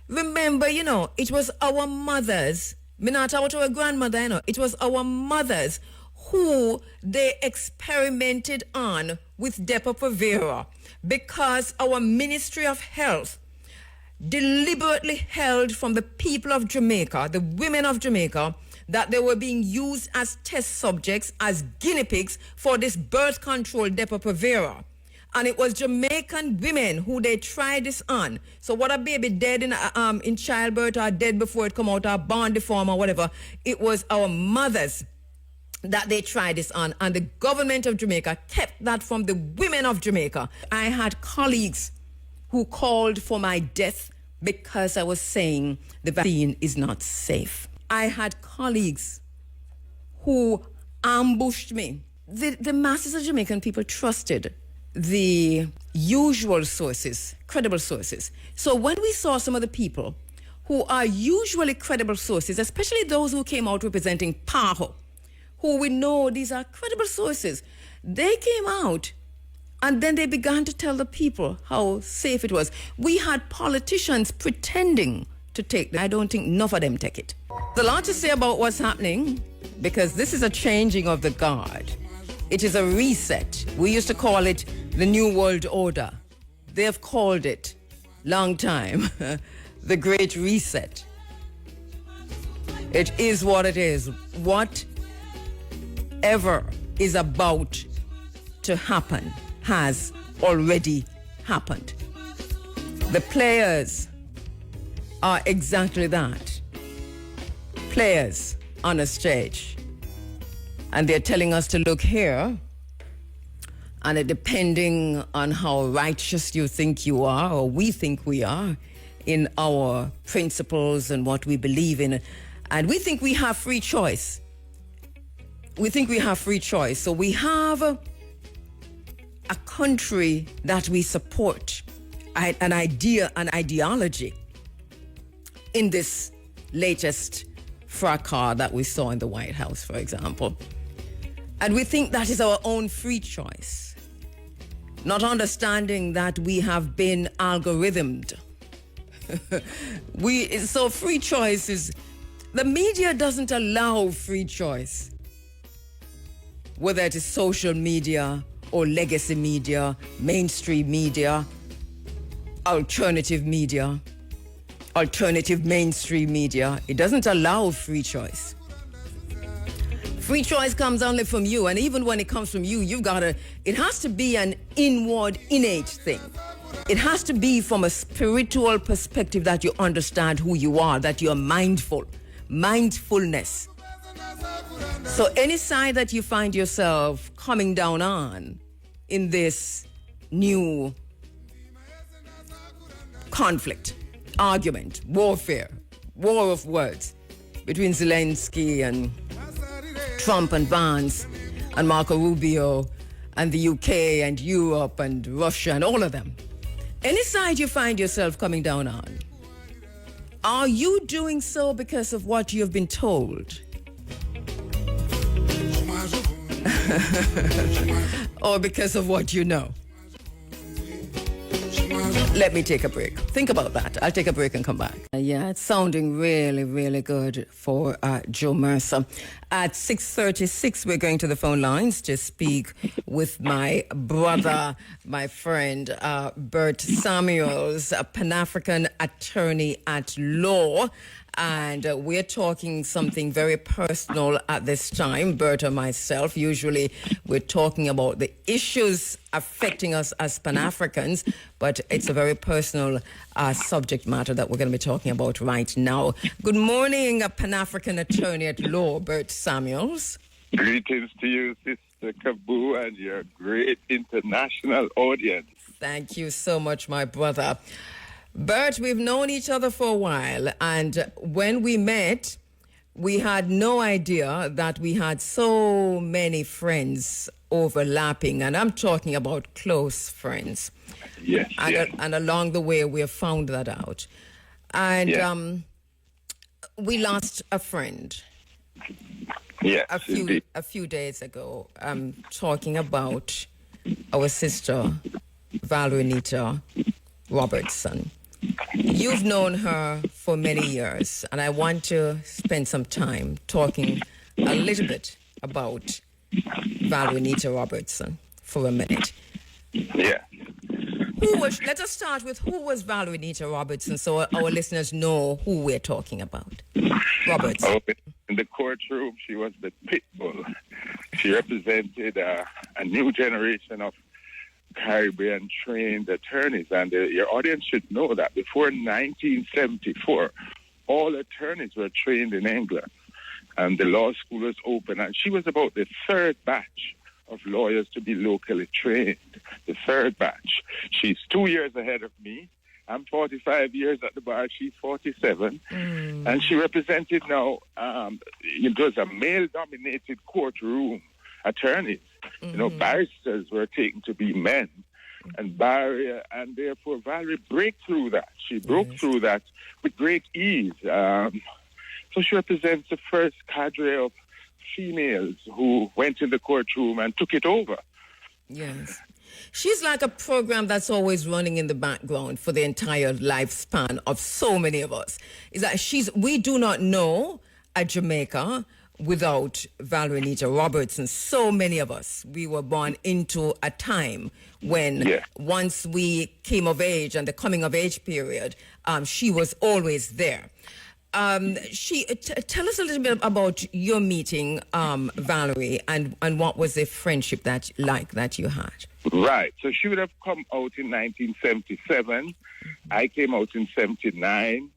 Remember, it was our mothers. Me not talk about our grandmother, it was our mothers who they experimented on with Depo-Provera because our Ministry of Health deliberately held from the people of Jamaica, the women of Jamaica, that they were being used as test subjects, as guinea pigs for this birth control Depo-Provera. And it was Jamaican women who they tried this on. So what a baby dead in childbirth or dead before it come out or born deformed or whatever, it was our mothers that they tried this on. And the government of Jamaica kept that from the women of Jamaica. I had colleagues who called for my death because I was saying the vaccine is not safe. I had colleagues who ambushed me. The masses of Jamaican people trusted the usual sources, credible sources. So when we saw some of the people who are usually credible sources, especially those who came out representing PAHO, who we know these are credible sources, they came out and then they began to tell the people how safe it was. We had politicians pretending to take it. I don't think enough of them take it. There's a lot to say about what's happening because this is a changing of the guard. It is a reset. We used to call it the New World Order. They have called it, long time, the Great Reset. It is what it is. Whatever is about to happen has already happened. The players are exactly that. Players on a stage. And they're telling us to look here, and depending on how righteous you think you are, or we think we are, in our principles and what we believe in, and we think we have free choice. We think we have free choice. So we have a country that we support, an idea, an ideology in this latest fracas that we saw in the White House, for example. And we think that is our own free choice, not understanding that we have been algorithmed. So free choice is, the media doesn't allow free choice, whether it is social media or legacy media, mainstream media, alternative mainstream media. It doesn't allow free choice. Free choice comes only from you, and even when it comes from you, it has to be an inward, innate thing. It has to be from a spiritual perspective that you understand who you are, that you're mindfulness. So any side that you find yourself coming down on in this new conflict, argument, warfare, war of words between Zelensky and Trump and Vance and Marco Rubio and the UK and Europe and Russia and all of them. Any side you find yourself coming down on, are you doing so because of what you've been told? Or because of what you know? Let me take a break. Think about that. I'll take a break and come back. Yeah, it's sounding really, really good for Joe Mercer. At 6:36, we're going to the phone lines to speak with my brother, my friend, Bert Samuels, a Pan-African attorney at law. And we're talking something very personal at this time, Bert and myself. Usually we're talking about the issues affecting us as Pan-Africans, but it's a very personal subject matter that we're going to be talking about right now. Good morning, a Pan-African attorney at law, Bert Samuels. Greetings to you, Sister Kabu, and your great international audience. Thank you so much, my brother. Bert, we've known each other for a while, and when we met, we had no idea that we had so many friends overlapping, and I'm talking about close friends. Yes, and along the way, we have found that out. And we lost a friend. Yes, a few days ago. I'm talking about our sister, Valerie Nita Robertson. You've known her for many years, and I want to spend some time talking a little bit about Valerie Nita Robertson for a minute. Yeah. Let us start with who was Valerie Nita Robertson so our listeners know who we're talking about. Robertson. Oh, in the courtroom, she was the pit bull. She represented a new generation of Caribbean-trained attorneys, and your audience should know that before 1974, all attorneys were trained in England, and the law school was open, and she was about the third batch of lawyers to be locally trained, the third batch. She's 2 years ahead of me. I'm 45 years at the bar. She's 47. And she represented now, it was a male-dominated courtroom. Attorneys, barristers were taken to be men. And therefore Valerie broke through that. She broke through that with great ease. So she represents the first cadre of females who went in the courtroom and took it over. Yes. She's like a program that's always running in the background for the entire lifespan of so many of us. Is that we do not know a Jamaica without Valerie Nita Robertson. So many of us, we were born into a time when once we came of age and the coming of age period, she was always there. Tell us a little bit about your meeting, Valerie, and what was the friendship that you had? Right. So she would have come out in 1977. I came out in 79.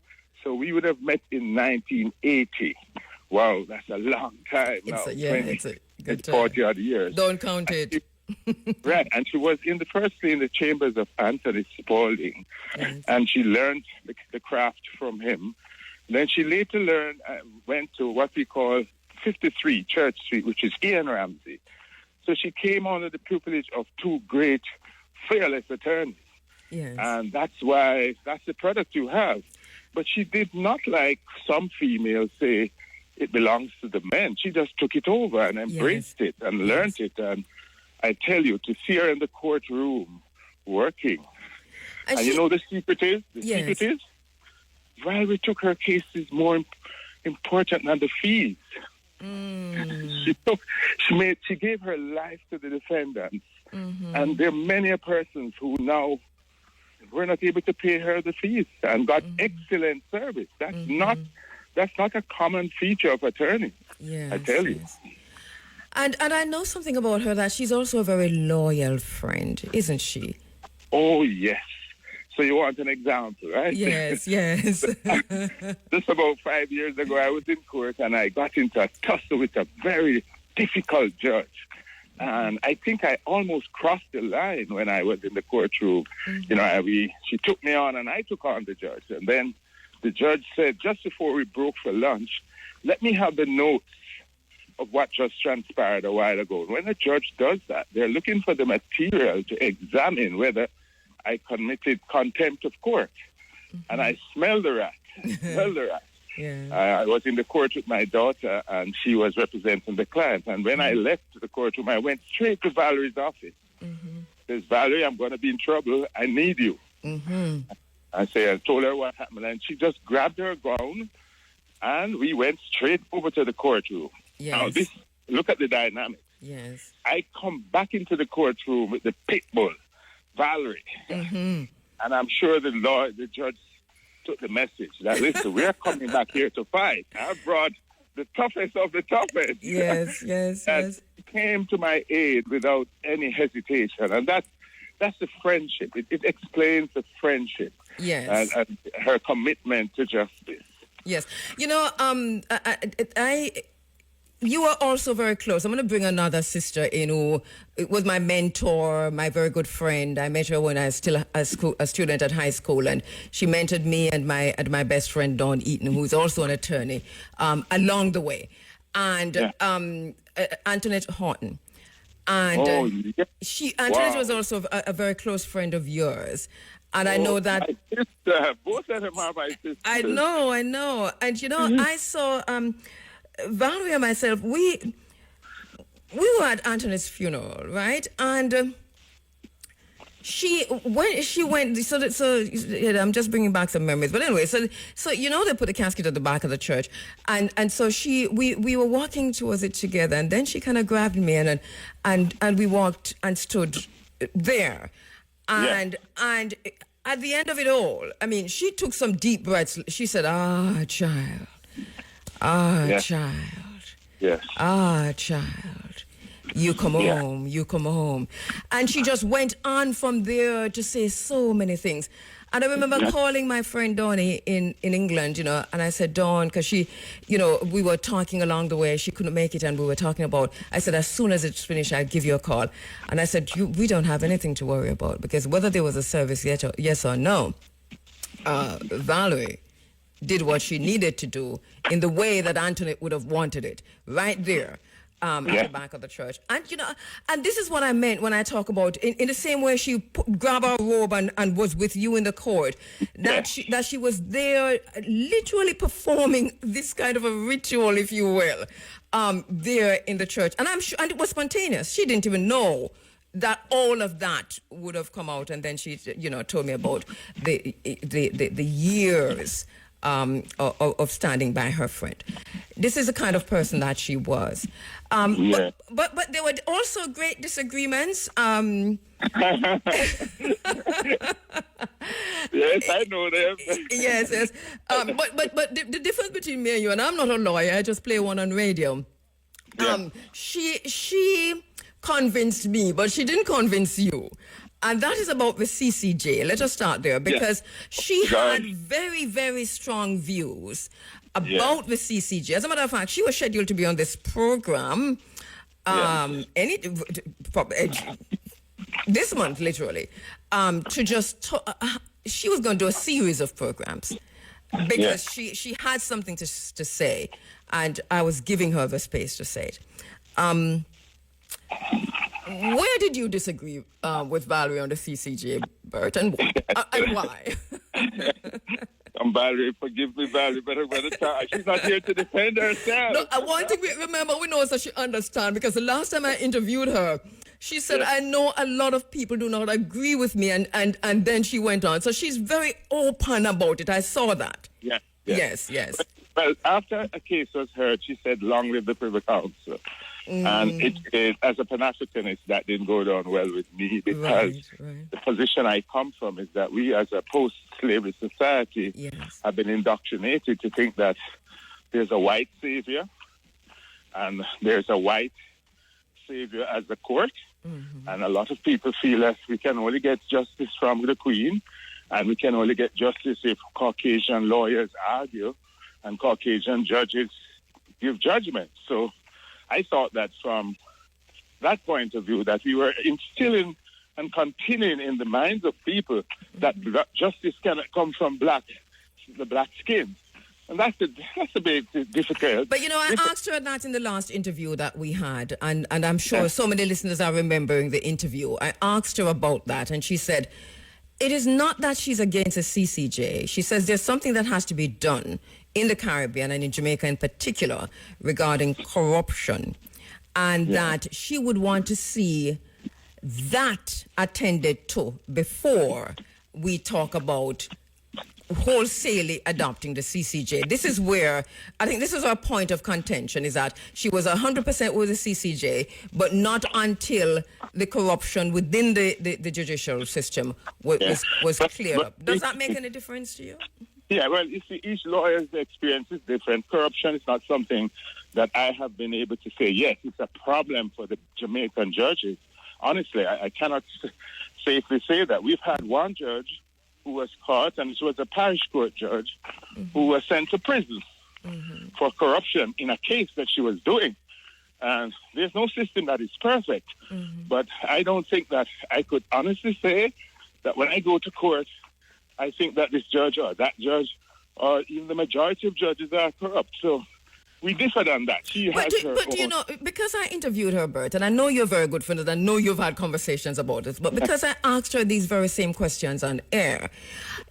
So we would have met in 1980. Wow, that's a long time now. It's a good time. 40 odd years. Don't count it. Right, and she was in the chambers of Anthony Spaulding, and she learned the craft from him. Then she later went to what we call 53 Church Street, which is Ian Ramsey. So she came under the tutelage of two great, fearless attorneys. Yes. And that's the product you have. But she did not, like some females say, it belongs to the men. She just took it over and embraced it and learned it. And I tell you, to see her in the courtroom working. And you know the secret is? Secret is? Valerie took her cases more important than the fees. She gave her life to the defendants. And there are many persons who now were not able to pay her the fees and got excellent service. That's not a common feature of attorney. I tell you. And I know something about her, that she's also a very loyal friend, isn't she? Oh, yes. So you want an example, right? Yes. Just about 5 years ago, I was in court and I got into a tussle with a very difficult judge. And I think I almost crossed the line when I was in the courtroom. She took me on and I took on the judge. And then the judge said, just before we broke for lunch, let me have the notes of what just transpired a while ago. When a judge does that, they're looking for the material to examine whether I committed contempt of court. And I smelled the rat. I was in the court with my daughter, and she was representing the client. And when I left the courtroom, I went straight to Valerie's office. Says, Valerie, I'm going to be in trouble. I need you. I told her what happened, and she just grabbed her gown, and we went straight over to the courtroom. Now, look at the dynamic. I come back into the courtroom with the pit bull, Valerie. And I'm sure the judge took the message that, listen, we're coming back here to fight. I brought the toughest of the toughest. And he came to my aid without any hesitation. And that's the friendship. It explains the friendship. And her commitment to justice. Yes. You are also very close. I'm going to bring another sister in who was my mentor, my very good friend. I met her when I was still a student at high school, and she mentored me and my best friend, Dawn Eaton, who's also an attorney, along the way. And Antoinette Horton. And Antoinette was also a very close friend of yours. And I know that... My sister. Both of them are my sisters. I know. And, I saw... Valerie and myself, we were at Anthony's funeral, right? And when she went, yeah, I'm just bringing back some memories. But anyway, so you know, they put a casket at the back of the church, and so we were walking towards it together, and then she kind of grabbed me and we walked and stood there, and at the end of it all, I mean, she took some deep breaths. She said, "Ah, child, child, yes, child." You come home, you come home. And she just went on from there to say so many things. And I remember calling my friend Donnie in England, you know, and I said, Dawn, because she, you know, we were talking along the way. She couldn't make it, and we were talking about, I said, as soon as it's finished, I'd give you a call. And I said, we don't have anything to worry about, because whether there was a service yes or no, Valerie did what she needed to do in the way that Antoinette would have wanted it, right there. At the back of the church. And, you know, and this is what I meant when I talk about, in the same way she grabbed her robe and was with you in the court, that she was there literally performing this kind of a ritual, if you will, there in the church. And I'm sure, and it was spontaneous. She didn't even know that all of that would have come out. And then she, you know, told me about the years of standing by her friend. This is the kind of person that she was. But there were also great disagreements. Yes, I know them. Yes. But the difference between me and you, and I'm not a lawyer, I just play one on radio. She convinced me, but she didn't convince you. And that is about the CCJ. Let us start there, because she had very, very strong views about the CCJ. As a matter of fact, she was scheduled to be on this program this month, literally, to just she was going to do a series of programs because she had something to say, and I was giving her the space to say it. Where did you disagree with Valerie on the CCJ, Bert, and why? Valerie, forgive me, Valerie, but I'm going to try. She's not here to defend herself. No, I want to remember, we know so she understands, because the last time I interviewed her, she said, I know a lot of people do not agree with me, and then she went on. So she's very open about it. I saw that. Yes. Well, after a case was heard, she said, long live the Privy Council. And it, as a Pan-Africanist, that didn't go down well with me, because the position I come from is that we, as a post-slavery society, have been indoctrinated to think that there's a white savior and there's a white savior as the court. And a lot of people feel that we can only get justice from the Queen, and we can only get justice if Caucasian lawyers argue and Caucasian judges give judgment. So I thought that from that point of view, that we were instilling and continuing in the minds of people that justice cannot come from the black skin. And that's a bit difficult. But, you know, I asked her that in the last interview that we had, and I'm sure so many listeners are remembering the interview. I asked her about that, and she said, it is not that she's against the CCJ. She says there's something that has to be done in the Caribbean and in Jamaica in particular regarding corruption, and that she would want to see that attended to before we talk about wholesalely adopting the CCJ. This is where I think this is our point of contention, is that she was 100% with the CCJ, but not until the corruption within the judicial system was cleared up. Does that make any difference to you? Yeah, well, you see, each lawyer's experience is different. Corruption is not something that I have been able to say, yes, it's a problem for the Jamaican judges. Honestly, I cannot safely say that. We've had one judge who was caught, and it was a parish court judge, who was sent to prison for corruption in a case that she was doing. And there's no system that is perfect. But I don't think that I could honestly say that when I go to court, I think that this judge or that judge or even the majority of judges are corrupt. So we differed on that. But you know, because I interviewed her, Bert, and I know you're very good friends, and I know you've had conversations about this, but because I asked her these very same questions on air,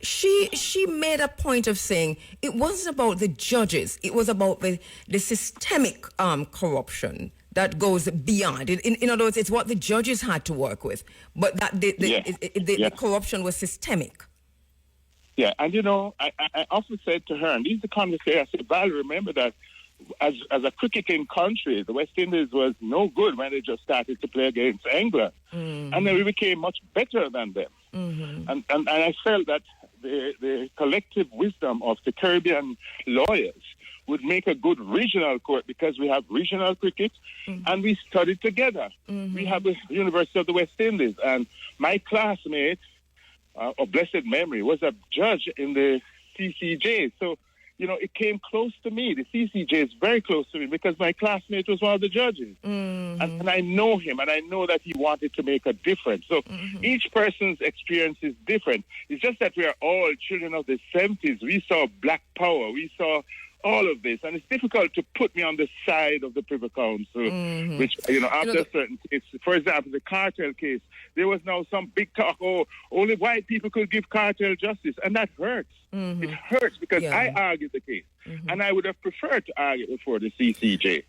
she made a point of saying it wasn't about the judges, it was about the systemic corruption that goes beyond. In other words, it's what the judges had to work with, but that the corruption was systemic. Yeah, and I often said to her, and these are the conversations, I said, Val, remember that as a cricketing country, the West Indies was no good when they just started to play against England. Mm-hmm. And then we became much better than them. Mm-hmm. And I felt that the collective wisdom of the Caribbean lawyers would make a good regional court, because we have regional cricket, mm-hmm. and we studied together. Mm-hmm. We have the University of the West Indies, and my classmate, of blessed memory, was a judge in the CCJ. So, it came close to me. The CCJ is very close to me because my classmate was one of the judges. Mm-hmm. And I know him, and I know that he wanted to make a difference. So mm-hmm. each person's experience is different. It's just that we are all children of the 70s. We saw Black Power. We saw all of this. And it's difficult to put me on the side of the Privy Council, mm-hmm. which, after a certain case, for example, the cartel case, there was now some big talk, only white people could give cartel justice. And that hurts. Mm-hmm. It hurts because I argued the case. Mm-hmm. And I would have preferred to argue before the CCJ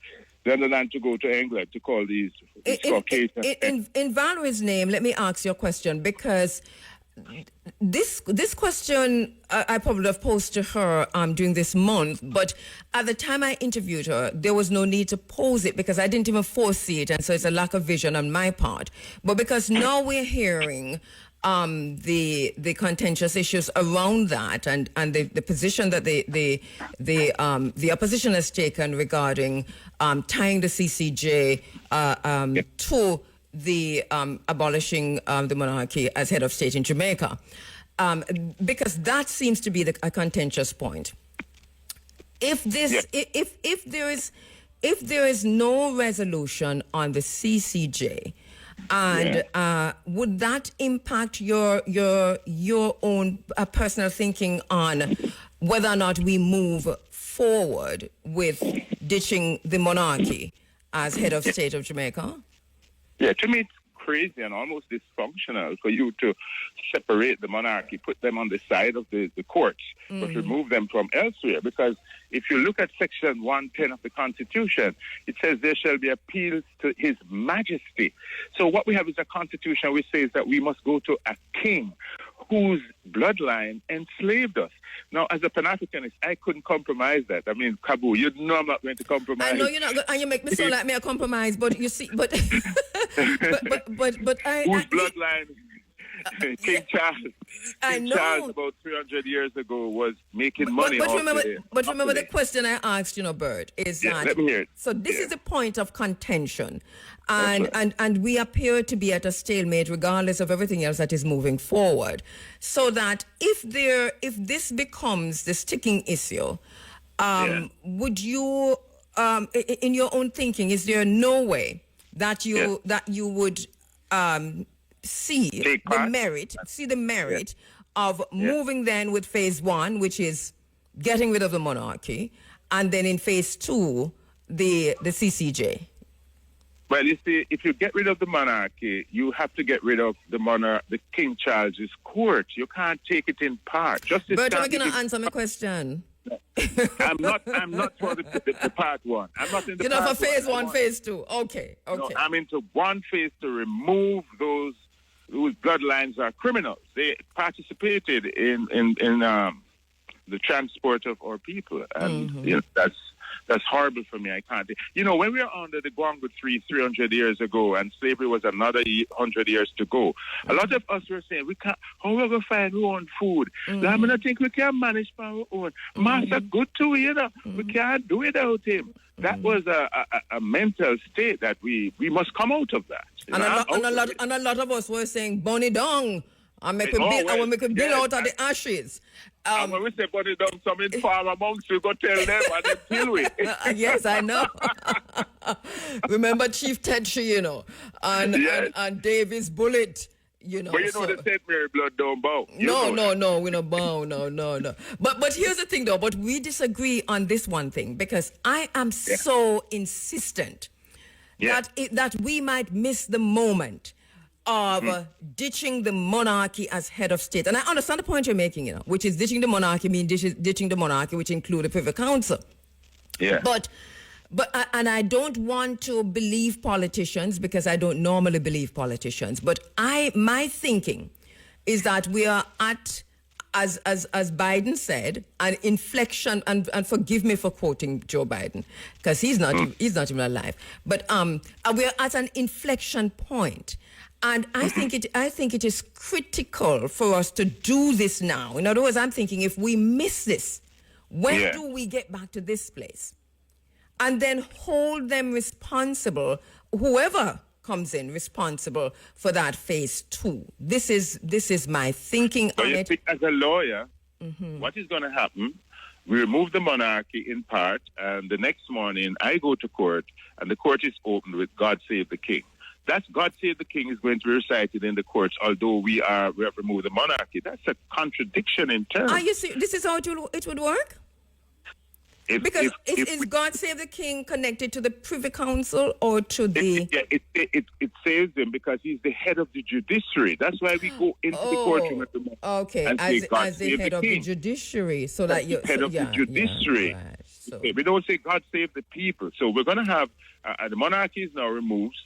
rather than to go to England to call these Caucasian. In Valerie's name, let me ask you a question, because this question I probably have posed to her during this month, but at the time I interviewed her, there was no need to pose it because I didn't even foresee it, and so it's a lack of vision on my part. But because now we're hearing the contentious issues around that, and the position that the opposition has taken regarding tying the CCJ to the abolishing the monarchy as head of state in Jamaica, because that seems to be a contentious point. If there is no resolution on the CCJ, and would that impact your own personal thinking on whether or not we move forward with ditching the monarchy as head of state of Jamaica? Yeah, to me it's crazy and almost dysfunctional for you to separate the monarchy, put them on the side of the courts, but remove them from elsewhere. Because if you look at Section 110 of the Constitution, it says there shall be appeals to His Majesty. So what we have is a constitution which says that we must go to a king whose bloodline enslaved us. Now, as a Pan-Africanist, I couldn't compromise that. I mean, Kabu, you know I'm not going to compromise. I know you're not, and you make me sound like me a compromise, but you see, but whose bloodline? King Charles. I know. Charles, about 300 years ago, was making money. But remember the question I asked, Bert, is that. Let me hear it. So this is a point of contention, and we appear to be at a stalemate, regardless of everything else that is moving forward. So that if this becomes the sticking issue, would you, in your own thinking, is there no way that you would see the merit of moving then with phase one, which is getting rid of the monarchy, and then in phase two, the CCJ? Well, you see, if you get rid of the monarchy, you have to get rid of the King Charles's court. You can't take it in part. But are you going to answer my question? I'm not for the part one. I'm not in the part for phase one, phase two. Okay. No, I'm into one phase to remove those whose bloodlines are criminals. They participated in the transport of our people, and that's horrible for me. I can't. When we were under the Guango 300 years ago, and slavery was another 100 years to go, a lot of us were saying, we can't. How we going to find our own food? I don't think we can manage for our own. Master, good to we can't do without him. That was a mental state that we must come out of that. And a lot of us were saying, "Burn it down, and make a bill out of the ashes." And when we say burn it down, some in farm amongst you go tell them and then deal with it. Yes, I know. Remember Chief Tetchy, and Davis Bullet. But the St. Mary blood don't bow. No, we don't bow, no. But here's the thing, though. But we disagree on this one thing, because I am so insistent that we might miss the moment of ditching the monarchy as head of state. And I understand the point you're making, which is ditching the monarchy means ditching the monarchy, which includes the Privy Council. Yeah. And I don't want to believe politicians because I don't normally believe politicians. But my thinking is that we are at, as Biden said, an inflection. And forgive me for quoting Joe Biden because he's not even alive. But we are at an inflection point. And I think it is critical for us to do this now. In other words, I'm thinking if we miss this, when do we get back to this place? And then hold them responsible, whoever comes in responsible for that phase 2. This is my thinking on it. As a lawyer, what is going to happen? We remove the monarchy in part, and the next morning I go to court, and the court is opened with "God Save the King." That's "God Save the King" is going to be recited in the courts, although we have removed the monarchy. That's a contradiction in terms. Are you serious? This is how it would work? Because is "God Save the King" connected to the Privy Council or to the... It saves him because he's the head of the judiciary. That's why we go into the courtroom at the moment. Okay, and as the head of the judiciary. So that you're... head of the judiciary. Yeah, right. So. We don't say "God save the people." So we're going to have... the monarchy is now removed,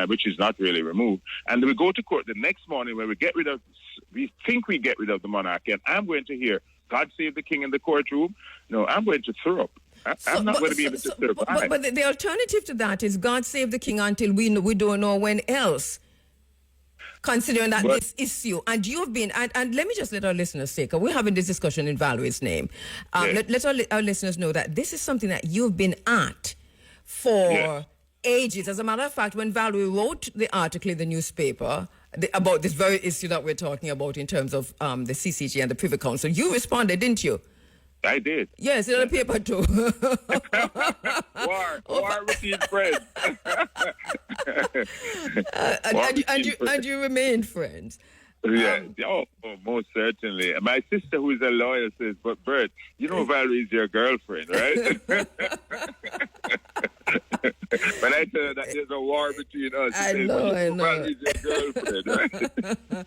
which is not really removed. And we go to court the next morning when we get rid of... We think we get rid of the monarchy. And I'm going to hear "God Save the King" in the courtroom. No, I'm going to throw up. I'm not going to be able to survive. But the alternative to that is "God Save the King" until we don't know when else. Considering that this issue, and you've been, and let me just let our listeners say, because we're having this discussion in Valerie's name. Let our listeners know that this is something that you've been at for ages. As a matter of fact, when Valerie wrote the article in the newspaper about this very issue that we're talking about in terms of the CCG and the Privy Council, you responded, didn't you? I did. Yes, in the paper too. War between friends. And you remain friends. Yeah, most certainly. My sister, who is a lawyer, says, "But Bert, you know Valerie is your girlfriend, right?" But I tell her that there's a war between us. I know. Valerie is your girlfriend, right?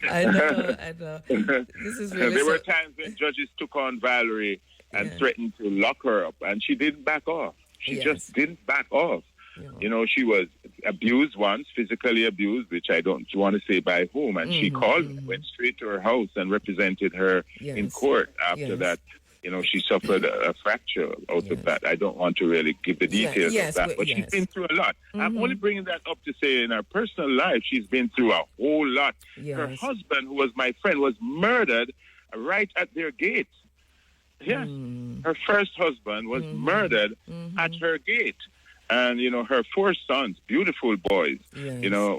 I know. This is really there were times when judges took on Valerie and threatened to lock her up, and she didn't back off. She just didn't back off. Yeah. You know, she was abused once, physically abused, which I don't want to say by whom. And she called me, went straight to her house and represented her in court. After that, you know, she suffered a fracture out of that. I don't want to really give the details of that, but she's been through a lot. I'm only bringing that up to say in her personal life, she's been through a whole lot. Her husband, who was my friend, was murdered right at their gate. Yes, her first husband was murdered at her gate. And, you know, her 4 sons, beautiful boys, you know,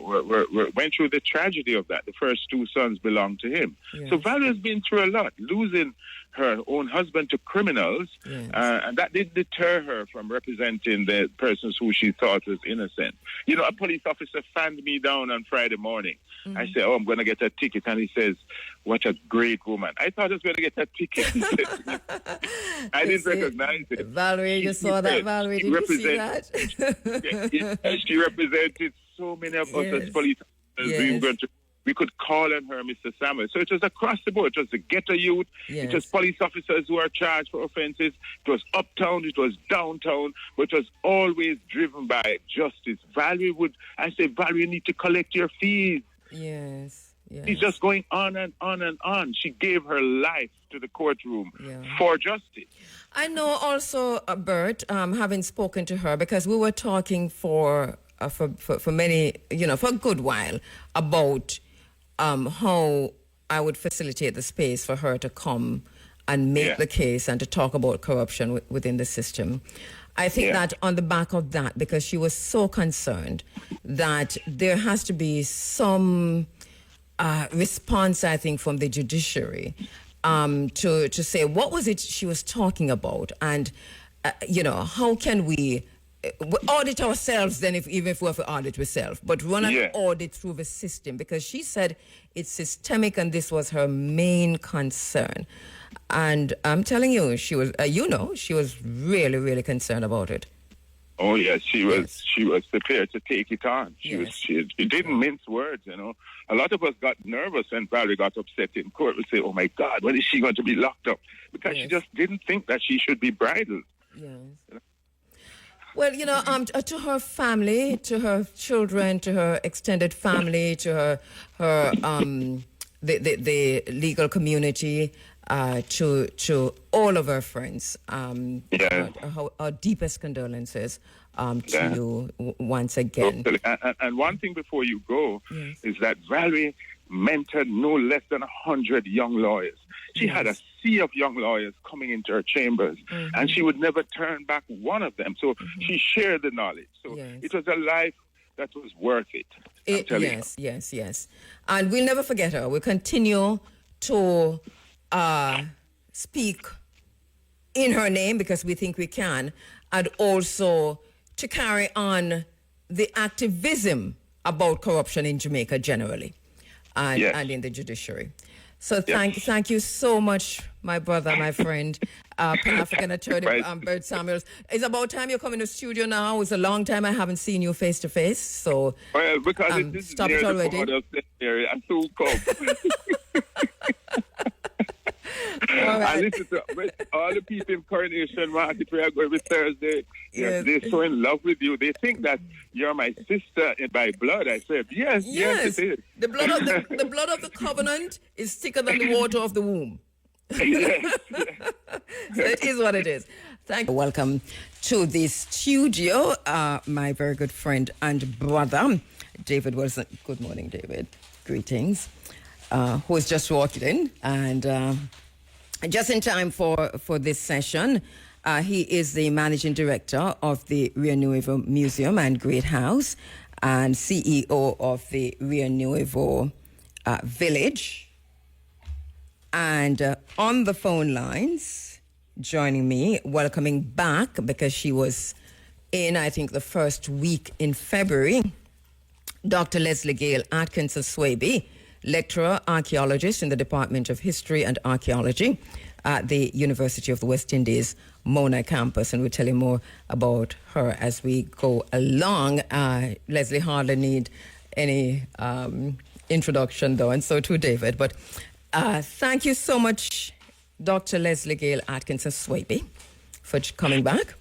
went through the tragedy of that. The first 2 sons belonged to him. So Valeria's been through a lot, losing her own husband to criminals. And that didn't deter her from representing the persons who she thought was innocent. You know, a police officer fanned me down on Friday morning. I said, "Oh, I'm going to get a ticket." And he says, "What a great woman." I thought I was going to get a ticket. He said, I didn't recognize it. Valerie, you saw that, Valerie. Did you see that? She represented so many of us as police officers. We could call on her Mr. Samuel. So it was across the board. It was the ghetto youth. It was police officers who are charged for offenses. It was uptown. It was downtown. But it was always driven by justice. Valerie, you need to collect your fees. Yes. She's just going on and on and on. She gave her life to the courtroom for justice. I know also, Bert, having spoken to her, because we were talking for many, you know, for a good while about how I would facilitate the space for her to come and make the case and to talk about corruption within the system. I think that on the back of that, because she was so concerned that there has to be some response, I think, from the judiciary to say what was it she was talking about, and you know, how can we audit ourselves then, even if we have to audit ourselves, but run an audit through the system, because she said it's systemic and this was her main concern. And I'm telling you, she was, she was really, really concerned about it. Oh yes, she was prepared to take it on. She didn't mince words, you know. A lot of us got nervous when Valerie got upset in court. We say, "Oh my God, when is she going to be locked up?" Because she just didn't think that she should be bridled. Yes. You know? Well, to her family, to her children, to her extended family, to the legal community, to all of her friends, our deepest condolences to you once again. Totally. And one thing before you go is that Valerie mentored no less than 100 young lawyers. She had a sea of young lawyers coming into her chambers, and she would never turn back one of them. So she shared the knowledge. So it was a life that was worth it. Yes. And we'll never forget her. We'll continue to speak in her name because we think we can, and also to carry on the activism about corruption in Jamaica generally and in the judiciary. So thank you so much, my brother, my friend, Pan-African attorney Bert Samuels. It's about time you're coming to the studio now. It's a long time I haven't seen you face to face. So because it is stop near it already. The border of the area, and so come. All right. I listen to all the people in Coronation Market where I go every Thursday. They're so in love with you. They think that you're my sister by blood. I said, yes, it is. The blood of the covenant is thicker than the water of the womb. Yes. So it is what it is. Thank you. Welcome to the studio, my very good friend and brother, David Wilson. Good morning, David. Greetings. Who has just walked in and just in time for this session. He is the managing director of the Rio Nuevo Museum and Great House and CEO of the Rio Nuevo Village. And on the phone lines, joining me, welcoming back because she was in, I think, the first week in February, Dr. Leslie Gale Atkinson-Swaby, lecturer, archaeologist in the Department of History and Archaeology at the University of the West Indies, Mona campus. And we'll tell you more about her as we go along. Leslie hardly need any introduction, though, and so too David. But thank you so much, Dr. Leslie Gale Atkinson-Swaby, for coming back.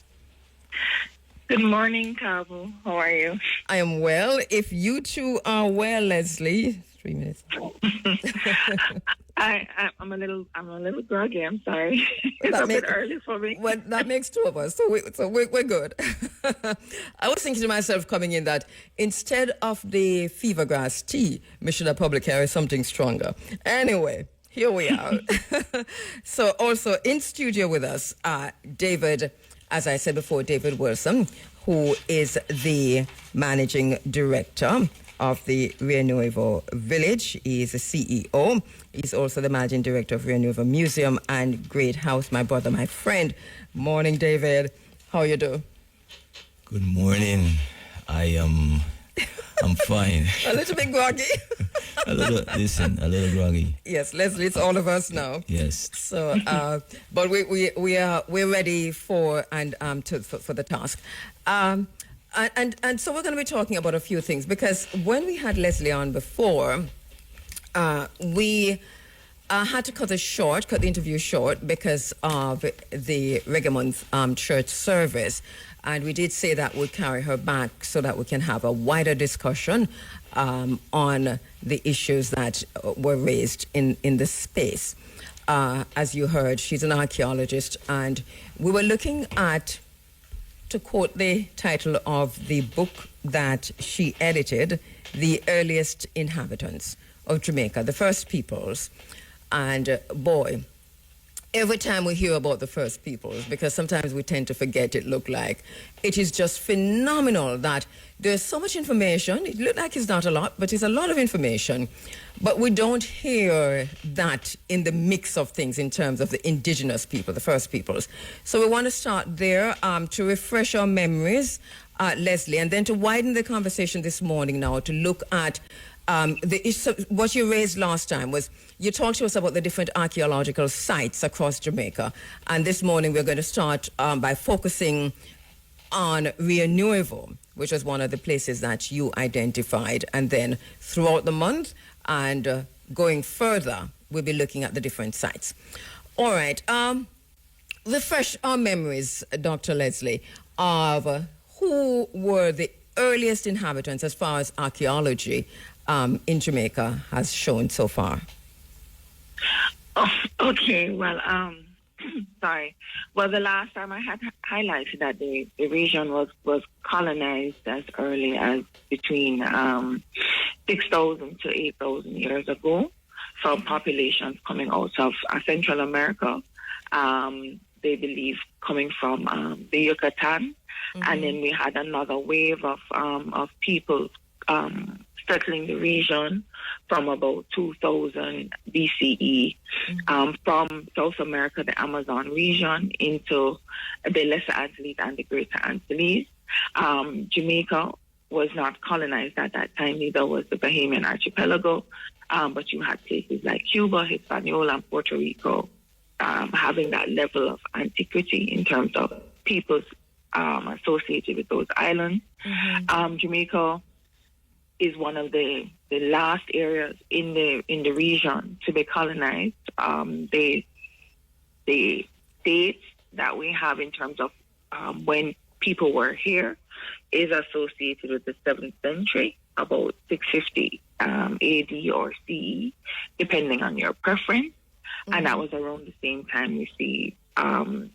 Good morning, Kabu. How are you? I am well. If you two are well, Leslie... 3 minutes. I'm a little groggy. I'm sorry. It's a bit early for me. Well, that makes two of us, so we're good. I was thinking to myself coming in that instead of the fever grass tea, we should have probably carry something stronger. Anyway, here we are. So also in studio with us, David, as I said before, David Wilson, who is the managing director of the Rio Nuevo Village. He is a CEO. He's also the managing director of Rio Nuevo Museum and Great House. My brother, my friend. Morning, David. How you do? Good morning. I'm fine. A little bit groggy. a little groggy. Yes, Leslie, it's all of us now. Yes. So, but we're ready for the task. And so we're going to be talking about a few things because when we had Leslie on before, we had to cut the interview short because of the Reggae Month church service. And we did say that we'd carry her back so that we can have a wider discussion on the issues that were raised in the space. As you heard, she's an archaeologist, and we were looking at, to quote the title of the book that she edited, The Earliest Inhabitants of Jamaica, the First Peoples. And boy, every time we hear about the First Peoples, because sometimes we tend to forget it looked like, it is just phenomenal that there's so much information. It looks like it's not a lot, but it's a lot of information. But we don't hear that in the mix of things in terms of the indigenous people, the First Peoples. So we want to start there to refresh our memories, Leslie, and then to widen the conversation this morning now to look at the issue. What you raised last time was you talked to us about the different archaeological sites across Jamaica. And this morning we're going to start by focusing on Rio Nuevo, which was one of the places that you identified. And then throughout the month and going further, we'll be looking at the different sites. All right. Refresh our memories, Dr. Leslie, of who were the earliest inhabitants as far as archaeology in Jamaica has shown so far? Oh, okay. Well, sorry. Well, the last time I had highlighted that the region was colonized as early as between 6,000 to 8,000 years ago from populations coming out of Central America. They believe coming from the Yucatan. And then we had another wave of people settling the region from about 2000 BCE from South America, the Amazon region, into the Lesser Antilles and the Greater Antilles. Jamaica was not colonized at that time, neither was the Bahamian archipelago, but you had places like Cuba, Hispaniola, and Puerto Rico having that level of antiquity in terms of peoples associated with those islands. Jamaica is one of the last areas in the region to be colonized. The dates that we have in terms of when people were here is associated with the 7th century, about 650 AD or CE, depending on your preference. And that was around the same time we see the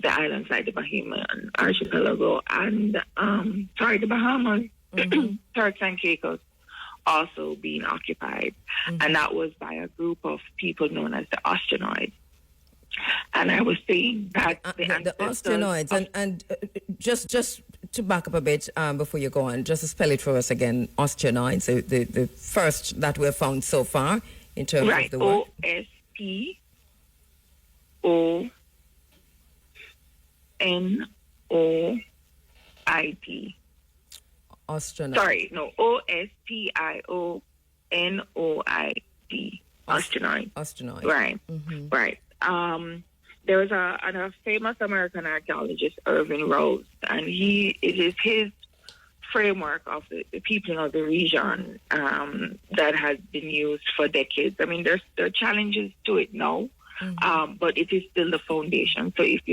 islands like the Bahamian archipelago and the Bahamas, Turks and Caicos, also being occupied. And that was by a group of people known as the Ostenoids. And I was saying that the Ostenoids, and just to back up a bit before you go on, just to spell it for us again, Ostenoids, the first that we've found so far in terms of the word. OSPIONOID. Ostenoid. Sorry, no, OSPIONOID. Ostenoid. Ostenoid. Right, right. There was a famous American archaeologist, Irving Rose, and it is his framework of the peopling of the region that has been used for decades. I mean, there are challenges to it now, but it is still the foundation. So if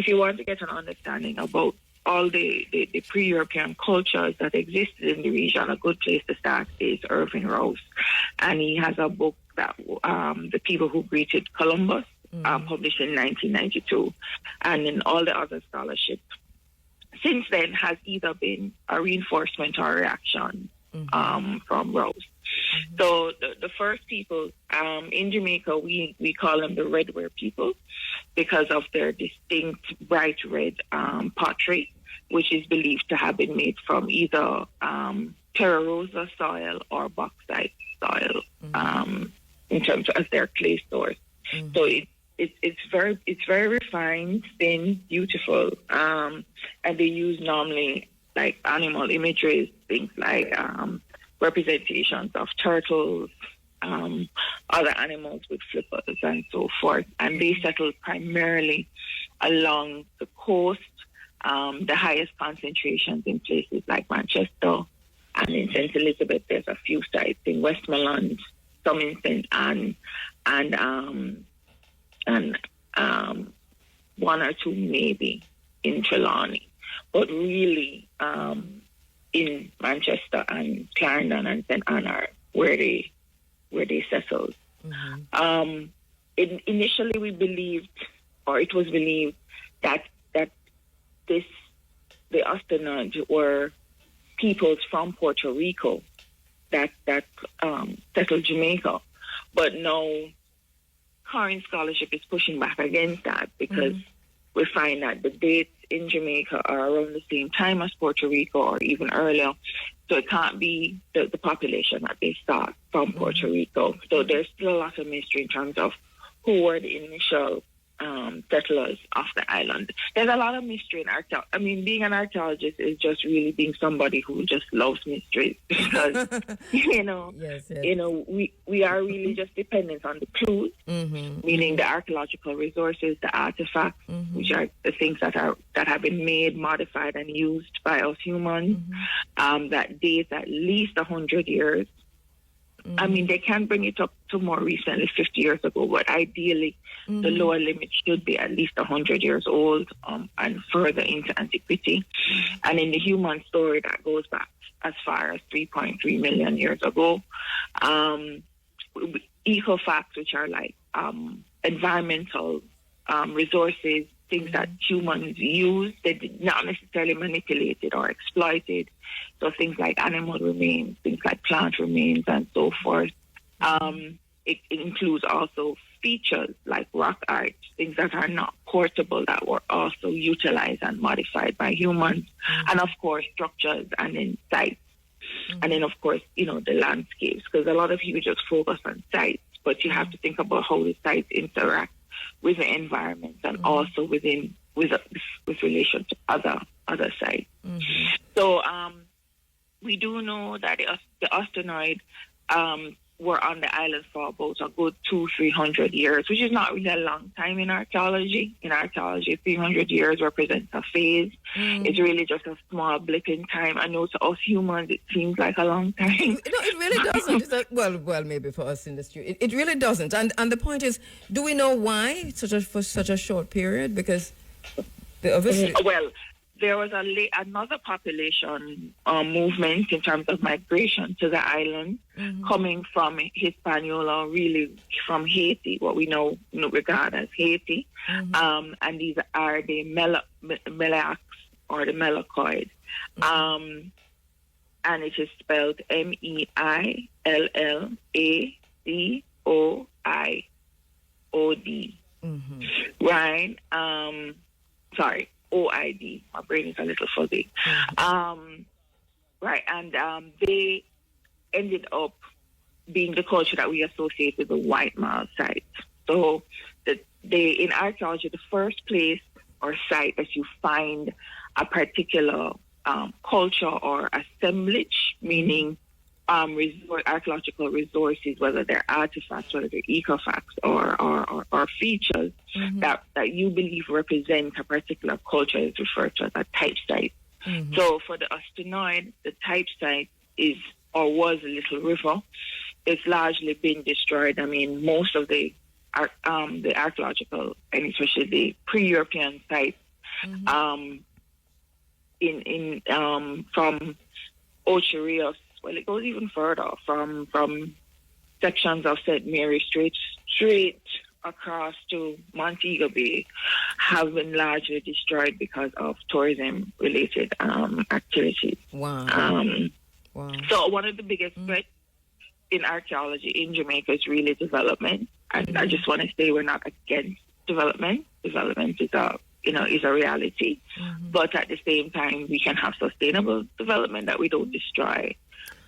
you want to get an understanding about all the pre-European cultures that existed in the region, a good place to start is Irving Rose. And he has a book that The People Who Greeted Columbus, published in 1992. And in all the other scholarship since then has either been a reinforcement or a reaction from Rose. So the first people in Jamaica, we call them the redware people because of their distinct bright red pottery, which is believed to have been made from either terra rosa soil or bauxite soil in terms of as their clay source. So it's very refined, thin, beautiful, and they use normally like animal imagery, things like representations of turtles, other animals with flippers and so forth. And they settled primarily along the coast, the highest concentrations in places like Manchester and in St. Elizabeth. There's a few sites in Westmoreland, some in St. Anne, and one or two maybe in Trelawney. But really, in Manchester and Clarendon and St. Anne are where they settled. Initially, we believed, or it was believed, that the Ostenoids were peoples from Puerto Rico that settled Jamaica. But now, current scholarship is pushing back against that because we find that the dates in Jamaica are around the same time as Puerto Rico or even earlier. So it can't be the population that they saw from Puerto Rico. So there's still a lot of mystery in terms of who were the initial settlers of the island. There's a lot of mystery in archaeology. I mean, being an archaeologist is just really being somebody who just loves mysteries because, we are really just dependent on the clues, meaning the archaeological resources, the artifacts, which are the things that have been made, modified, and used by us humans, that date at least 100 years. I mean, they can bring it up to more recently, 50 years ago. But ideally, the lower limit should be at least 100 years old and further into antiquity. And in the human story, that goes back as far as 3.3 million years ago. Eco-facts, which are like environmental resources, things that humans use, they did not necessarily manipulated or exploited. So things like animal remains, things like plant remains, and so forth. It includes also features like rock art, things that are not portable that were also utilized and modified by humans. And of course, structures and then sites. And then, of course, the landscapes, because a lot of people just focus on sites, but you have to think about how the sites interact with the environment and also with relation to other sites. So we do know that the Ostenoid were on the island for about a good 200-300 years, which is not really a long time in archaeology. In archaeology, 300 years represents a phase. It's really just a small blip in time. I know to us humans, it seems like a long time. No, it really doesn't. It's like, well, maybe for us industry, it really doesn't. And the point is, do we know why for such a short period? Because obviously, well, there was another population movement in terms of migration to the island, coming from Hispaniola, really from Haiti, what we know regard as Haiti, and these are the Meleacs or the Melecoid, and it is spelled MEILLACOIOD, right? Sorry. OID. My brain is a little fuzzy. Right, and they ended up being the culture that we associate with the White Mile site. So in archaeology, the first place or site that you find a particular culture or assemblage, meaning archaeological resources, whether they're artifacts, whether they're ecofacts or features that you believe represent a particular culture, is referred to as a type site. So for the Ostenoid, the type site is or was a little river. It's largely been destroyed. I mean, most of the archaeological and especially the pre-European sites from Ocherios. Well, it goes even further from sections of St. Mary straight across to Montego Bay have been largely destroyed because of tourism-related activities. Wow. So one of the biggest threats in archaeology in Jamaica is really development. And I just want to say we're not against development. Development is a reality. But at the same time, we can have sustainable development that we don't destroy.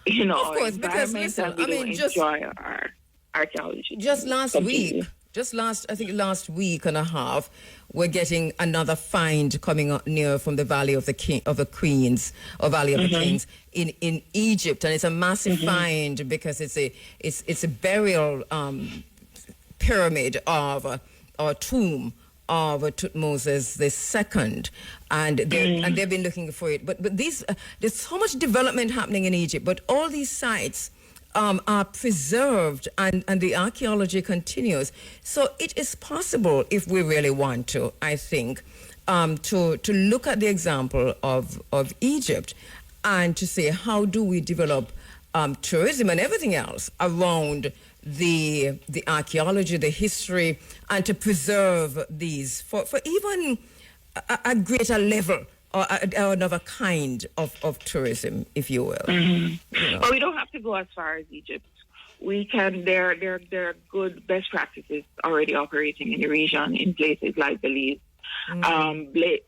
Of course, because listen, destroy our archaeology. Just last week and a half, we're getting another find coming up near from the Valley of the Queens in Egypt, and it's a massive find because it's a burial pyramid or tomb of Tutmosis II, and they've been looking for it. But there's so much development happening in Egypt, but all these sites are preserved, and the archaeology continues. So it is possible, if we really want to, I think, to look at the example of Egypt and to say, how do we develop tourism and everything else around the archaeology, the history, and to preserve these for even a greater level or another kind of tourism, if you will. But we don't have to go as far as Egypt. We can. There are good best practices already operating in the region in places like Belize.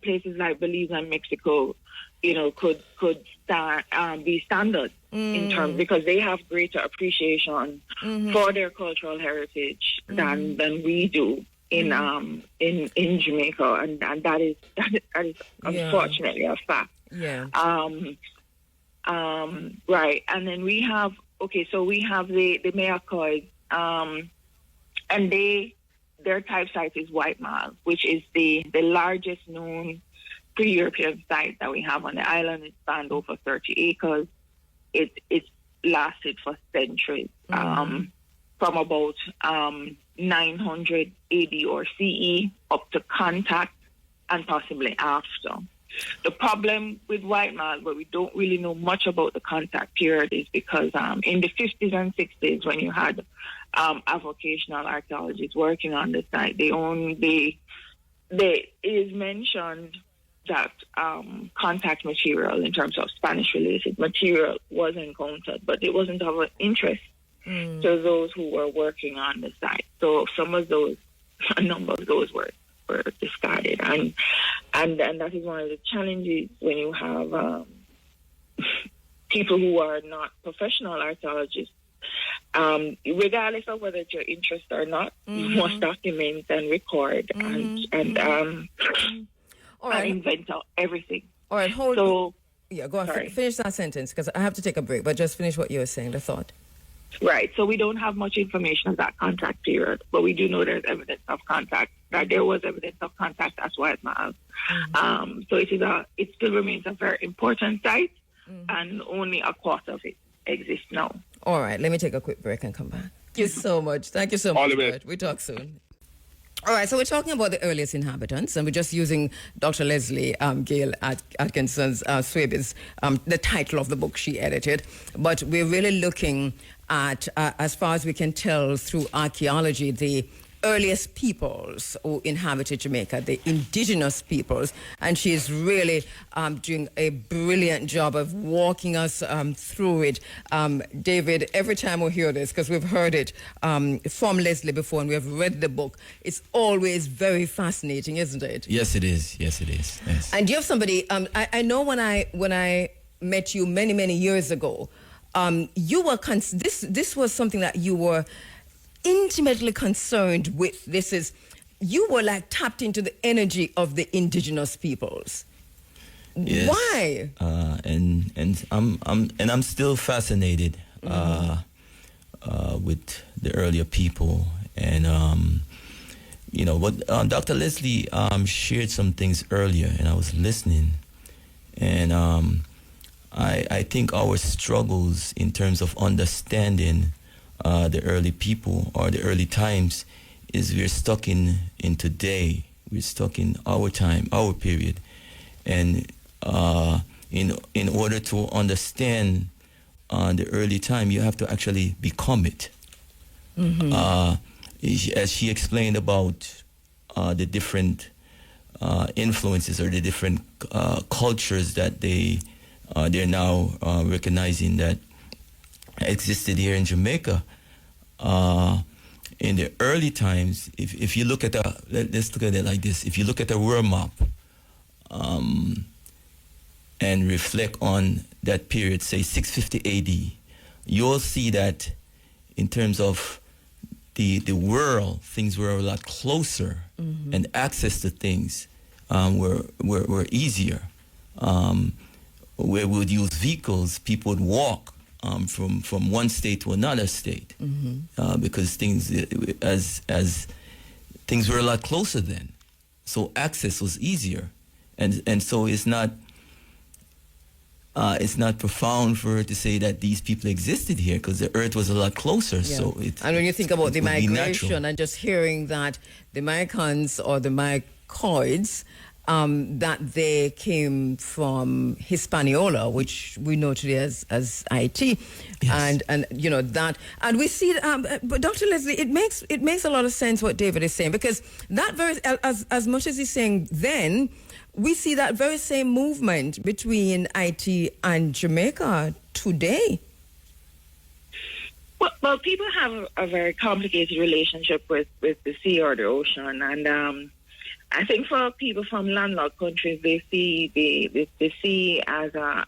Places like Belize and Mexico, could be standard in terms, because they have greater appreciation for their cultural heritage than we do in Jamaica, and that is unfortunately a fact. Yeah. Right, and then we have the Mayakoids, and their type site is White Mile, which is the largest known pre-European site that we have on the island. It spanned over 30 acres. It lasted for centuries. from about 900 AD or CE up to contact and possibly after. The problem with white males, where we don't really know much about the contact period, is because in the 50s and 60s, when you had avocational archaeologists working on the site, it is mentioned that contact material in terms of Spanish-related material was encountered, but it wasn't of interest to those who were working on the site. So a number of those were discarded, and that is one of the challenges when you have people who are not professional archaeologists. Regardless of whether it's your interest or not, you must document and record and All right. invent out everything. All right, hold. So, yeah, go on. sorry. Finish that sentence because I have to take a break. But just finish what you were saying. The thought. Right. So we don't have much information of that contact period, but we do know there's evidence of contact. That there was evidence of contact as white males. So it still remains a very important site, and only a quarter of it exists now. All right, let me take a quick break and come back. Thank you so much. Thank you so much. All the best. Bert. We talk soon. All right, so we're talking about the earliest inhabitants, and we're just using Dr. Leslie Gale Atkinson's Swaby's, the title of the book she edited. But we're really looking at, as far as we can tell through archaeology, the earliest peoples who inhabited Jamaica, the indigenous peoples, and she's really doing a brilliant job of walking us through it. David, every time we hear this, because we've heard it from Leslie before and we have read the book, it's always very fascinating, isn't it? Yes, it is. Yes, it is. Yes. And you have somebody, I know when I met you many years ago, you were, this was something that you were intimately concerned with. You were like tapped into the energy of the indigenous peoples. Yes. Why? And I'm still fascinated with the earlier people, and what Dr. Leslie shared some things earlier, and I was listening, and I think our struggles in terms of understanding the early people or the early times is we're stuck in today. We're stuck in our time, our period, and in order to understand the early time, you have to actually become it. As she explained about the different influences or the different cultures that they're now recognizing that existed here in Jamaica. In the early times, if you look at let's look at it like this. If you look at the world map and reflect on that period, say 650 AD, you'll see that in terms of the world, things were a lot closer, and access to things were easier. Where we would use vehicles, people would walk from one state to another state, because things were a lot closer then, so access was easier, and so it's not profound for her to say that these people existed here because the earth was a lot closer. Yeah. So and when you think about the migration natural. and just hearing that the Mayans or the Mycoids, that they came from Hispaniola, which we know today as IT, Yes. and that, and we see. But Dr. Leslie, it makes a lot of sense what David is saying, because that very as much as he's saying then, we see that very same movement between IT and Jamaica today. Well, people have a very complicated relationship with the sea or the ocean, and I think for people from landlocked countries, they see the sea as a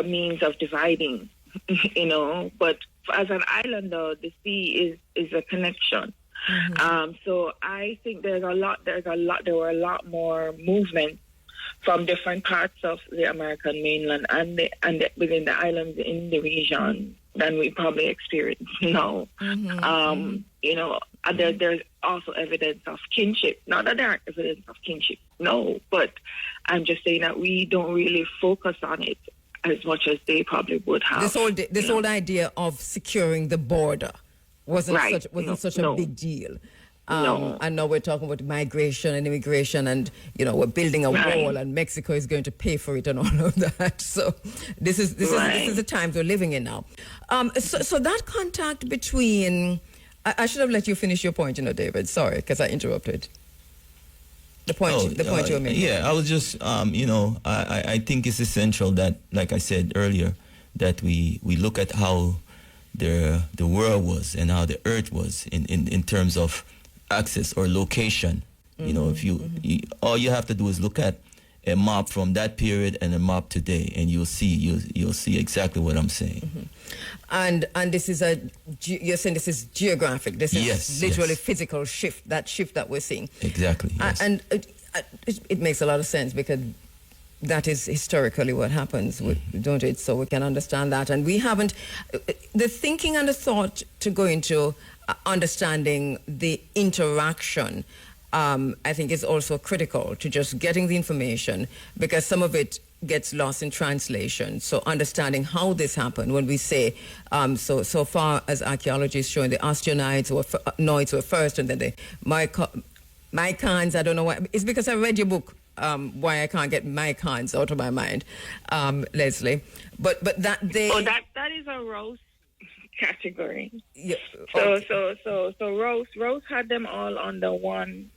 means of dividing, But as an islander, the sea is a connection. So I think there were a lot more movement from different parts of the American mainland and within the islands in the region than we probably experience now. And there's also evidence of kinship. Not that there aren't evidence of kinship, no, but I'm just saying that we don't really focus on it as much as they probably would have. This whole idea of securing the border wasn't such a big deal. And now we're talking about migration and immigration, and we're building a wall, and Mexico is going to pay for it and all of that. So this is the times we're living in now. So that contact between, I should have let you finish your point, David. Sorry, because I interrupted. The point you were making. Yeah, I was just, I think it's essential that, like I said earlier, that we look at how the world was and how the earth was in terms of access or location. If you all you have to do is look at a map from that period and a map today, and you'll see exactly what I'm saying. And this is you're saying this is geographic. This is literally physical shift. That shift that we're seeing. Exactly. Yes. And it makes a lot of sense, because that is historically what happens, don't it? So we can understand that. And we haven't, the thinking and the thought to go into understanding the interaction, I think is also critical to just getting the information, because some of it gets lost in translation. So understanding how this happened, when we say, so far as archaeology is showing, the Osteonoids were first, and then the Mycons, I don't know why. It's because I read your book, why I can't get Mycons out of my mind, Leslie. But that they... Oh, that is a Rose category. Yeah. So Rose had them all under one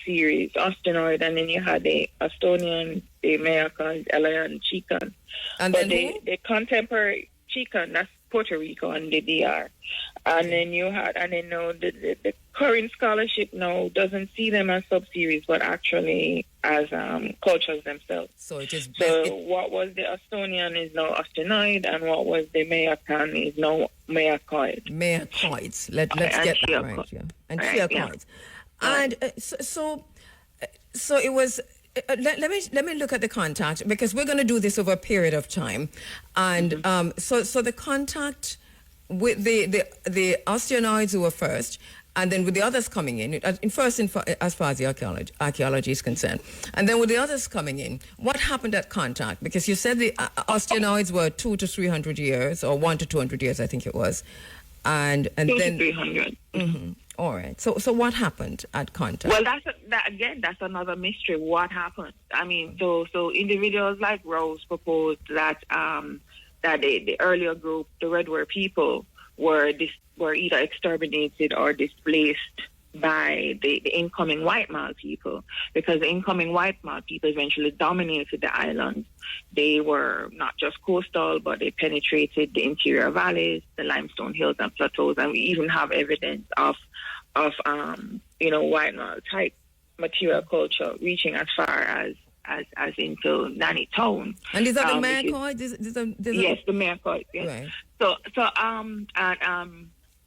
series, Osteonoid, and then you had the Estonian, the Mayacons, Elayan, Chican. And but then the contemporary Chican, that's Puerto Rico and the DR. And then you had, and then the current scholarship now doesn't see them as sub-series, but actually as cultures themselves. So it is. So what was the Estonian is now Osteonoid, and what was the Mayacan is now Mayacoid. Mayacoids. Let's get that right. Yeah. And Chiacoids. And so it was. Let me look at the contact, because we're going to do this over a period of time, and so the contact with the Osteonoids who were first, and then with the others coming in as far as the archaeology is concerned, and then with the others coming in, what happened at contact? Because you said the Osteonoids were 200 to 300 years, or 100 to 200 years, I think it was, and 200 then 300. All right. So what happened at contact? Well, that's another mystery. What happened? I mean, so individuals like Rose proposed that that the earlier group, the Red Ware people, were either exterminated or displaced by the incoming white Mal people, because the incoming white Mal people eventually dominated the island. They were not just coastal, but they penetrated the interior valleys, the limestone hills and plateaus, and we even have evidence of white Mal type material culture reaching as far as into Nanny Town. And these are the Mayacoids? Yes, the Mayacoids. Yes. Right.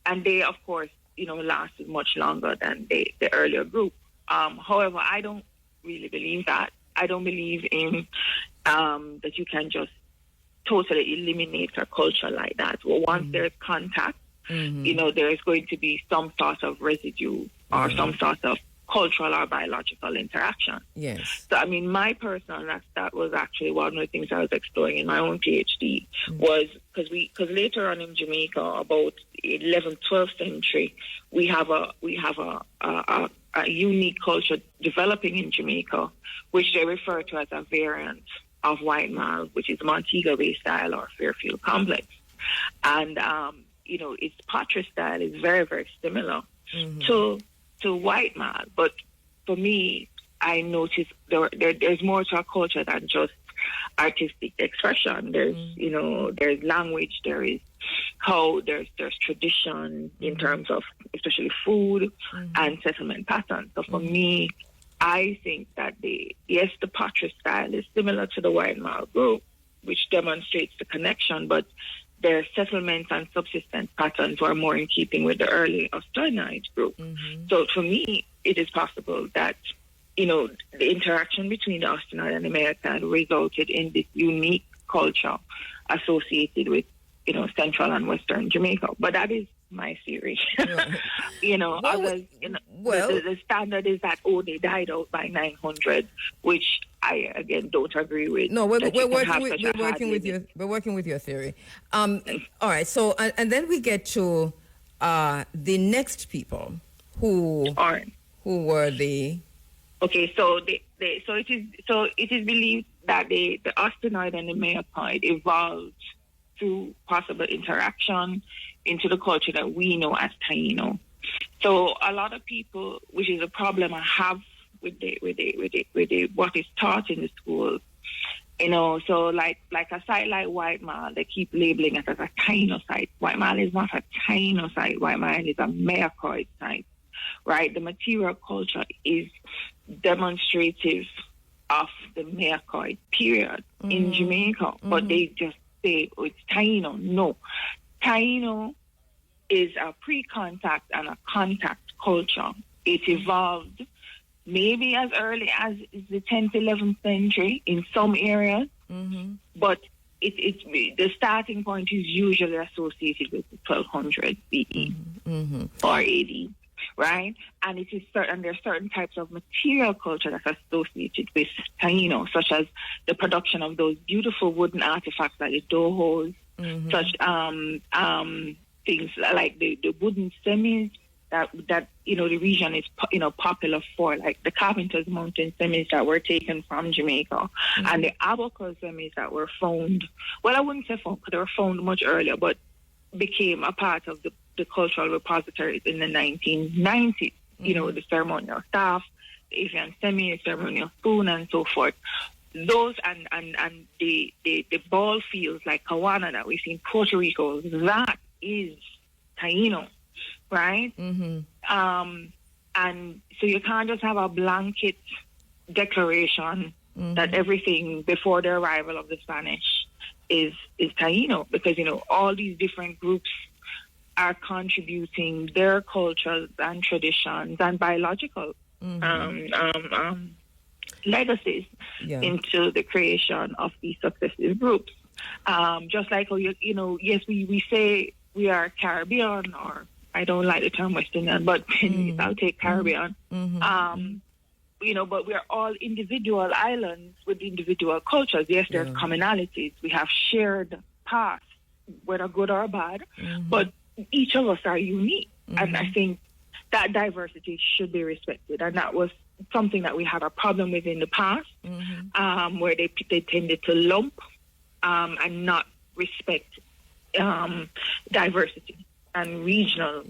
And they, of course, lasted much longer than the earlier group. However, I don't really believe that. I don't believe in that you can just totally eliminate a culture like that. Well, once there's contact, there is going to be some sort of residue or some sort of cultural or biological interaction. Yes. So, I mean, my personal, that was actually one of the things I was exploring in my own PhD, was because later on in Jamaica, about 11th, 12th century, we have a unique culture developing in Jamaica, which they refer to as a variant of White Mal, which is Montego Bay style or Fairfield complex. And, its pottery style is very, very similar to White Mal. But for me, I noticed there's more to a culture than just artistic expression. There's, there's language, there's tradition in terms of especially food and settlement patterns. So for me, I think that the pottery style is similar to the White Mal group, which demonstrates the connection, but their settlement and subsistence patterns were more in keeping with the early Osteonoid group. So for me, it is possible that, the interaction between the Osteonoid and the Mayacan resulted in this unique culture associated with, Central and Western Jamaica. But that is my theory. Right. The standard is that, they died out by 900, which I again don't agree with. No, we're that you can working have with such a hard limit. we're working with your theory. All right. So and then we get to the next people who All right. were the. Okay, so it is believed that the ostenoid and the mayacoid evolved through possible interaction into the culture that we know as Taino. So a lot of people, which is a problem I have with the what is taught in the schools, so like a site like White Mile, they keep labeling it as a Taino site. White Mile is not a Taino site. White Mile is a mayacoid site, right? The material culture is demonstrative of the mayacoid period in Jamaica, but they just say, oh, it's Taino. No. Taino is a pre-contact and a contact culture. It evolved maybe as early as the 10th, 11th century in some areas, but the starting point is usually associated with 1200 BE or AD. Right, and it is certain. There are certain types of material culture that's associated with Taino, such as the production of those beautiful wooden artifacts like the dohos, such things like the wooden semis that the region is popular for, like the Carpenter's Mountain semis that were taken from Jamaica, and the Abaco semis that were found. Well, I wouldn't say found because they were found much earlier, but became a part of the cultural repositories in the 1990s, the ceremonial staff, the Asian semi, ceremonial spoon, and so forth. Those and the ball fields like Kawana that we see in Puerto Rico, that is Taino, right? And so you can't just have a blanket declaration that everything before the arrival of the Spanish is Taino, because, all these different groups are contributing their cultures and traditions and biological legacies into the creation of these successive groups. Just like, yes, we say we are Caribbean, or I don't like the term West Indian, but I'll take Caribbean. But we are all individual islands with individual cultures. Yes, there's commonalities. We have shared past, whether good or bad, but each of us are unique. And I think that diversity should be respected. And that was something that we had a problem with in the past, where they tended to lump and not respect diversity and regional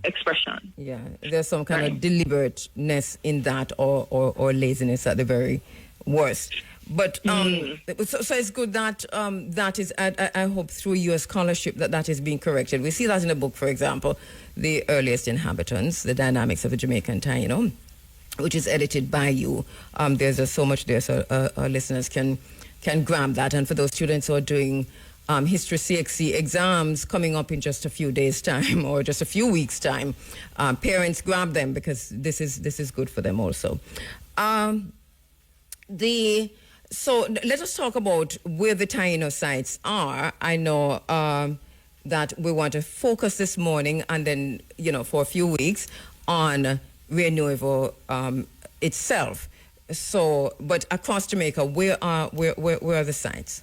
expression. Yeah, there's some kind of deliberateness in that, or laziness at the very worst. But so it's good that that is, I hope through your scholarship that is being corrected. We see that in a book, for example, The Earliest Inhabitants, The Dynamics of the Jamaican Taino, which is edited by you. There's so much there, so our listeners can grab that. And for those students who are doing History CXC exams coming up in just a few days' time or just a few weeks' time, parents grab them, because this is good for them also. So let us talk about where the Taino sites are. I know that we want to focus this morning and then, for a few weeks on Rio Nuevo itself. So, but across Jamaica, where are the sites?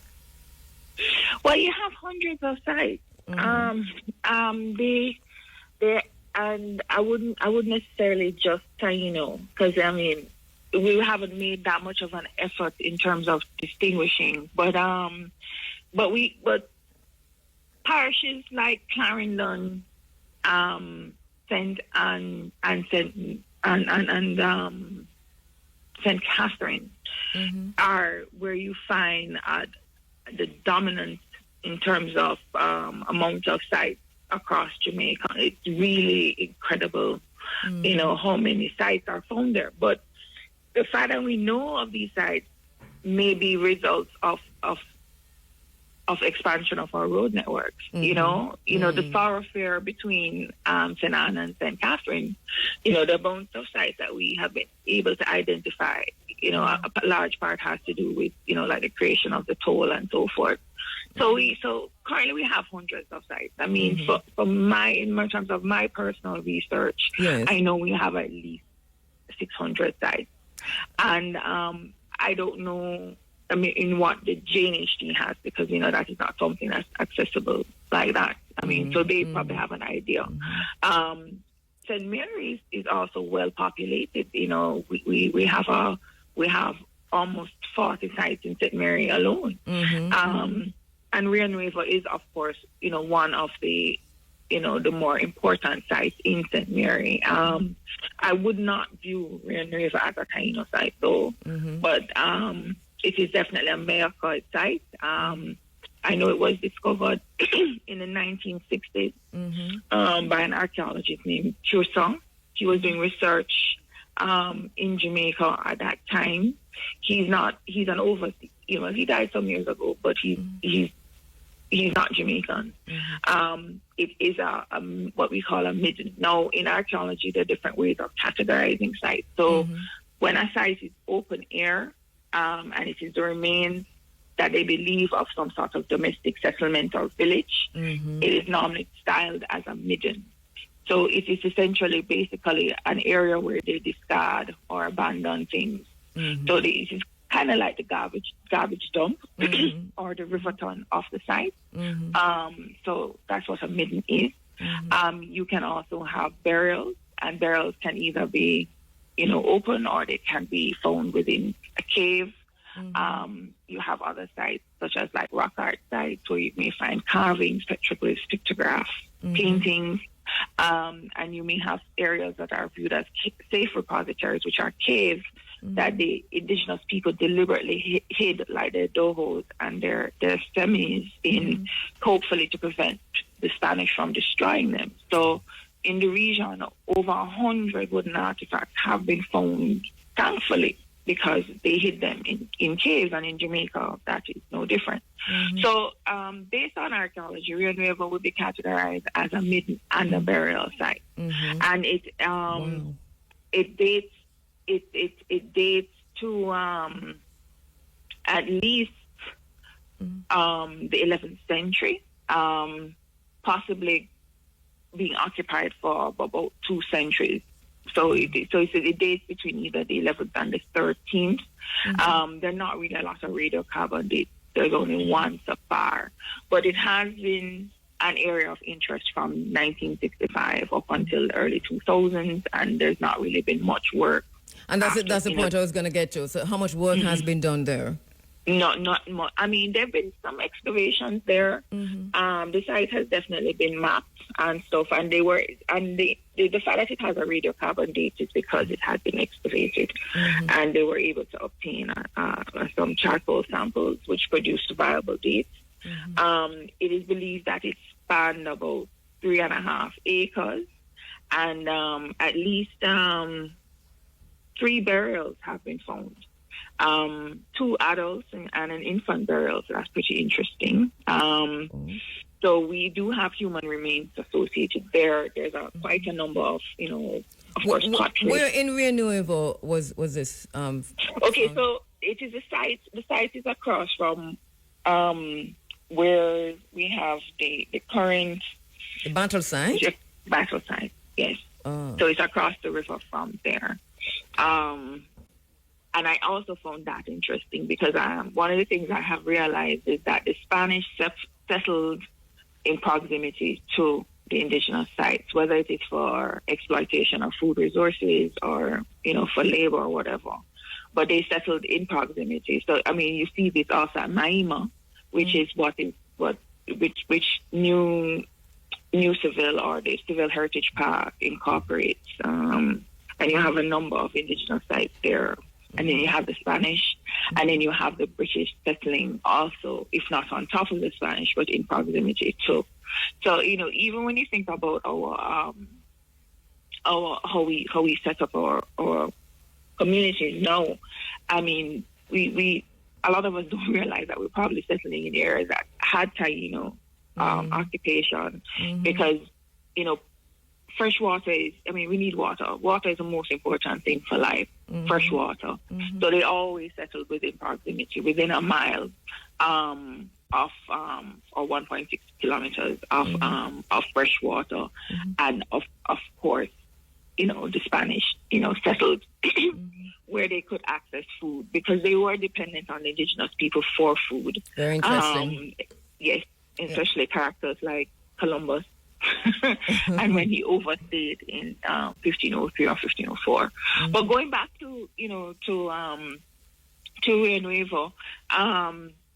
Well, you have hundreds of sites. And I wouldn't necessarily just Taino, because we haven't made that much of an effort in terms of distinguishing, but parishes like Clarendon, St. Anne, and St. Catherine are where you find the dominance in terms of amount of sites across Jamaica. It's really incredible, how many sites are found there. But the fact that we know of these sites may be results of expansion of our road networks. The thoroughfare between St. Anne and St. Catherine, the amount of sites that we have been able to identify, a large part has to do with, like the creation of the toll and so forth. So currently we have hundreds of sites. In terms of my personal research, I know we have at least 600 sites. And I don't know, I mean, in what the JNHT has, because, that is not something that's accessible like that. I mean, so they probably have an idea. St. Mary's is also well populated. We have almost 40 sites in St. Mary alone. And Rio Nuevo is, of course, one of the more important sites in St. Mary. I would not view Rio Nuevo as a Taino site, though, but it is definitely a mayor-called site. I know it was discovered in the 1960s by an archaeologist named Chusong. He was doing research in Jamaica at that time. He's an overseas, he died some years ago, but he's not Jamaican. It is what we call a midden. Now, in archaeology, there are different ways of categorizing sites. So when a site is open air, and it is the remains that they believe of some sort of domestic settlement or village, it is normally styled as a midden. So it is essentially basically an area where they discard or abandon things. So it is kind of like the garbage dump or the riverton of the site. So that's what a midden is. You can also have burials, and burials can either be, open, or they can be found within a cave. You have other sites, such as like rock art sites, where you may find carvings, petroglyphs, pictographs, paintings. And you may have areas that are viewed as safe repositories, which are caves that the indigenous people deliberately hid, like their dohos and their semis, in hopefully to prevent the Spanish from destroying them. So in the region, over 100 wooden artifacts have been found, thankfully, because they hid them in caves, and in Jamaica, that is no different. So based on archaeology, Rio Nuevo would be categorized as a midden and a burial site. And it dates to at least the 11th century, possibly being occupied for about 2 centuries. So it dates between either the 11th and the 13th. There are not really a lot of radiocarbon dates. There's only one so far. But it has been an area of interest from 1965 up until the early 2000s, and there's not really been much work. And that's the point I was going to get to. So how much work has been done there? Not much. I mean, there have been some excavations there. The site has definitely been mapped and stuff, and the fact that it has a radiocarbon date is because it had been excavated, and they were able to obtain some charcoal samples which produced viable dates. It is believed that it spanned about 3.5 acres, and at least 3 burials have been found. 2 adults and an infant burial, so that's pretty interesting. So we do have human remains associated there. There's quite a number of, of course, pottery. Where in Rio Nuevo was this? Okay, so it is a site. The site is across from where we have the current... The battle site? Battle site, yes. So it's across the river from there. And I also found that interesting because one of the things I have realized is that the Spanish settled in proximity to the indigenous sites, whether it is for exploitation of food resources or, for labor or whatever. But they settled in proximity. So, I mean, you see this also at Maima, which is which New Seville or the Seville Heritage Park incorporates. And you have a number of indigenous sites there. And then you have the Spanish, and then you have the British settling also, if not on top of the Spanish, but in proximity too. So, even when you think about our how we set up our communities now, I mean, we a lot of us don't realize that we're probably settling in areas that had Taino occupation, because fresh water is, we need water. Water is the most important thing for life, fresh water. So they always settle within proximity, within a mile of or 1.6 kilometers of fresh water. And of course, the Spanish, settled where they could access food because they were dependent on indigenous people for food. Very interesting. Yes, especially characters like Columbus. And when he overstayed in 1503 or 1504. Mm-hmm. But going back to Rio Nuevo,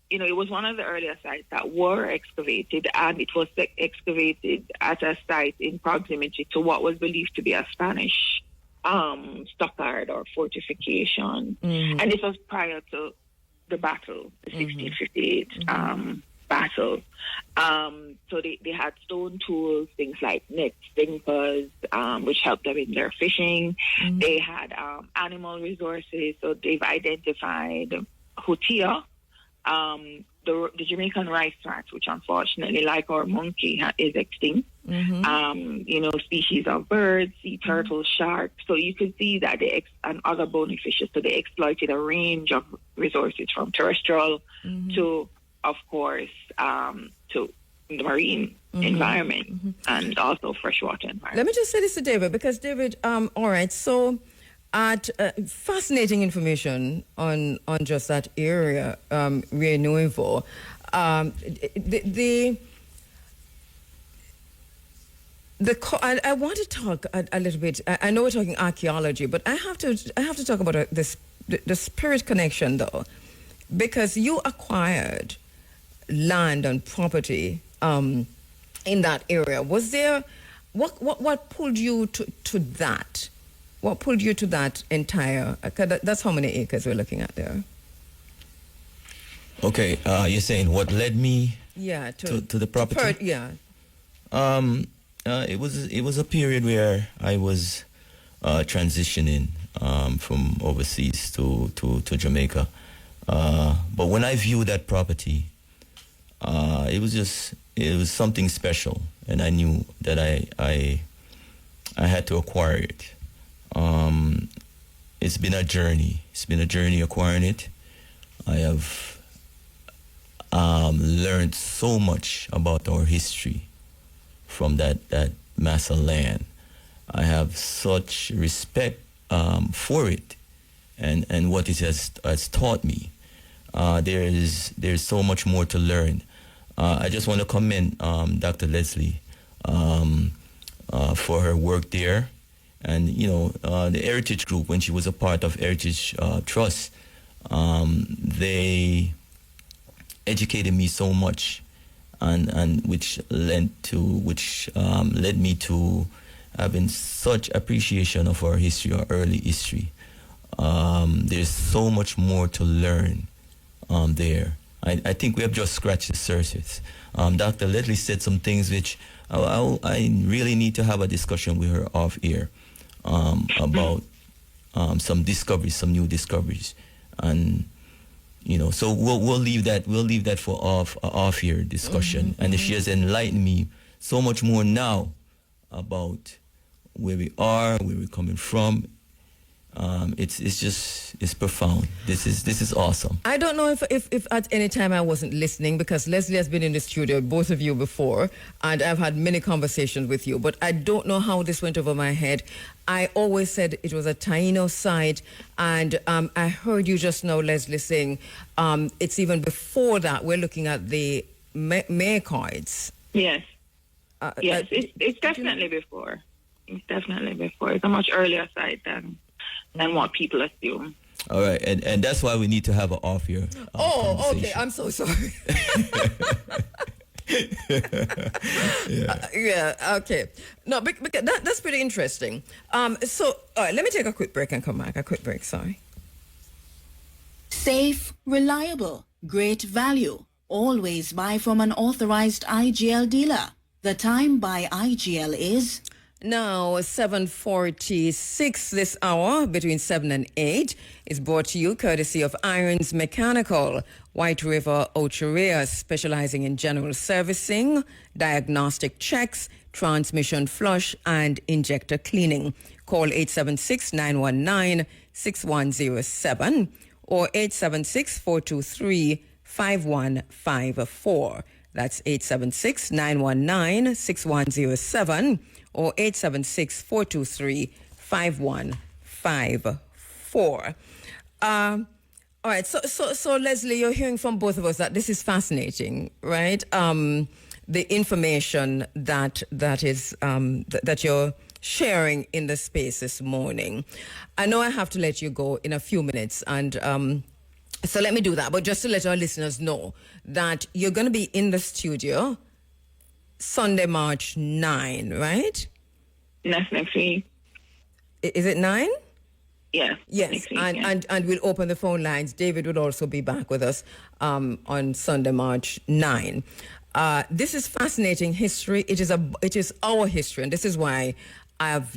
it was one of the earlier sites that were excavated, and it was excavated at a site in proximity to what was believed to be a Spanish stockade or fortification. Mm-hmm. And this was prior to the battle, the 1658 battle. So they had stone tools, things like nets, stinkers, which helped them in their fishing. Mm-hmm. They had animal resources, so they've identified hutia, the Jamaican rice rat, which unfortunately, like our monkey, is extinct. Mm-hmm. Species of birds, sea turtles, sharks. So you can see that and other bony fishes. So they exploited a range of resources from terrestrial to, of course, to the marine environment and also freshwater environment. Let me just say this to David, because David, all right, so at fascinating information on just that area, Rio Nuevo. I want to talk a little bit. I know we're talking archaeology, but I have to talk about the spirit connection though, because you acquired land and property in that area. Was there what pulled you to that? What pulled you to that entire? That's how many acres we're looking at there. Okay, you're saying what led me? Yeah, to the property. It was a period where I was transitioning from overseas to Jamaica. But when I viewed that property, it was something special, and I knew that I had to acquire it. It's been a journey. It's been a journey acquiring it. I have learned so much about our history from that mass of land. I have such respect for it and what it has taught me. There's so much more to learn. I just want to commend Dr. Leslie for her work there. And, the Heritage Group, when she was a part of Heritage Trust, they educated me so much, and which led me to having such appreciation of our history, our early history. There's so much more to learn there. I think we have just scratched the surface. Dr. Leslie said some things which I really need to have a discussion with her off air about some discoveries, some new discoveries, and so we'll leave that for off air discussion. And she has enlightened me so much more now about where we are, where we're coming from. It's profound. This is awesome. I don't know if at any time I wasn't listening, because Leslie has been in the studio, both of you before, and I've had many conversations with you, but I don't know how this went over my head. I always said it was a Taino site, and I heard you just now, Leslie, saying it's even before that. We're looking at the Mayacoids. Yes. Yes, it's definitely before. It's definitely before. It's a much earlier site than what people assume. All right, and that's why we need to have an off-air okay. I'm so sorry. Okay. No, because that's pretty interesting. So, all right, let me take a quick break and come back. A quick break, sorry. Safe, reliable, great value. Always buy from an authorized IGL dealer. The time by IGL is... Now, 7:46 this hour, between 7 and 8, is brought to you courtesy of Irons Mechanical, White River, Ocho-Rios, specializing in general servicing, diagnostic checks, transmission flush, and injector cleaning. Call 876-919-6107 or 876-423-5154. That's 876-919-6107 or 876-423-5154. 4. All right, so Leslie, you're hearing from both of us that this is fascinating, right? The information that you're sharing in the space this morning. I know I have to let you go in a few minutes, and so let me do that. But just to let our listeners know that you're going to be in the studio Sunday, March 9, right? That's next week. Is it 9? Yes. Yes, and we'll open the phone lines. David will also be back with us on Sunday, March 9. This is fascinating history. It is our history, and this is why I'm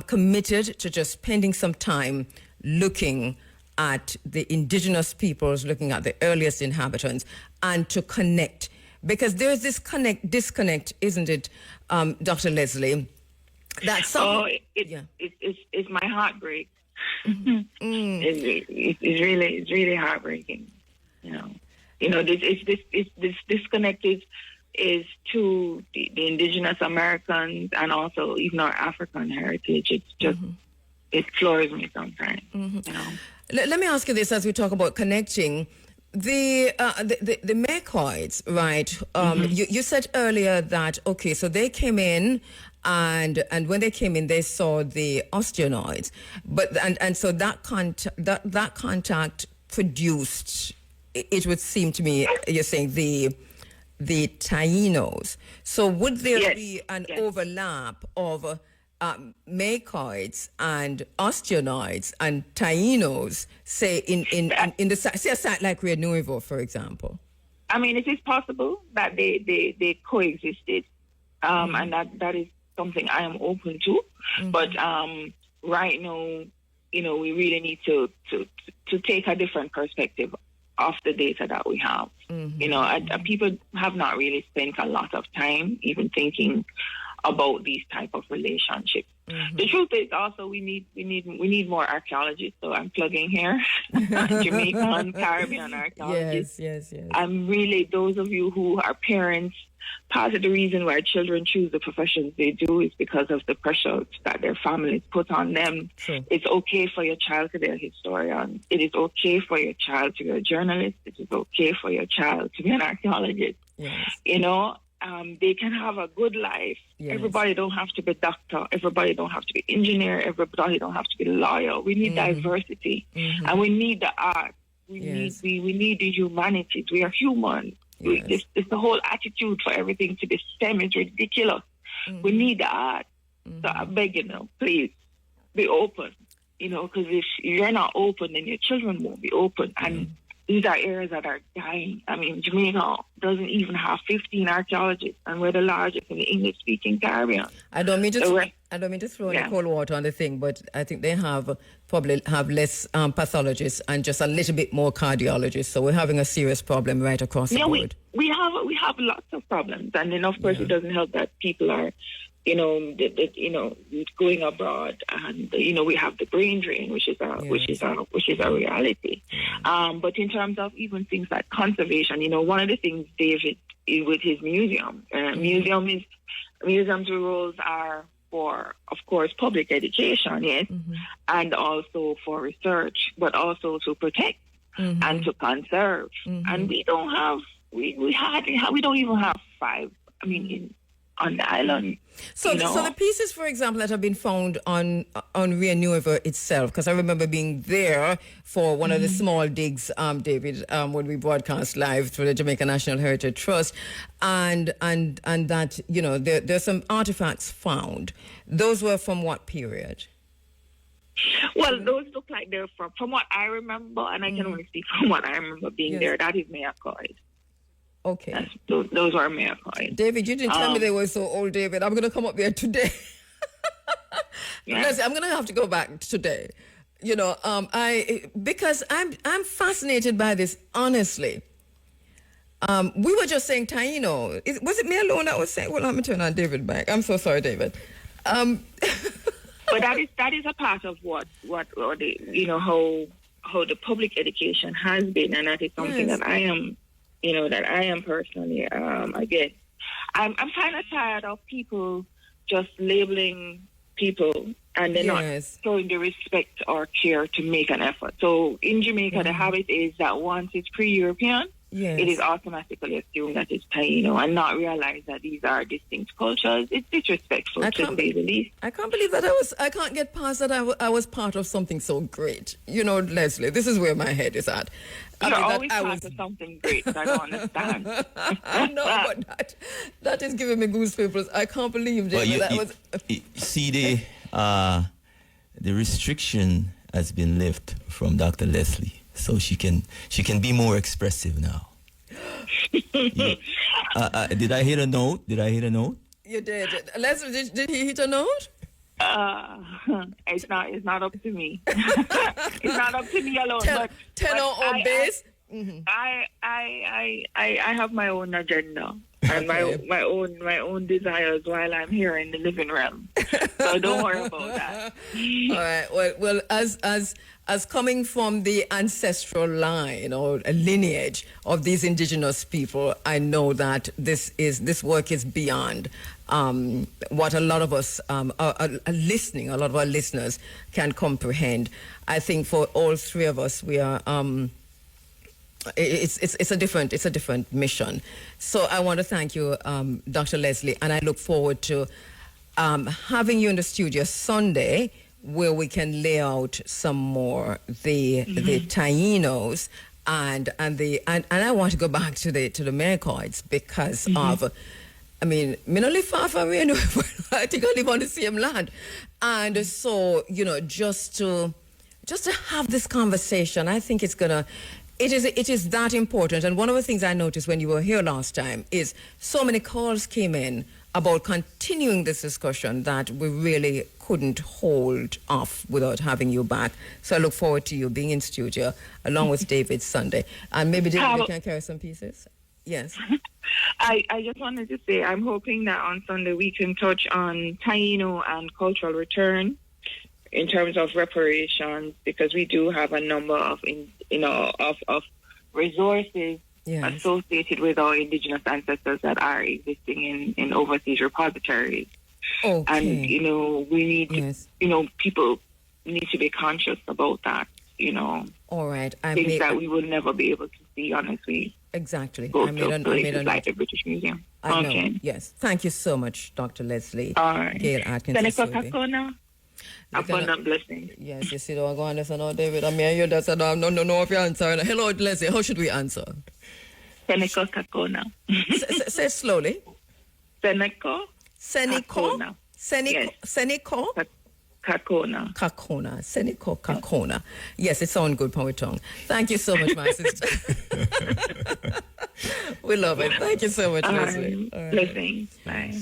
committed to just spending some time looking at the indigenous peoples, looking at the earliest inhabitants, and to connect, because there's this disconnect, isn't it, Dr. Leslie? That's it's my heartbreak. It's really heartbreaking. This disconnect is to the indigenous Americans and also even our African heritage. It's just it floors me sometimes. Let me ask you this as we talk about connecting. The Macoids, right? You said earlier that so they came in, and when they came in, they saw the osteoids, but and so that contact produced. It would seem to me you're saying the Tainos. So would there be an overlap of Macoids and osteoids and Tainos, say in the say a site like Rio Nuevo, for example? I mean, it is possible that they coexisted, and that is something I am open to. But right now, we really need to take a different perspective of the data that we have. People have not really spent a lot of time even thinking about these type of relationships. The truth is also we need more archaeologists. So I'm plugging here, Jamaican, Caribbean archaeologists. Yes. Really, those of you who are parents, part of the reason why children choose the professions they do is because of the pressure that their families put on them. Sure. It's okay for your child to be a historian. It is okay for your child to be a journalist. It is okay for your child to be an archaeologist. Yes. They can have a good life. Yes. Everybody don't have to be doctor. Everybody don't have to be engineer. Everybody don't have to be lawyer. We need diversity, and we need the art. We need the humanities. We are human. Yes. It's the whole attitude for everything to be STEM is ridiculous. We need the art. So I beg you, please be open. Because if you're not open, then your children won't be open. And these are areas that are dying. I mean, Jamaica doesn't even have 15 archaeologists, and we're the largest in the English-speaking Caribbean. I don't mean to throw any cold water on the thing, but I think they probably have less pathologists and just a little bit more cardiologists. So we're having a serious problem right across the board. We have lots of problems, and then of course it doesn't help that people are, going abroad, and we have the brain drain, which is a reality. But in terms of even things like conservation, one of the things David with his museum, museums' roles are for, of course, public education, yes, and also for research, but also to protect and to conserve. And we don't even have 5. I mean, on the island. So the pieces, for example, that have been found on Rio Nuevo itself, because I remember being there for one of the small digs, David, when we broadcast live through the Jamaica National Heritage Trust, and that, there's some artifacts found. Those were from what period? Well, those look like they're from what I remember, and I can only speak from what I remember being there. That is Macoid. Okay. Those are Macoid. David, you didn't tell me they were so old, David. I'm going to come up there today. Listen, I'm going to have to go back today. Because I'm fascinated by this, honestly. We were just saying Taino. Was it me alone that was saying? Well, let me turn on David back. I'm so sorry, David. But that is a part of what the, how the public education has been, and that is something that I am. That I am personally, again, I'm kind of tired of people just labeling people and they're not Yes. showing the respect or care to make an effort. So in Jamaica, the habit is that once it's pre-European, Yes. it is automatically assumed that it's Taino and not realize that these are distinct cultures. It's disrespectful, I to can't- say the least. I can't believe that I can't get past that I was part of something so great. You know, Leslie, this is where my head is at. You're that always part of something great. I don't understand. I know, but that is giving me goosebumps. I can't believe Well, David, you see, the restriction has been lifted from Dr. Leslie, so she can be more expressive now. Did I hit a note? You did. Leslie, did he hit a note? It's not up to me. It's not up to me alone. But Tenor or bass? I have my own agenda and Okay. my own desires while I'm here in the living realm. So don't worry about that. All right. Well, as coming from the ancestral line or a lineage of these indigenous people, I know that this work is beyond what a lot of us are listening. A lot of our listeners can comprehend. I think for all three of us, we are. It's a different mission. So I want to thank you, Dr. Leslie, and I look forward to having you in the studio Sunday, where we can lay out some more the Tainos and I want to go back to the Mercoids because of. I mean, me not live far from here, I think I live on the same land, and so just to have this conversation, I think it's gonna. It is that important. And one of the things I noticed when you were here last time is so many calls came in about continuing this discussion that we really couldn't hold off without having you back. So I look forward to you being in studio along with David Sunday. And maybe David can carry some pieces. Yes. I just wanted to say I'm hoping that on Sunday we can touch on Taino and cultural return in terms of reparations, because we do have a number of resources associated with our indigenous ancestors that are existing in overseas repositories. Okay. And we need to, people need to be conscious about that. All right. Things that we will never be able to see unless we exactly. go I made to places like the British Museum. I Okay. know. Yes. Thank you so much, Dr. Leslie. All right. Gail Atkins. Seneca Kakona, abundant blessings. Yes, you see, don't go on this and David. I mean, you just said, no, if you answer. Hello, Leslie. How should we answer? Seneca Kakona. Say it slowly. Seneca Senico. Yes. Senico. Kakona. Kakona. Senico Kakona. Yes, it sounds good on my tongue. Thank you so much, my sister. We love it. Thank you so much, Leslie. All right. Blessings. Bye.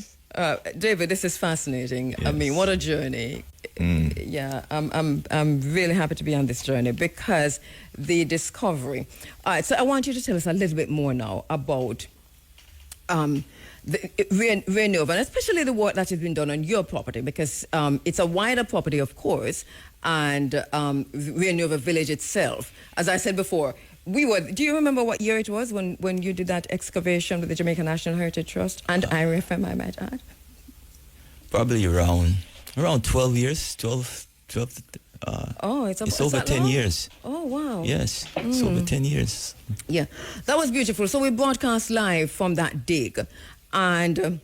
David, this is fascinating. Yes. I mean, what a journey. Yeah, I'm really happy to be on this journey because the discovery. All right, so I want you to tell us a little bit more now about the Renova, and especially the work that has been done on your property, because it's a wider property, of course, and Renova Village itself. As I said before, do you remember what year it was when you did that excavation with the Jamaica National Heritage Trust and IRFM, I might add? Probably around 12 years, 12 it's over 10 long? years. Oh, wow. Yes, it's over 10 years. Yeah, that was beautiful. So we broadcast live from that dig. And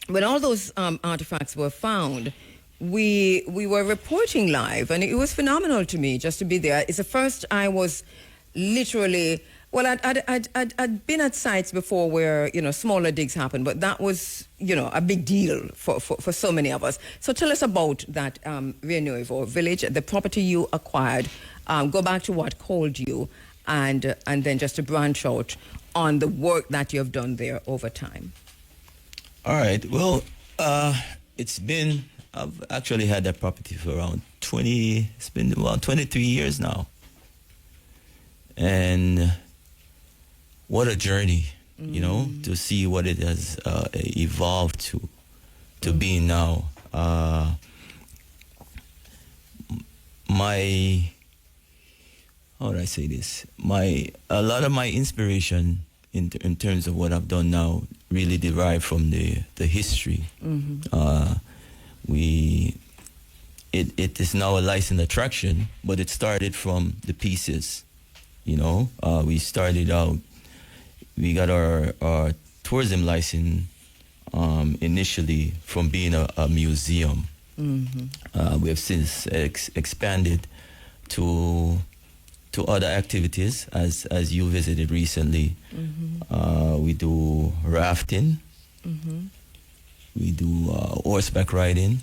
when all those artifacts were found, we were reporting live. And it was phenomenal to me just to be there. It's the first I was literally... Well, I'd been at sites before where, smaller digs happen, but that was, a big deal for so many of us. So tell us about that Rio Nuevo village, the property you acquired. Go back to what called you, and then just to branch out on the work that you've done there over time. All right. Well, I've actually had that property for around 23 years now. And what a journey, to see what it has evolved to be now. How do I say this? A lot of my inspiration in terms of what I've done now really derived from the history. it is now a licensed attraction, but it started from the pieces. You know, we started out, we got our tourism license initially from being a museum. We have since expanded to other activities, as you visited recently. We do rafting. We do horseback riding.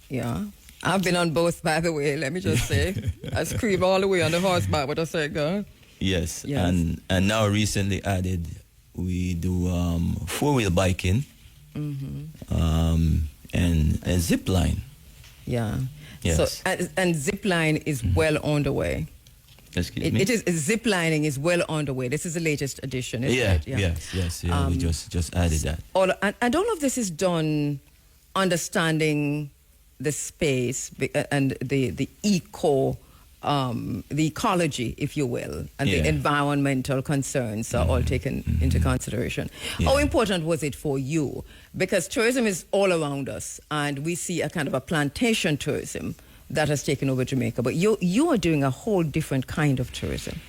Yeah. I've been on both, by the way, let me just say. I scream all the way on the horseback, what I say, girl. Yes. And now recently added, we do four-wheel biking and a zip line. Yeah. Yes. So, and zip line is well on the way. Excuse me? It is, zip lining is well on the way. This is the latest edition, isn't it? Yes. We just added that. And all of this is done understanding the space and the ecology, if you will, and the environmental concerns are all taken into consideration. How important was it for you? Because tourism is all around us, and we see a kind of a plantation tourism that has taken over Jamaica. But you are doing a whole different kind of tourism.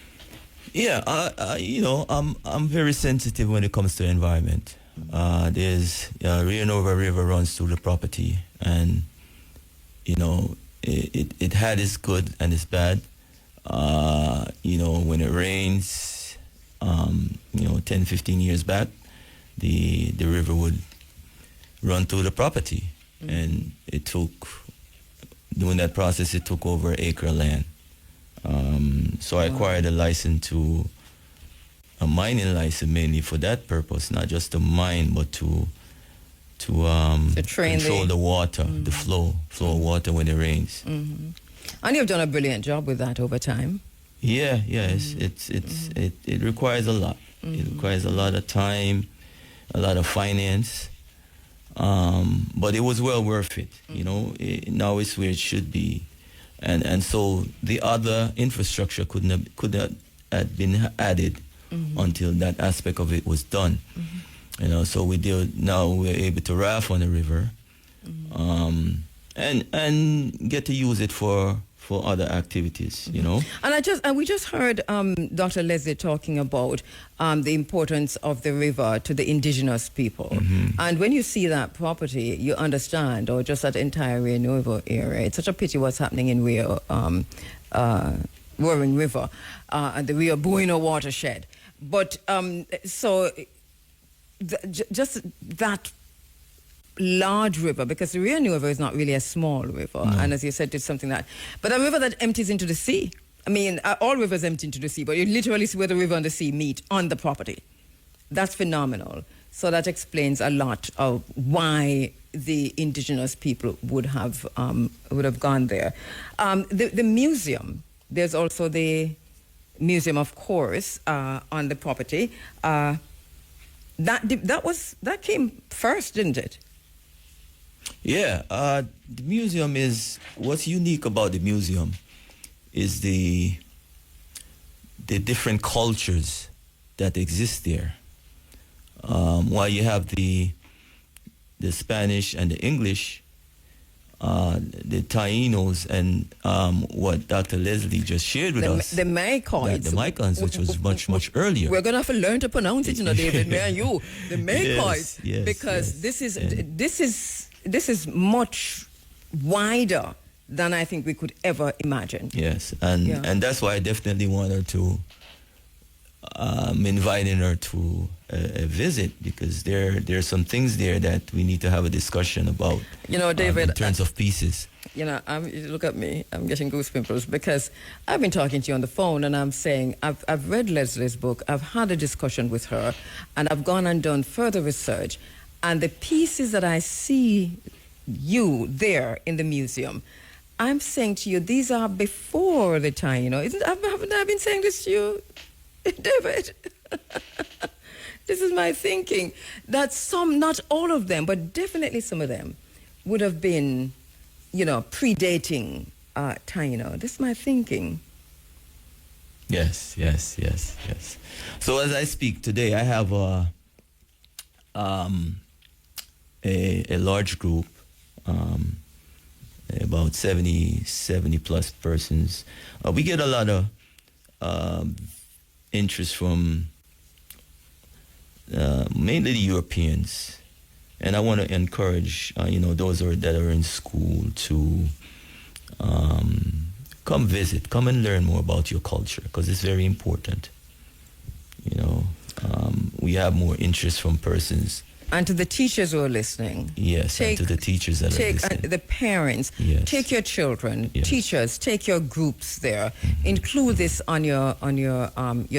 Yeah, I'm very sensitive when it comes to environment. There's Rio Nova River runs through the property, and it had its good and its bad. When it rains, 10, 15 years back, the river would run through the property, and during that process, it took over acre of land. So I acquired a mining license mainly for that purpose, not just to mine, but to control the water, the flow of water when it rains. And you've done a brilliant job with that over time. Yes, it requires a lot. It requires a lot of time, a lot of finance, but it was well worth it. Now it's where it should be, and so the other infrastructure could have been added until that aspect of it was done. So now we're able to raft on the river, and get to use it for other activities, And we just heard Dr. Leslie talking about the importance of the river to the indigenous people. And when you see that property, you understand, or just that entire Rio Nuevo area. It's such a pity what's happening in Rio, Roaring River, and the Rio Bueno watershed. But just that large river, because the Rio Nuevo is not really a small river, and as you said, it's something but a river that empties into the sea. I mean, all rivers empty into the sea, but you literally see where the river and the sea meet on the property. That's phenomenal. So that explains a lot of why the indigenous people would have gone there. The museum, there's also the museum, of course, on the property. That came first, didn't it? Yeah, the museum what's unique about the museum is the different cultures that exist there. While you have the Spanish and the English, the Tainos, and what Dr. Leslie just shared with us. The Maycoins. The Maycoins, which was much, much earlier. We're going to have to learn to pronounce it, David, me and you. The Maycoins. Yes, because this is much wider than I think we could ever imagine. Yes, and that's why I definitely want her to, inviting her to a visit, because there are some things there that we need to have a discussion about. David, in terms of pieces. Look at me. I'm getting goosebumps because I've been talking to you on the phone, and I'm saying I've read Leslie's book. I've had a discussion with her, and I've gone and done further research, and the pieces that I see you there in the museum, I'm saying to you, these are before the time. Haven't I been saying this to you, David? This is my thinking, that some, not all of them, but definitely some of them would have been, predating Taino. This is my thinking. Yes. So as I speak today, I have a large group, about 70 plus persons. We get a lot of interest from mainly the Europeans, and I want to encourage those that are in school to come visit, come and learn more about your culture, because it's very important. We have more interest from persons. And to the teachers who are listening. Yes, and to the teachers that are listening. The parents. Yes. Take your children. Yes. Teachers, take your groups there. Include this on your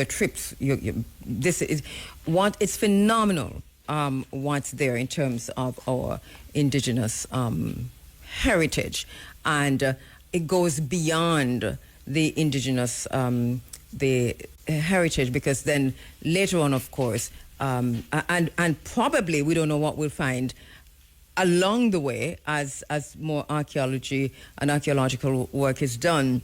trips. This is what it's phenomenal. What's there in terms of our indigenous heritage, and it goes beyond the indigenous the heritage, because then later on, of course. And probably we don't know what we'll find along the way as more archaeology and archaeological work is done,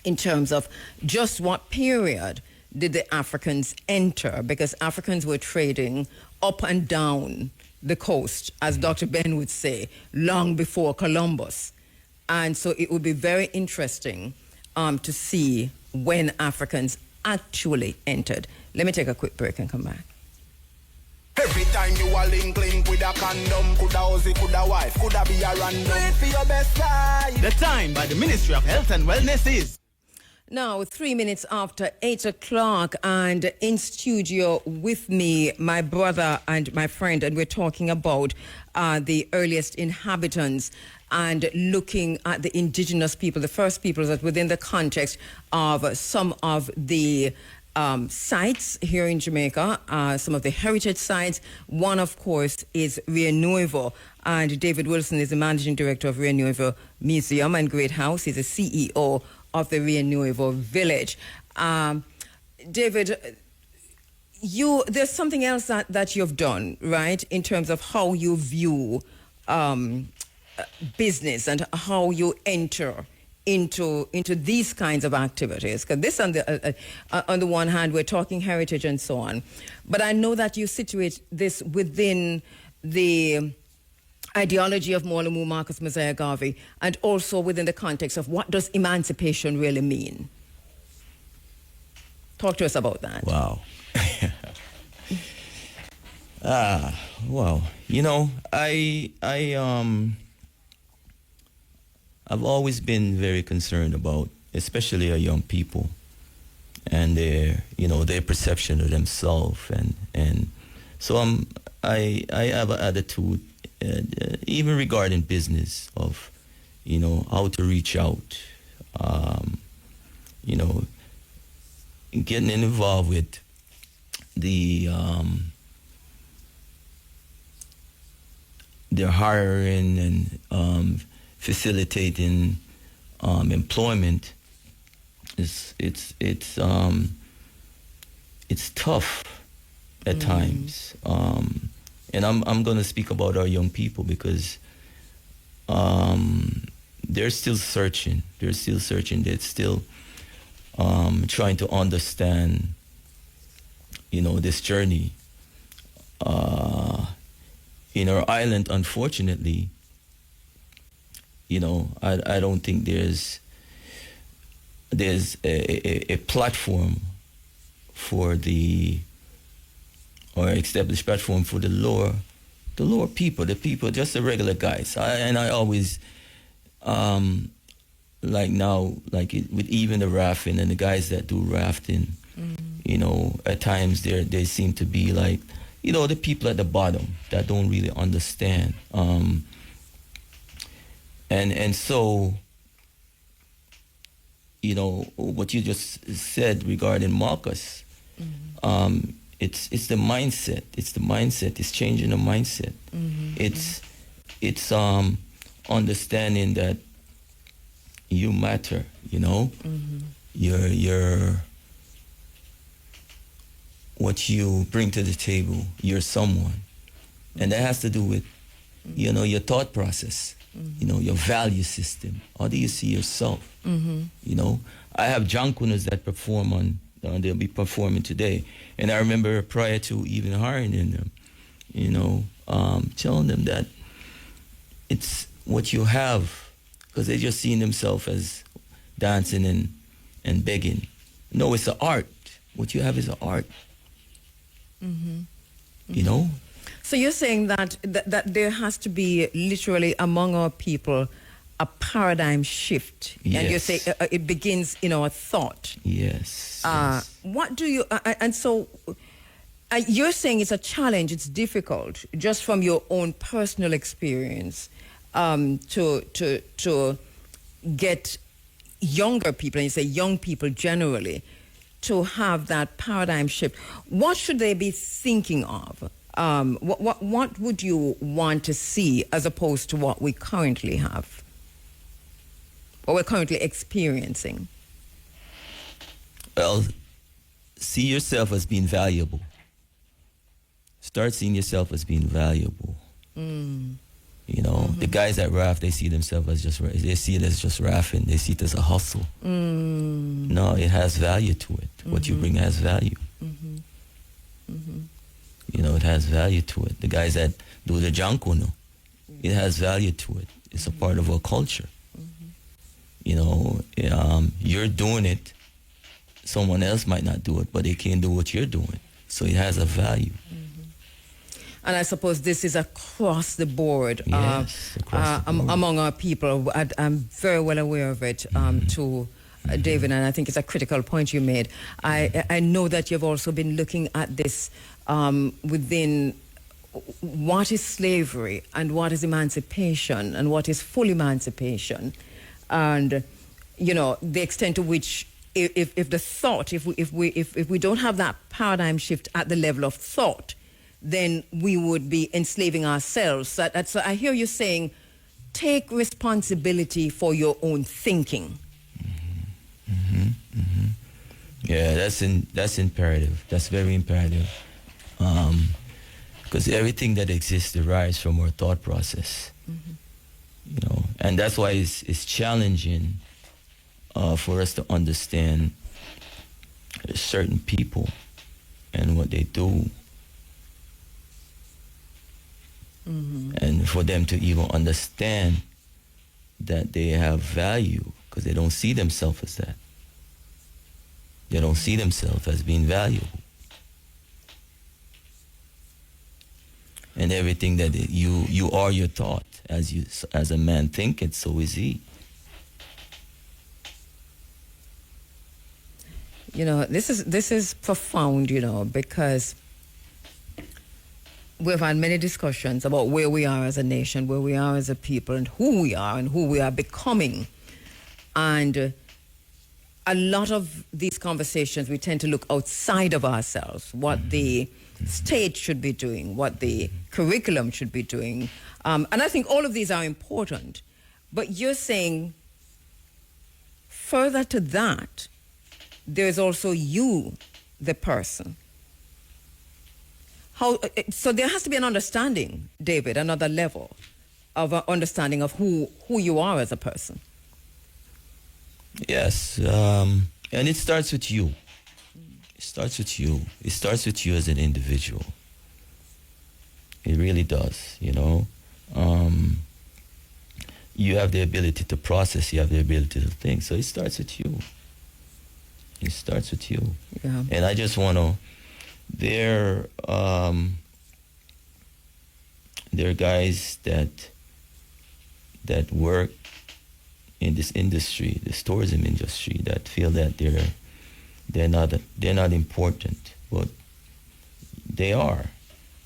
in terms of just what period did the Africans enter, because Africans were trading up and down the coast, as Dr. Ben would say, long before Columbus. And so it would be very interesting to see when Africans actually entered. Let me take a quick break and come back. Every time you are link with a condom, coulda Ozzy, coulda wife, coulda be a random. Do it for your best side. The time by the Ministry of Health and Wellness is now 3 minutes after 8 o'clock, and in studio with me, my brother and my friend, and we're talking about the earliest inhabitants and looking at the indigenous people, the first peoples that within the context of some of the sites here in Jamaica, some of the heritage sites. One, of course, is Rio Nuevo, and David Wilson is the managing director of Rio Nuevo Museum and Great House. He's the CEO of the Rio Nuevo Village. David, there's something else that you've done, right, in terms of how you view business and how you enter into these kinds of activities, because this on the one hand we're talking heritage and so on, but I know that you situate this within the ideology of Molamu Marcus Mosiah Garvey, and also within the context of what does emancipation really mean. Talk to us about that. Wow. Wow. I've always been very concerned about, especially our young people, and their perception of themselves, and so I have an attitude, even regarding business, of how to reach out, getting involved with their hiring and facilitating employment. It's tough at times, and I'm going to speak about our young people, because they're still searching. They're still trying to understand, this journey. In our island, unfortunately, I don't think there's a platform for or established platform for the lower people, just the regular guys. I always with even the rafting and the guys that do rafting, at times they seem to be like, the people at the bottom that don't really understand. And so, what you just said regarding Marcus, it's the mindset. It's the mindset. It's changing the mindset. It's understanding that you matter. You're what you bring to the table. You're someone, and that has to do with your thought process. Your value system. How do you see yourself? I have Jankunas that perform they'll be performing today. And I remember prior to even hiring them, telling them that it's what you have because they're just seeing themselves as dancing and begging. No, it's an art. What you have is an art. You know? So you're saying that there has to be literally among our people a paradigm shift. And you Yes. say it begins in our thought. Yes. What do you, and so you're saying it's a challenge, it's difficult, just from your own personal experience, to get younger people, and you say young people generally, to have that paradigm shift. What should they be thinking of? What would you want to see as opposed to what we currently have, what we're currently experiencing? Well, see yourself as being valuable. Start seeing yourself as being valuable. You know, the guys that raff, they see themselves as they see it as just raffing. They see it as a hustle. No, it has value to it. What you bring has value. You know, it has value to it. The guys that do the janko, it has value to it. It's a part of our culture. You know, you're doing it. Someone else might not do it, but they can't do what you're doing. So it has a value. And I suppose this is across the board, Yes, across the board. among our people. I'm very well aware of it, to David, and I think it's a critical point you made. I know that you've also been looking at this within what is slavery and what is emancipation and what is full emancipation, and you know the extent to which if the thought, if we don't have that paradigm shift at the level of thought, then we would be enslaving ourselves. So I hear you saying, take responsibility for your own thinking. Yeah, that's imperative. That's very imperative. Because everything that exists derives from our thought process. You know, and that's why it's challenging for us to understand certain people and what they do. And for them to even understand that they have value, because they don't see themselves as that. They don't see themselves as being valuable. And everything that you are your thought. As a man thinketh, so is he. You know, this is profound, you know, because we've had many discussions about where we are as a nation, where we are as a people, and who we are becoming. And a lot of these conversations, we tend to look outside of ourselves, what the state should be doing, what the curriculum should be doing. And I think all of these are important. But you're saying further to that, there's also you, the person. So there has to be an understanding, David, another level of understanding of who you are as a person. Yes, and it starts with you. It starts with you. It starts with you as an individual. It really does, you know. You have the ability to process, you have the ability to think. So it starts with you. It starts with you. Yeah. And I just want to, there are guys that work in this industry, this tourism industry, that feel that they're not important, but they are.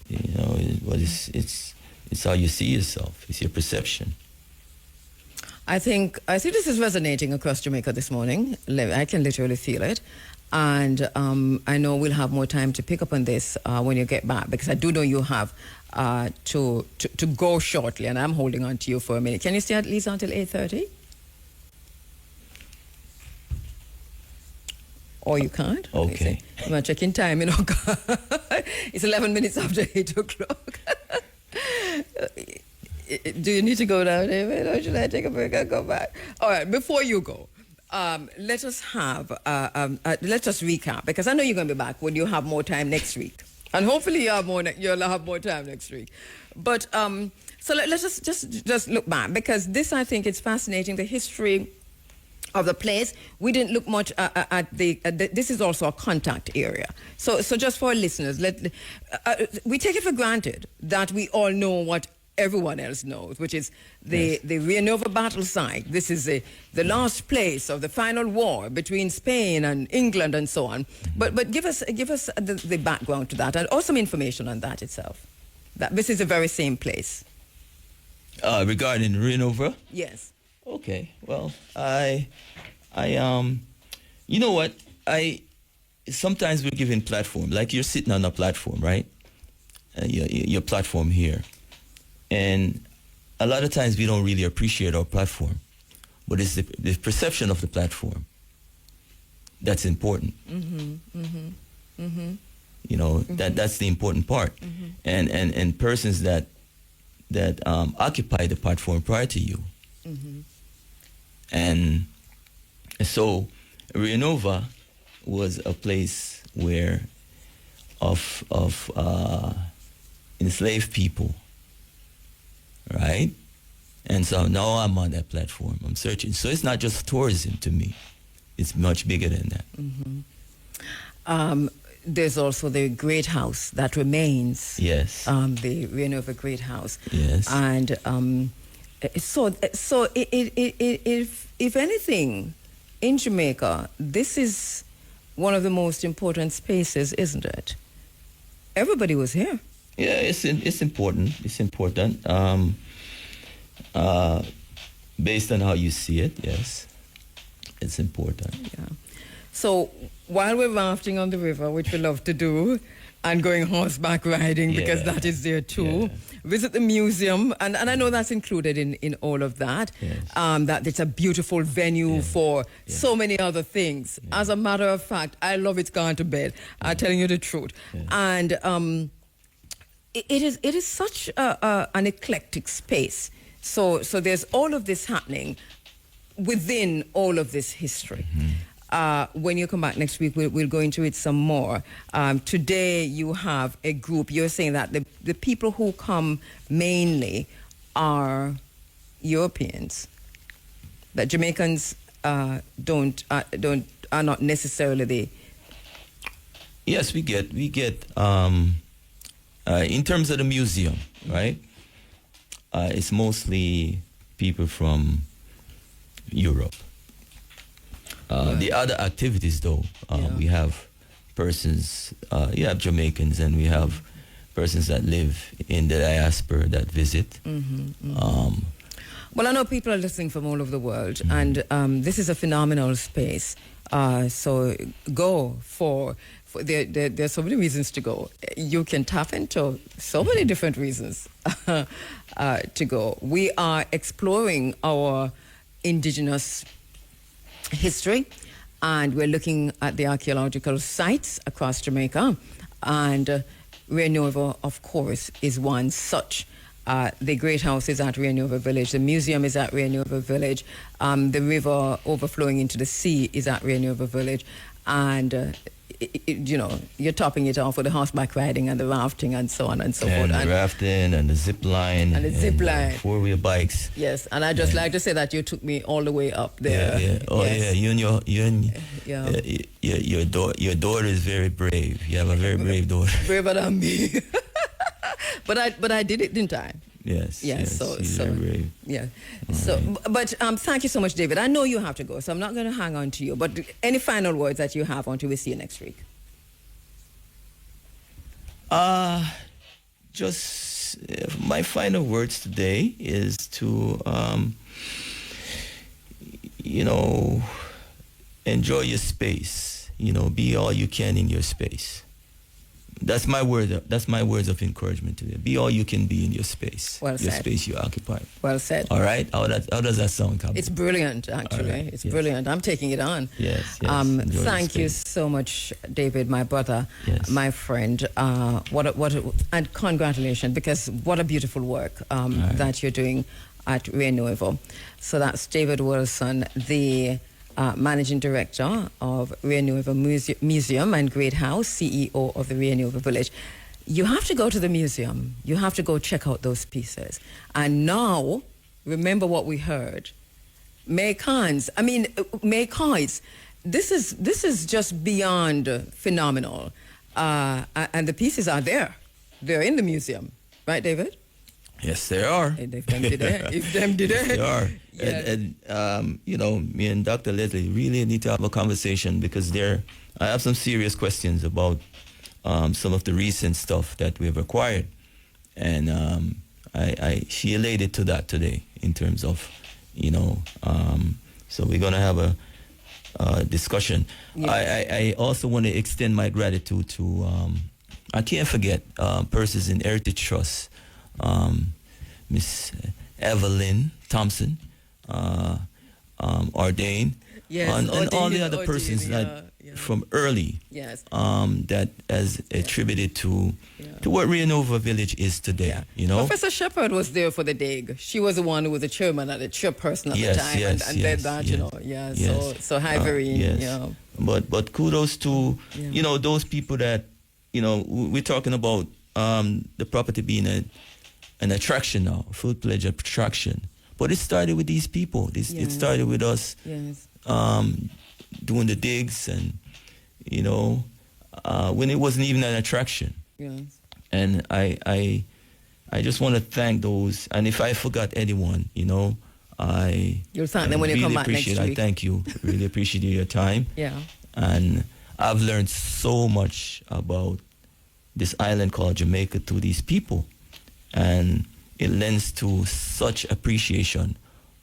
You know, but it's how you see yourself. It's your perception. I think this is resonating across Jamaica this morning. I can literally feel it. And I know we'll have more time to pick up on this when you get back, because I do know you have to go shortly, and I'm holding on to you for a minute. Can you stay at least until 8:30? Or you can't? Okay. I'm not checking time, you know. It's 11 minutes after 8 o'clock. Do you need to go down, David, or should I take a break and go back? All right, before you go, let us recap, because I know you're going to be back when you have more time next week. And hopefully you'll have more time next week. But so let's just look back, because this, I think, is fascinating, the history of the place. We didn't look much at this is also a contact area. So just for our listeners, we take it for granted that we all know what everyone else knows, which is the Villanova battle site. This is the last place of the final war between Spain and England and so on. But give us the background to that, and also some information on that itself. That this is the very same place. Regarding Villanova? Yes. Okay. Well, I you know what? Sometimes we're given platform, like you're sitting on a platform, right? Your platform here. And a lot of times we don't really appreciate our platform, but it's the perception of the platform that's important. You know, that's the important part. And persons that occupy the platform prior to you. And so Villanova was a place where of enslaved people, right? And so now I'm on that platform. I'm searching. So it's not just tourism to me. It's much bigger than that. There's also the Great House that remains. Yes. The Villanova Great House. Yes. And so if anything, in Jamaica, this is one of the most important spaces, isn't it? Everybody was here. Yeah, it's important. It's important. Based on how you see it, yes, it's important. Yeah. So while we're rafting on the river, which we love to do, and going horseback riding, because that is there too. Visit the museum, and I know that's included in all of that. Yes. That it's a beautiful venue for so many other things. As a matter of fact, I love It's Gone to Bed. I'm telling you the truth. And it is such an eclectic space. So there's all of this happening within all of this history. When you come back next week, we'll go into it some more. Today you have a group. You're saying that the people who come mainly are Europeans. That Jamaicans are not necessarily the. Yes, we get. In terms of the museum, right? It's mostly people from Europe. The other activities, though, we have persons, you have Jamaicans, and we have persons that live in the diaspora that visit. Well, I know people are listening from all over the world, and this is a phenomenal space. So go for there's so many reasons to go. You can tap into so many different reasons to go. We are exploring our indigenous history, and we're looking at the archaeological sites across Jamaica, and Villanova, of course, is one such. The Great House is at Villanova Village. The museum is at Villanova Village. The river overflowing into the sea is at Villanova Village, and you're topping it off with the horseback riding and the rafting and so on and so forth. And the rafting and the zip line. And the zip line. Four-wheel bikes. Yes, and I just like to say that you took me all the way up there. Yeah. Oh, yes. Your daughter is very brave. You have a very brave daughter. Braver than me. But I did it, didn't I? Yes. So very brave. Yeah. All so, right. but thank you so much, David. I know you have to go, so I'm not going to hang on to you. But any final words that you have until we see you next week? Just my final words today is to, enjoy your space. Be all you can in your space. That's my word. That's my words of encouragement to you. Be all you can be in your space. Well your said. Space you occupy. Well said. All right. How does that sound, Kabu? It's brilliant, actually. Right. It's brilliant. I'm taking it on. Yes. Enjoy Thank you space. so much, David, my brother, Yes. my friend. And congratulations, because what a beautiful work that you're doing at Villanova. So that's David Wilson, the Managing Director of Villanova Museum and Great House, CEO of the Villanova Village. you have to go to the museum. You have to go check out those pieces. And now, remember what we heard. Maykites. This is just beyond phenomenal. And the pieces are there. They're in the museum. Right, David? Yes, they are. If them did it. If them did it. Yes, they are. Yes. And me and Dr. Leslie really need to have a conversation because I have some serious questions about some of the recent stuff that we've acquired. And she related to that today in terms of, so we're going to have a discussion. Yes. I also want to extend my gratitude to, I can't forget, persons in Heritage Trust, Miss Evelyn Thompson, Ardain, yes, and all the other Ordain, persons from early, yes, that has attributed to what Renova Village is today. Professor Shepherd was there for the dig. She was the one who was the chairman and the chairperson at the time, and led that. Yes. So hi, Vereen. Yes. But kudos to those people that we're talking about the property being an attraction now, full-fledged attraction. But it started with these people. It started with us doing the digs and, when it wasn't even an attraction. Yes. And I just want to thank those. And if I forgot anyone, you'll thank them when you come back next week. I thank you. Really appreciate your time. Yeah. And I've learned so much about this island called Jamaica through these people. And it lends to such appreciation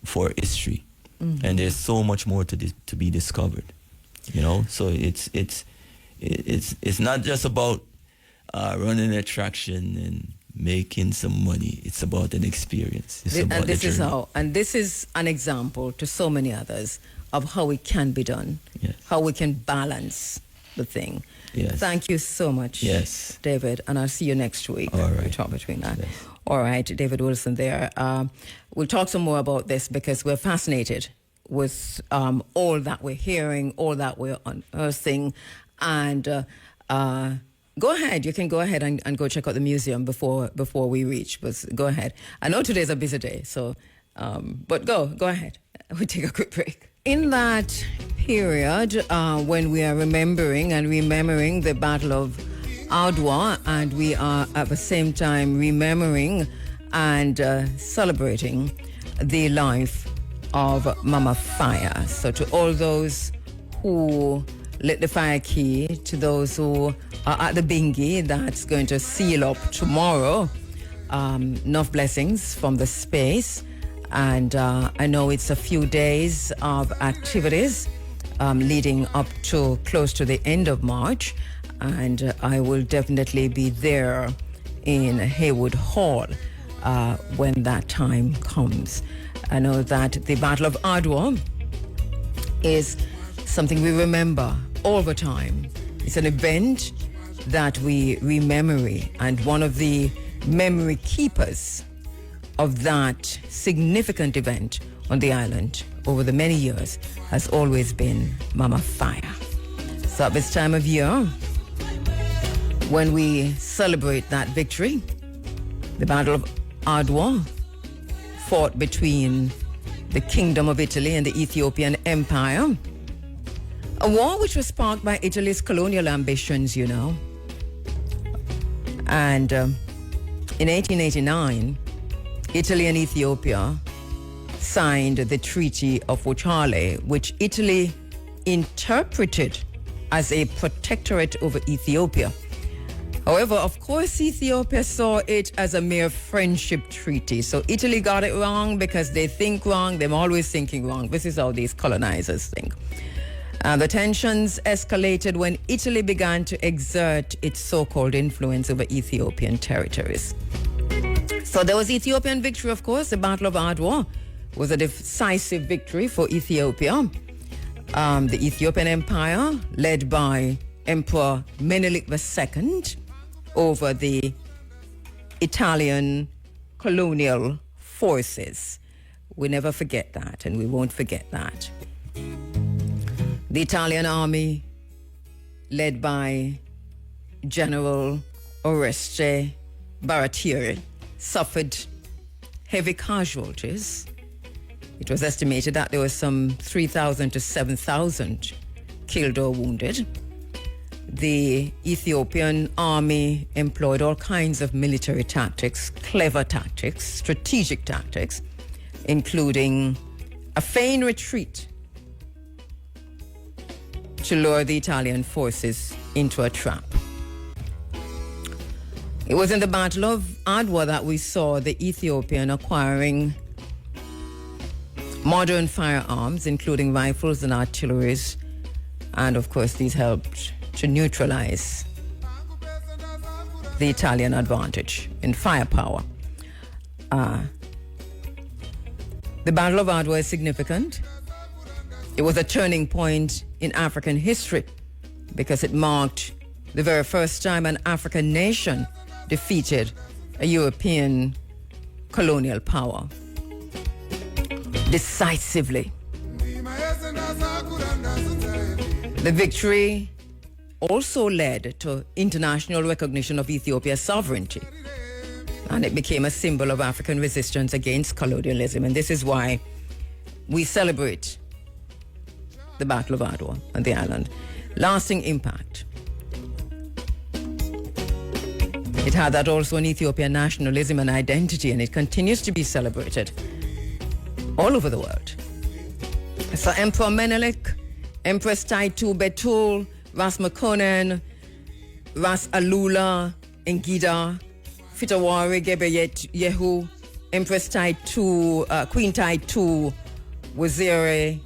for history. Mm-hmm. And there's so much more to be discovered. So it's not just about running an attraction and making some money. It's about an experience. It's about the journey. And this is an example to so many others of how it can be done. Yes. How we can balance the thing. Yes. Thank you so much, yes, David, and I'll see you next week. All right. We'll talk between that. Yes. All right, David Wilson there. We'll talk some more about this because we're fascinated with all that we're hearing, all that we're unearthing. And go ahead. You can go ahead and go check out the museum before we reach. But go ahead. I know today's a busy day, so but go ahead. We'll take a quick break. In that period, when we are remembering the Battle of Adwa, and we are at the same time remembering and celebrating the life of Mama Fire. So to all those who lit the fire key, to those who are at the bingy that's going to seal up tomorrow, enough blessings from the space. And I know it's a few days of activities leading up to close to the end of March. And I will definitely be there in Haywood Hall when that time comes. I know that the Battle of Adwa is something we remember all the time. It's an event that we remember, and one of the memory keepers of that significant event on the island over the many years has always been Mama Fire. So at this time of year, when we celebrate that victory, the Battle of Adwa, fought between the Kingdom of Italy and the Ethiopian Empire, a war which was sparked by Italy's colonial ambitions, And in 1889, Italy and Ethiopia signed the Treaty of Wuchale, which Italy interpreted as a protectorate over Ethiopia. However, of course, Ethiopia saw it as a mere friendship treaty. So Italy got it wrong because they think wrong. They're always thinking wrong. This is how these colonizers think. The tensions escalated when Italy began to exert its so-called influence over Ethiopian territories. So there was Ethiopian victory, of course. The Battle of Adwa was a decisive victory for Ethiopia. The Ethiopian Empire, led by Emperor Menelik II, over the Italian colonial forces. We never forget that, and we won't forget that. The Italian army, led by General Oreste Baratieri suffered heavy casualties. It was estimated that there were some 3,000 to 7,000 killed or wounded. The Ethiopian army employed all kinds of military tactics, clever tactics, strategic tactics, including a feigned retreat to lure the Italian forces into a trap. It was in the Battle of Adwa that we saw the Ethiopian acquiring modern firearms, including rifles and artilleries, and of course these helped to neutralize the Italian advantage in firepower. The Battle of Adwa is significant. It was a turning point in African history because it marked the very first time an African nation defeated a European colonial power decisively. The victory also led to international recognition of Ethiopia's sovereignty, and it became a symbol of African resistance against colonialism. And this is why we celebrate the Battle of Adwa on the island. Lasting impact. It had that also in Ethiopian nationalism and identity, and it continues to be celebrated all over the world. So Emperor Menelik, Empress Taitu Betul, Ras Makonnen, Ras Alula, Engida, Fitawari Gebeyet Yehu, Empress Taitu, Queen Taitu, Waziri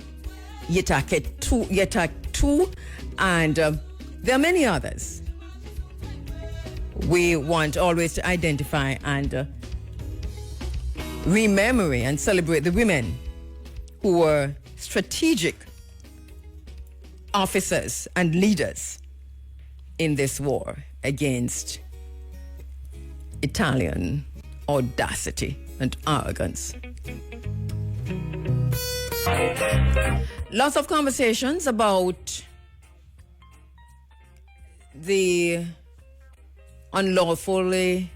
Yetaktu, and there are many others. We want always to identify and remember and celebrate the women who were strategic officers and leaders in this war against Italian audacity and arrogance. Lots of conversations about the unlawfully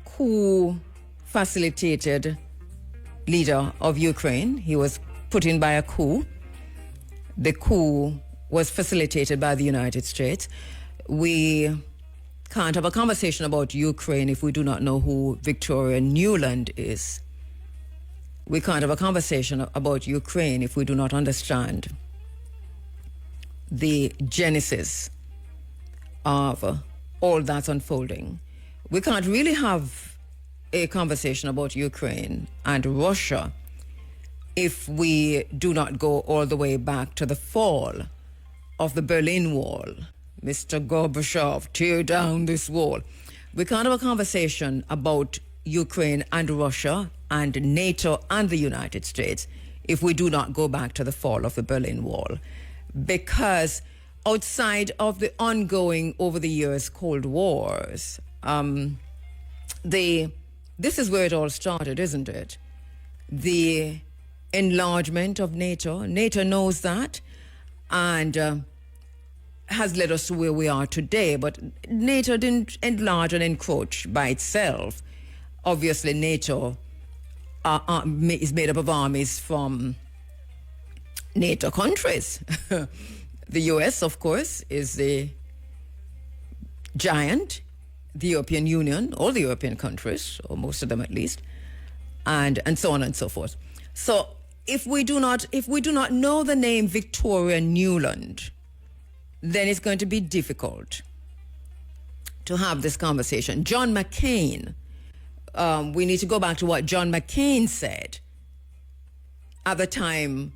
coup-facilitated leader of Ukraine. He was put in by a coup. The coup was facilitated by the United States. We can't have a conversation about Ukraine if we do not know who Victoria Nuland is. We can't have a conversation about Ukraine if we do not understand the genesis of all that's unfolding. We can't really have a conversation about Ukraine and Russia if we do not go all the way back to the fall of the Berlin Wall. Mr. Gorbachev, tear down this wall. We can't have a conversation about Ukraine and Russia and NATO and the United States if we do not go back to the fall of the Berlin Wall. Because outside of the ongoing, over the years, Cold Wars, this is where it all started, isn't it? The enlargement of NATO. NATO knows that and has led us to where we are today. But NATO didn't enlarge and encroach by itself. Obviously, NATO is made up of armies from NATO countries. The US, of course, is the giant. The European Union, all the European countries, or most of them at least, and so on and so forth. So if we do not know the name Victoria Nuland, then it's going to be difficult to have this conversation. John McCain, we need to go back to what John McCain said at the time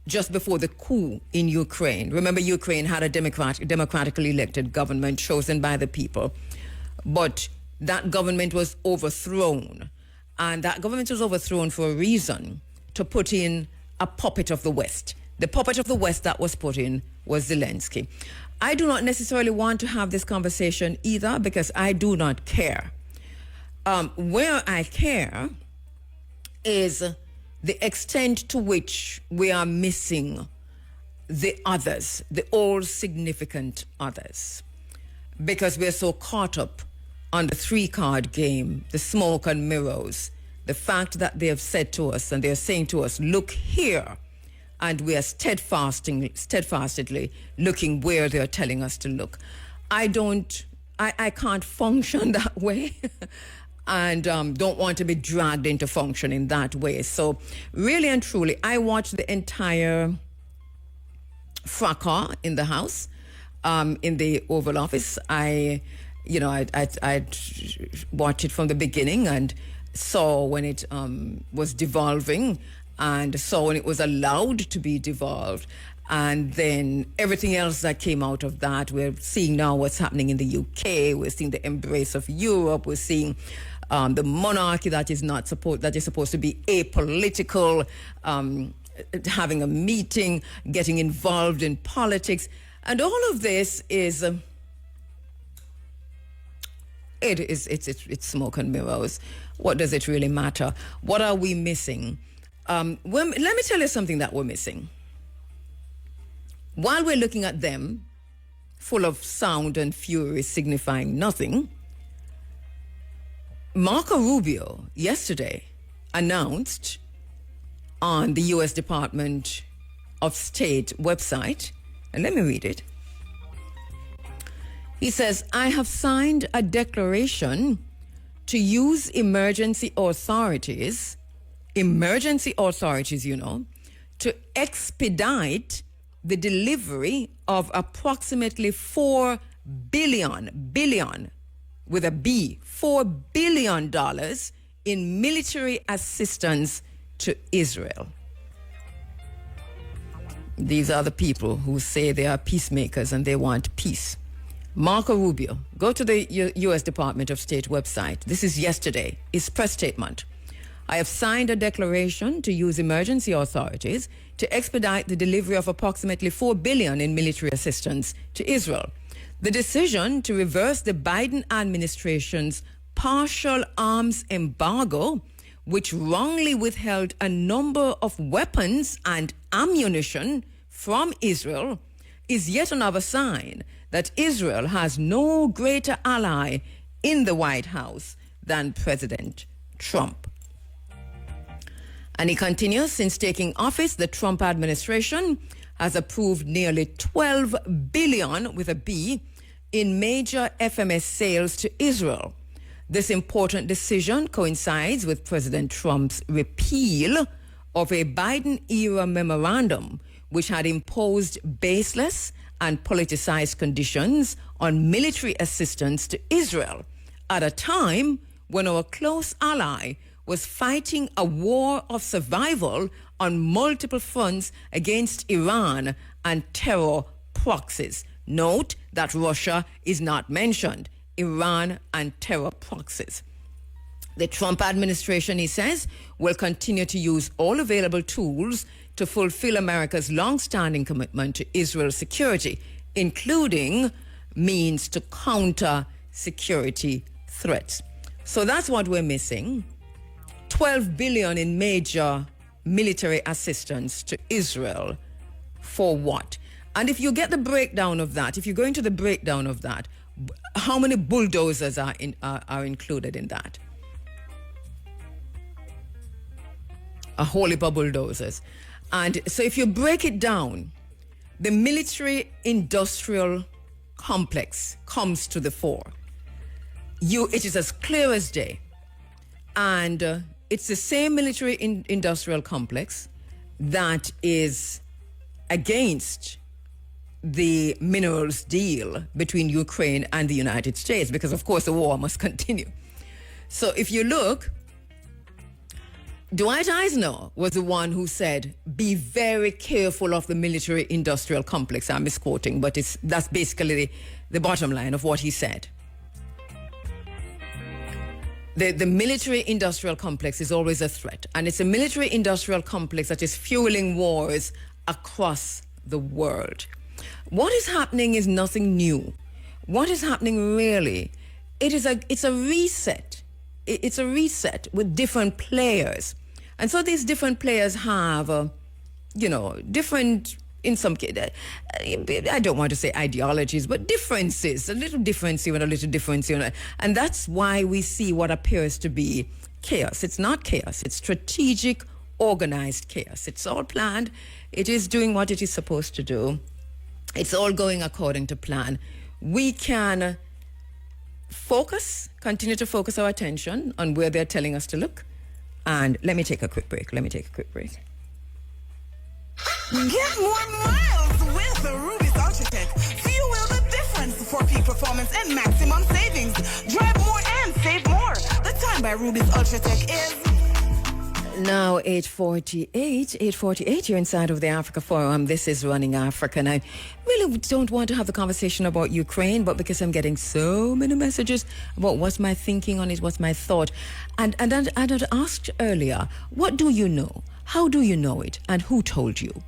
just before the coup in Ukraine. Remember, Ukraine had a democratically elected government chosen by the people, but that government was overthrown. And that government was overthrown for a reason, to put in a puppet of the West. The puppet of the West that was put in was Zelensky. I do not necessarily want to have this conversation either because I do not care. Where I care is the extent to which we are missing the others, the all significant others. because we're so caught up on the 3-card game, the smoke and mirrors, the fact that they have said to us and they're saying to us, look here, and we are steadfastly looking where they're telling us to look. I can't function that way and don't want to be dragged into functioning that way. So really and truly, I watched the entire fracas in the House, in the Oval Office. I'd watch it from the beginning and saw when it was devolving and saw when it was allowed to be devolved. And then everything else that came out of that, we're seeing now what's happening in the UK. We're seeing the embrace of Europe. We're seeing the monarchy that is supposed to be apolitical, having a meeting, getting involved in politics. And all of this is, it's smoke and mirrors. What does it really matter? What are we missing? Let me tell you something that we're missing. While we're looking at them, full of sound and fury signifying nothing, Marco Rubio yesterday announced on the U.S. Department of State website, and let me read it. He says, I have signed a declaration to use emergency authorities, to expedite the delivery of approximately $4 billion with a B, $4 billion in military assistance to Israel. These are the people who say they are peacemakers and they want peace. Marco Rubio, go to the U.S. Department of State website. This is yesterday, his press statement. I have signed a declaration to use emergency authorities to expedite the delivery of approximately $4 billion in military assistance to Israel. The decision to reverse the Biden administration's partial arms embargo, which wrongly withheld a number of weapons and ammunition from Israel, is yet another sign that Israel has no greater ally in the White House than President Trump. And he continues, since taking office, the Trump administration has approved nearly $12 billion with a B in major FMS sales to Israel. This important decision coincides with President Trump's repeal of a Biden-era memorandum which had imposed baseless and politicized conditions on military assistance to Israel at a time when our close ally was fighting a war of survival on multiple fronts against Iran and terror proxies. Note that Russia is not mentioned. Iran and terror proxies. The Trump administration, he says, will continue to use all available tools to fulfill America's long-standing commitment to Israel's security, including means to counter security threats. So that's what we're missing. $12 billion in major military assistance to Israel. For what? And if you get the breakdown of that, if you go into the breakdown of that, how many bulldozers are included in that? A whole heap of bulldozers. And so if you break it down, the military-industrial complex comes to the fore. It is as clear as day. And it's the same military-industrial complex that is against the minerals deal between Ukraine and the United States, because, of course, the war must continue. So if you look, Dwight Eisenhower was the one who said, be very careful of the military-industrial complex. I'm misquoting, but that's basically the bottom line of what he said. The military-industrial complex is always a threat, and it's a military-industrial complex that is fueling wars across the world. What is happening is nothing new. What is happening really, it's a reset. It's a reset with different players. And so these different players have, different in some case, I don't want to say ideologies, but differences, a little difference here and a little difference here. And that's why we see what appears to be chaos. It's not chaos. It's strategic, organized chaos. It's all planned. It is doing what it is supposed to do. It's all going according to plan. We can continue to focus our attention on where they're telling us to look. And let me take a quick break. Get more miles with the Ruby's Ultratech. Fuel the difference for peak performance and maximum savings. Drive more and save more. The time by Ruby's Ultratech is now 8:48 here inside of the Africa Forum. This is Running Africa, and I really don't want to have the conversation about Ukraine, but because I'm getting so many messages about what's my thinking on it, what's my thought, and I had asked earlier, what do you know? How do you know it? And who told you?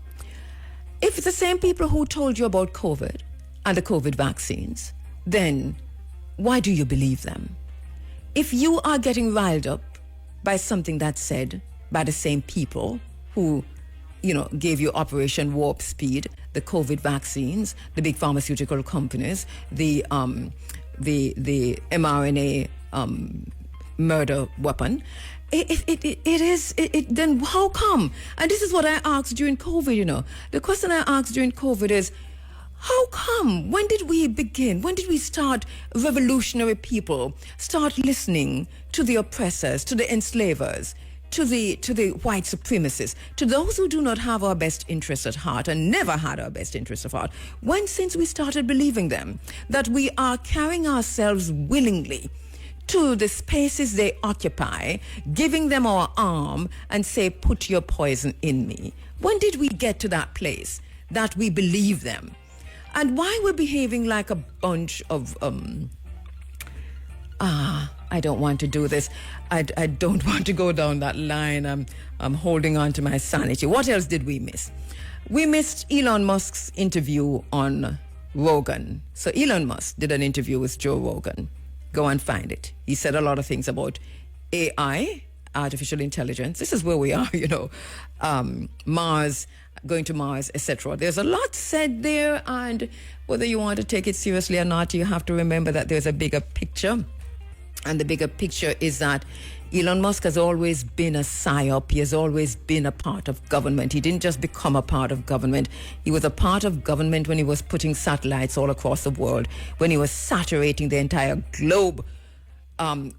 If it's the same people who told you about COVID and the COVID vaccines, then why do you believe them? If you are getting riled up by something that's said by the same people who, gave you Operation Warp Speed, the COVID vaccines, the big pharmaceutical companies, the mRNA murder weapon, then how come? And this is what I asked during COVID, The question I asked during COVID is, how come? When did we begin? When did we start, revolutionary people, start listening to the oppressors, to the enslavers, to the white supremacists, to those who do not have our best interests at heart and never had our best interests at heart? When since we started believing them, that we are carrying ourselves willingly to the spaces they occupy, giving them our arm and say, put your poison in me? When did we get to that place that we believe them? And why we're behaving like a bunch of, I don't want to do this. I don't want to go down that line. I'm holding on to my sanity. What else did we miss? We missed Elon Musk's interview on Rogan. So Elon Musk did an interview with Joe Rogan. Go and find it. He said a lot of things about AI, artificial intelligence. This is where we are, Mars, going to Mars, etc. There's a lot said there, and whether you want to take it seriously or not, you have to remember that there's a bigger picture. And the bigger picture is that Elon Musk has always been a psyop. He has always been a part of government. He didn't just become a part of government. He was a part of government when he was putting satellites all across the world, when he was saturating the entire globe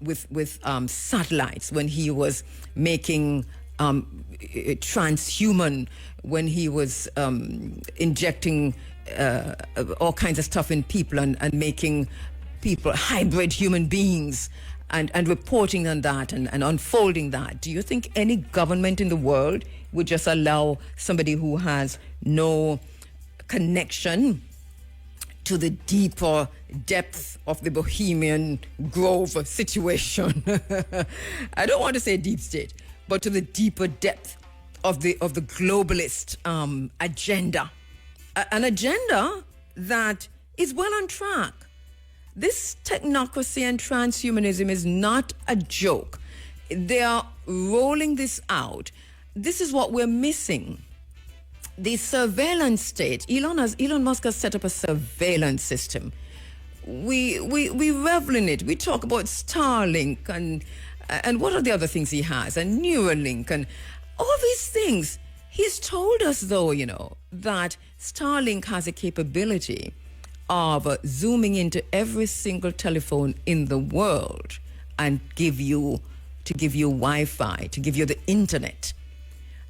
with satellites, when he was making transhuman, when he was injecting all kinds of stuff in people and making people hybrid human beings and reporting on that and unfolding that. Do you think any government in the world would just allow somebody who has no connection to the deeper depth of the Bohemian Grove situation? I don't want to say deep state, but to the deeper depth of the globalist agenda, an agenda that is well on track. This technocracy and transhumanism is not a joke. They are rolling this out. This is what we're missing. The surveillance state. Elon Musk has set up a surveillance system. We revel in it. We talk about Starlink and what are the other things he has? And Neuralink and all these things. He's told us, though, that Starlink has a capability of zooming into every single telephone in the world and give you Wi-Fi, to give you the internet.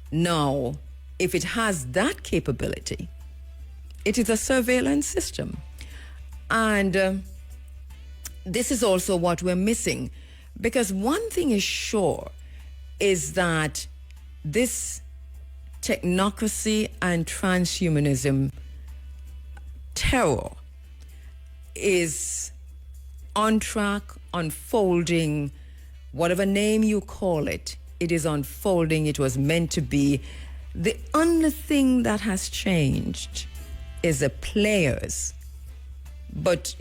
Now, if it has that capability, it is a surveillance system. And this is also what we're missing, because one thing is sure is that this technocracy and transhumanism terror is on track, unfolding, whatever name you call it, it is unfolding. It was meant to be. The only thing that has changed is the players. But,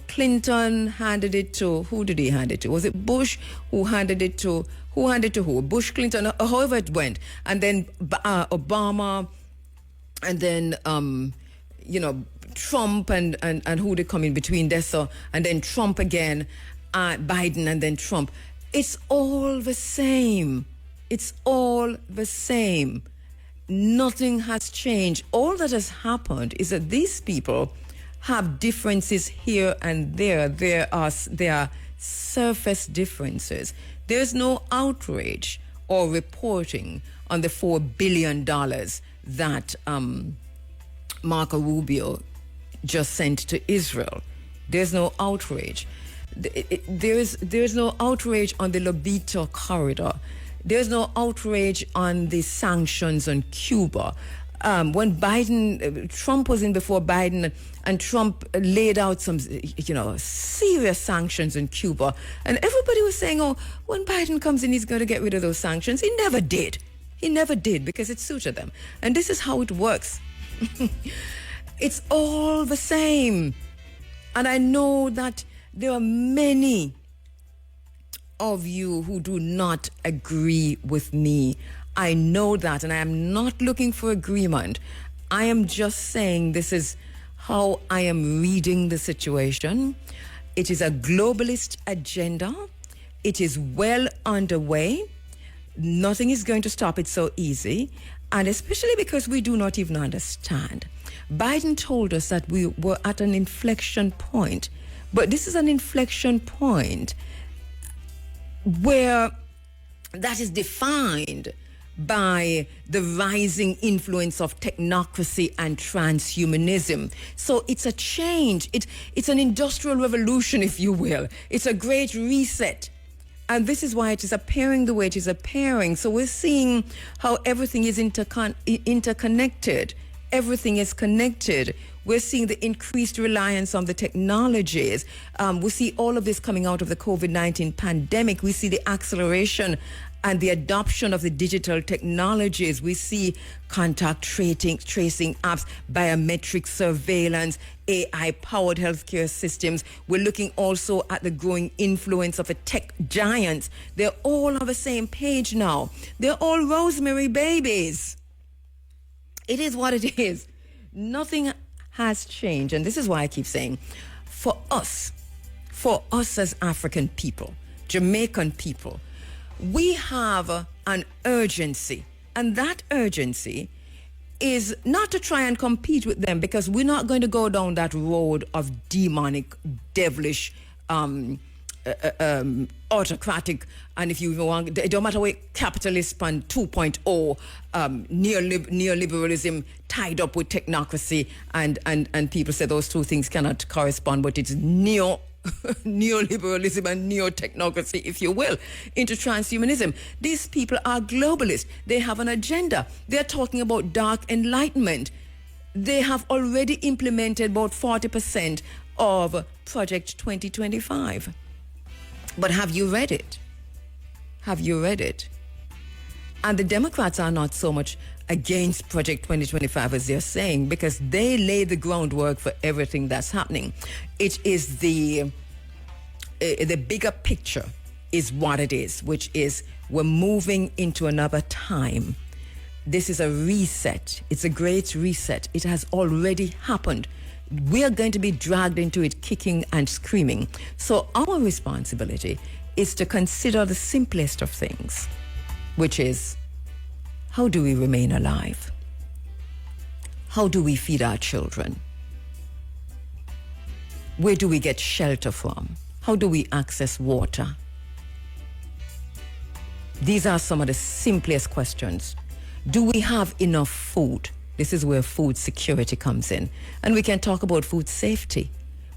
Clinton handed it to, who did he hand it to? Was it Bush who handed it to who? Bush, Clinton, however it went. And then Obama and then Trump and who they come in between there, so, and then Trump again, Biden, and then Trump. It's all the same. It's all the same. Nothing has changed. All that has happened is that these people have differences here and there. There are surface differences. There's no outrage or reporting on the $4 billion that Marco Rubio just sent to Israel. There's no outrage. There's no outrage on the Lobito corridor. There's no outrage on the sanctions on Cuba. When Trump was in before Biden, and Trump laid out some, serious sanctions on Cuba, and everybody was saying, oh, when Biden comes in, he's going to get rid of those sanctions. He never did. He never did, because it suited them. And this is how it works. It's all the same. And I know that there are many of you who do not agree with me. I know that, and I am not looking for agreement. I am just saying this is how I am reading the situation. It is a globalist agenda. It is well underway. Nothing is going to stop it so easy, and especially because we do not even understand. Biden told us that we were at an inflection point, but this is an inflection point where that is defined by the rising influence of technocracy and transhumanism. So it's a change. It's an industrial revolution, if you will. It's a great reset. And this is why it is appearing the way it is appearing. So we're seeing how everything is interconnected. Everything is connected. We're seeing the increased reliance on the technologies. We see all of this coming out of the COVID-19 pandemic. We see the acceleration and the adoption of the digital technologies. We see contact tracing apps, biometric surveillance, AI-powered healthcare systems. We're looking also at the growing influence of the tech giants. They're all on the same page now. They're all Rosemary babies. It is what it is. Nothing has changed. And this is why I keep saying, for us as African people, Jamaican people, we have an urgency. And that urgency is not to try and compete with them, because we're not going to go down that road of demonic, devilish, autocratic, and if you even want, it don't matter what, capitalist and 2.0, neoliberalism tied up with technocracy, and people say those two things cannot correspond, but it's neoliberalism and neo-technocracy, if you will, into transhumanism. These people are globalists. They have an agenda. They're talking about dark enlightenment. They have already implemented about 40% of Project 2025. But have you read it? Have you read it? And the Democrats are not so much against Project 2025 as they're saying, because they lay the groundwork for everything that's happening. It is the bigger picture is what it is, which is we're moving into another time. This is a reset. It's a great reset. It has already happened. We are going to be dragged into it kicking and screaming. So our responsibility is to consider the simplest of things, which is, how do we remain alive? How do we feed our children? Where do we get shelter from? How do we access water? These are some of the simplest questions. Do we have enough food? This is where food security comes in. And we can talk about food safety.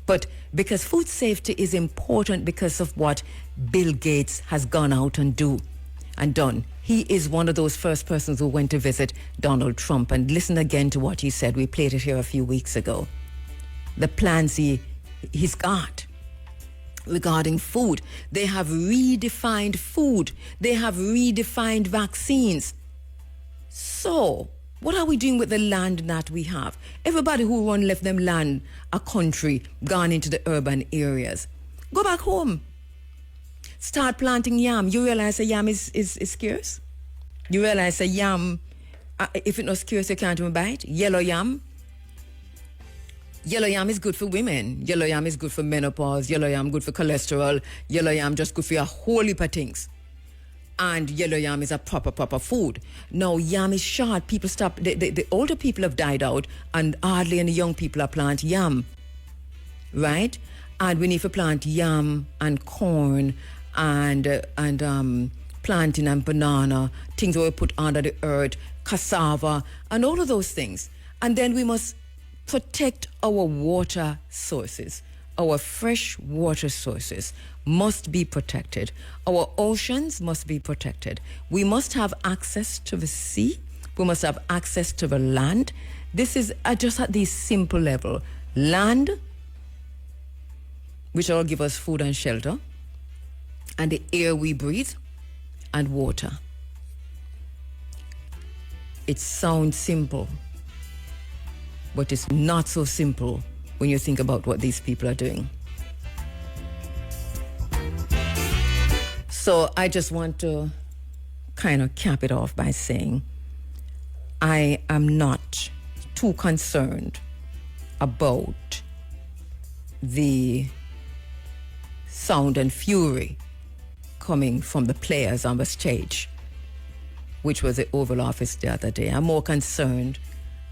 But because food safety is important because of what Bill Gates has gone out and done. He is one of those first persons who went to visit Donald Trump. And listen again to what he said. We played it here a few weeks ago. The plans he's got regarding food. They have redefined food. They have redefined vaccines. So what are we doing with the land that we have? Everybody who left them land, a country, gone into the urban areas. Go back home. Start planting yam. You realize a yam is scarce? You realize a yam If it not scarce, you can't even buy it. Yellow yam. Yellow yam is good for women. Yellow yam is good for menopause. Yellow yam good for cholesterol. Yellow yam just good for a whole heap of things. And yellow yam is a proper food. Now, yam is short. People stop. The older people have died out, and hardly any young people are plant yam. Right? And we need to plant yam and corn and plantain and banana, things that we put under the earth, cassava, and all of those things. And then we must protect our water sources. Our fresh water sources must be protected. Our oceans must be protected. We must have access to the sea. We must have access to the land. This is just at this simple level. Land, which will give us food and shelter, and the air we breathe, and water. It sounds simple, but it's not so simple when you think about what these people are doing. So I just want to kind of cap it off by saying I am not too concerned about the sound and fury coming from the players on the stage, which was the Oval Office the other day. I'm more concerned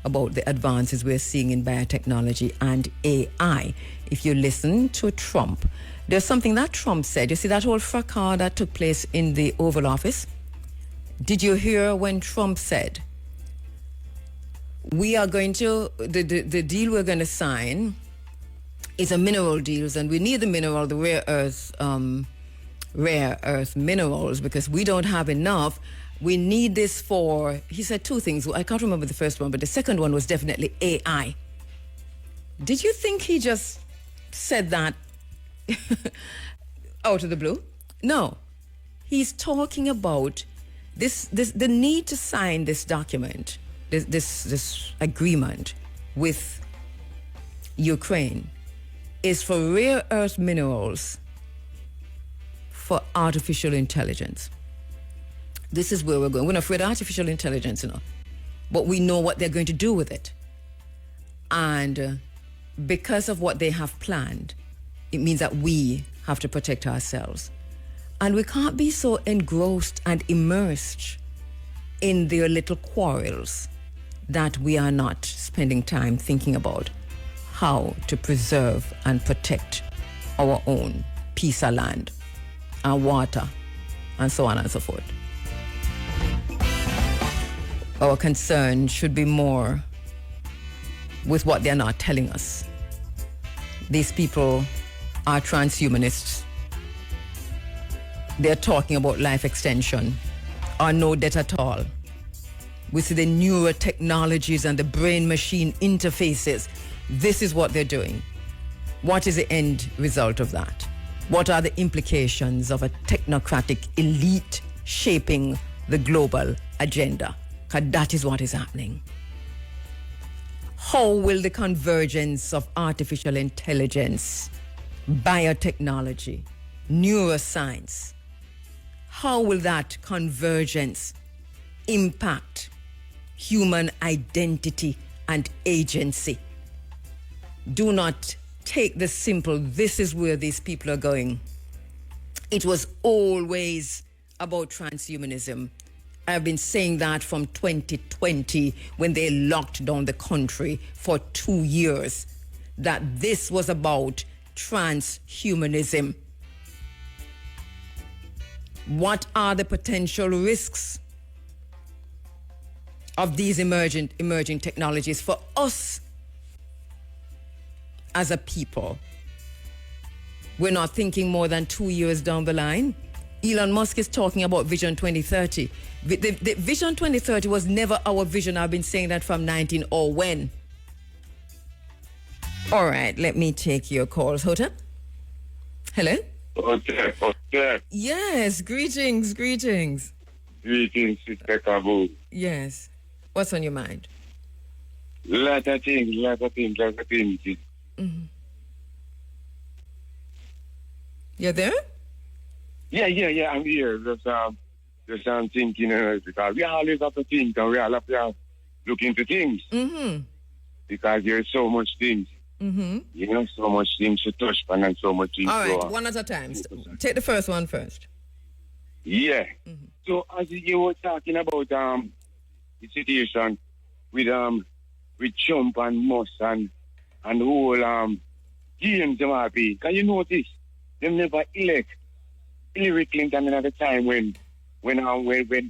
about the advances we're seeing in biotechnology and AI. If you listen to Trump, there's something that Trump said. You see that whole fracas that took place in the Oval Office? Did you hear when Trump said, we are going to, the deal we're going to sign is a mineral deal, and we need the mineral, the rare earth minerals, because we don't have enough. We need this for, he said two things. I can't remember the first one, but the second one was definitely AI. Did you think he just said that out of the blue? No. He's talking about the need to sign this document, this agreement with Ukraine is for rare earth minerals for artificial intelligence. This is where we're going. We're not afraid of artificial intelligence, but we know what they're going to do with it. And because of what they have planned, it means that we have to protect ourselves. And we can't be so engrossed and immersed in their little quarrels that we are not spending time thinking about how to preserve and protect our own piece of land, our water, and so on and so forth. Our concern should be more with what they're not telling us. These people are transhumanists. They're talking about life extension or no death at all. We see the newer technologies and the brain-machine interfaces. This is what they're doing. What is the end result of that? What are the implications of a technocratic elite shaping the global agenda? Because that is what is happening. How will the convergence of artificial intelligence, biotechnology, neuroscience, how will that convergence impact human identity and agency? Do not take the simple, this is where these people are going. It was always about transhumanism. I've been saying that from 2020 when they locked down the country for 2 years, that this was about transhumanism. What are the potential risks of these emerging technologies for us as a people? We're not thinking more than 2 years down the line. Elon Musk is talking about Vision 2030. The Vision 2030 was never our vision. I've been saying that from 19 or when. All right, let me take your calls. Hota? Hello? Okay. Yes, greetings. Greetings, Sister Kabu. Yes. What's on your mind? Lot of things. Mm-hmm. You're there? Yeah, I'm here. Just, just thinking, because we always have to think and we all have to look into things. Mm-hmm. Because there's so much things. Mm-hmm. So much things to touch upon and so much things. All right, one at a time. Take the first one first. Yeah. Mm-hmm. So as you were talking about the situation with Trump and Musk and the whole games them have been, can you notice them never elect Hillary Clinton at the time when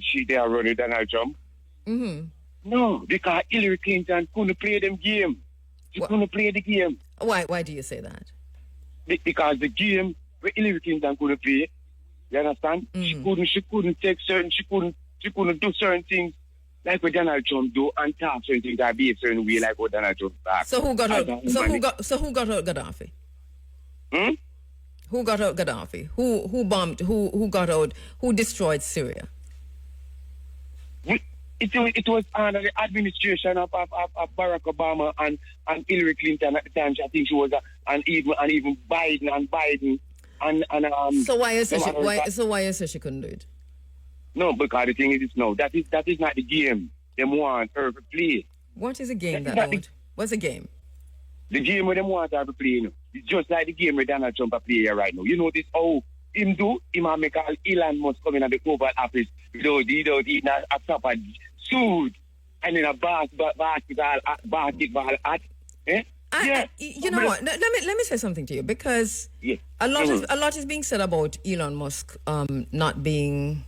she there running Donald Trump? Mm-hmm. No, because Hillary Clinton couldn't play them game. She couldn't play the game. Why do you say that? Because the game where Hillary Clinton couldn't play, you understand? Mm-hmm. She couldn't do certain things like what Donald Trump do and talk certain things that be a certain way like what Donald Trump talk. So who got out? So who got out Gaddafi? Who got out Gaddafi? Who bombed? Who got out? Who destroyed Syria? It was under the administration of Barack Obama and Hillary Clinton at the time. I think she was and even Biden and So why is she couldn't do it? No, because the thing is that is not the game them want her to play. What is a game What's a game? The game where them want her to play, it's just like the game where Donald Trump play here right now. You know this how him make Elon Musk come in at the Oval Office without even a proper suit and in a basketball hat. Eh? You know what? Let me say something to you, because a lot is being said about Elon Musk not being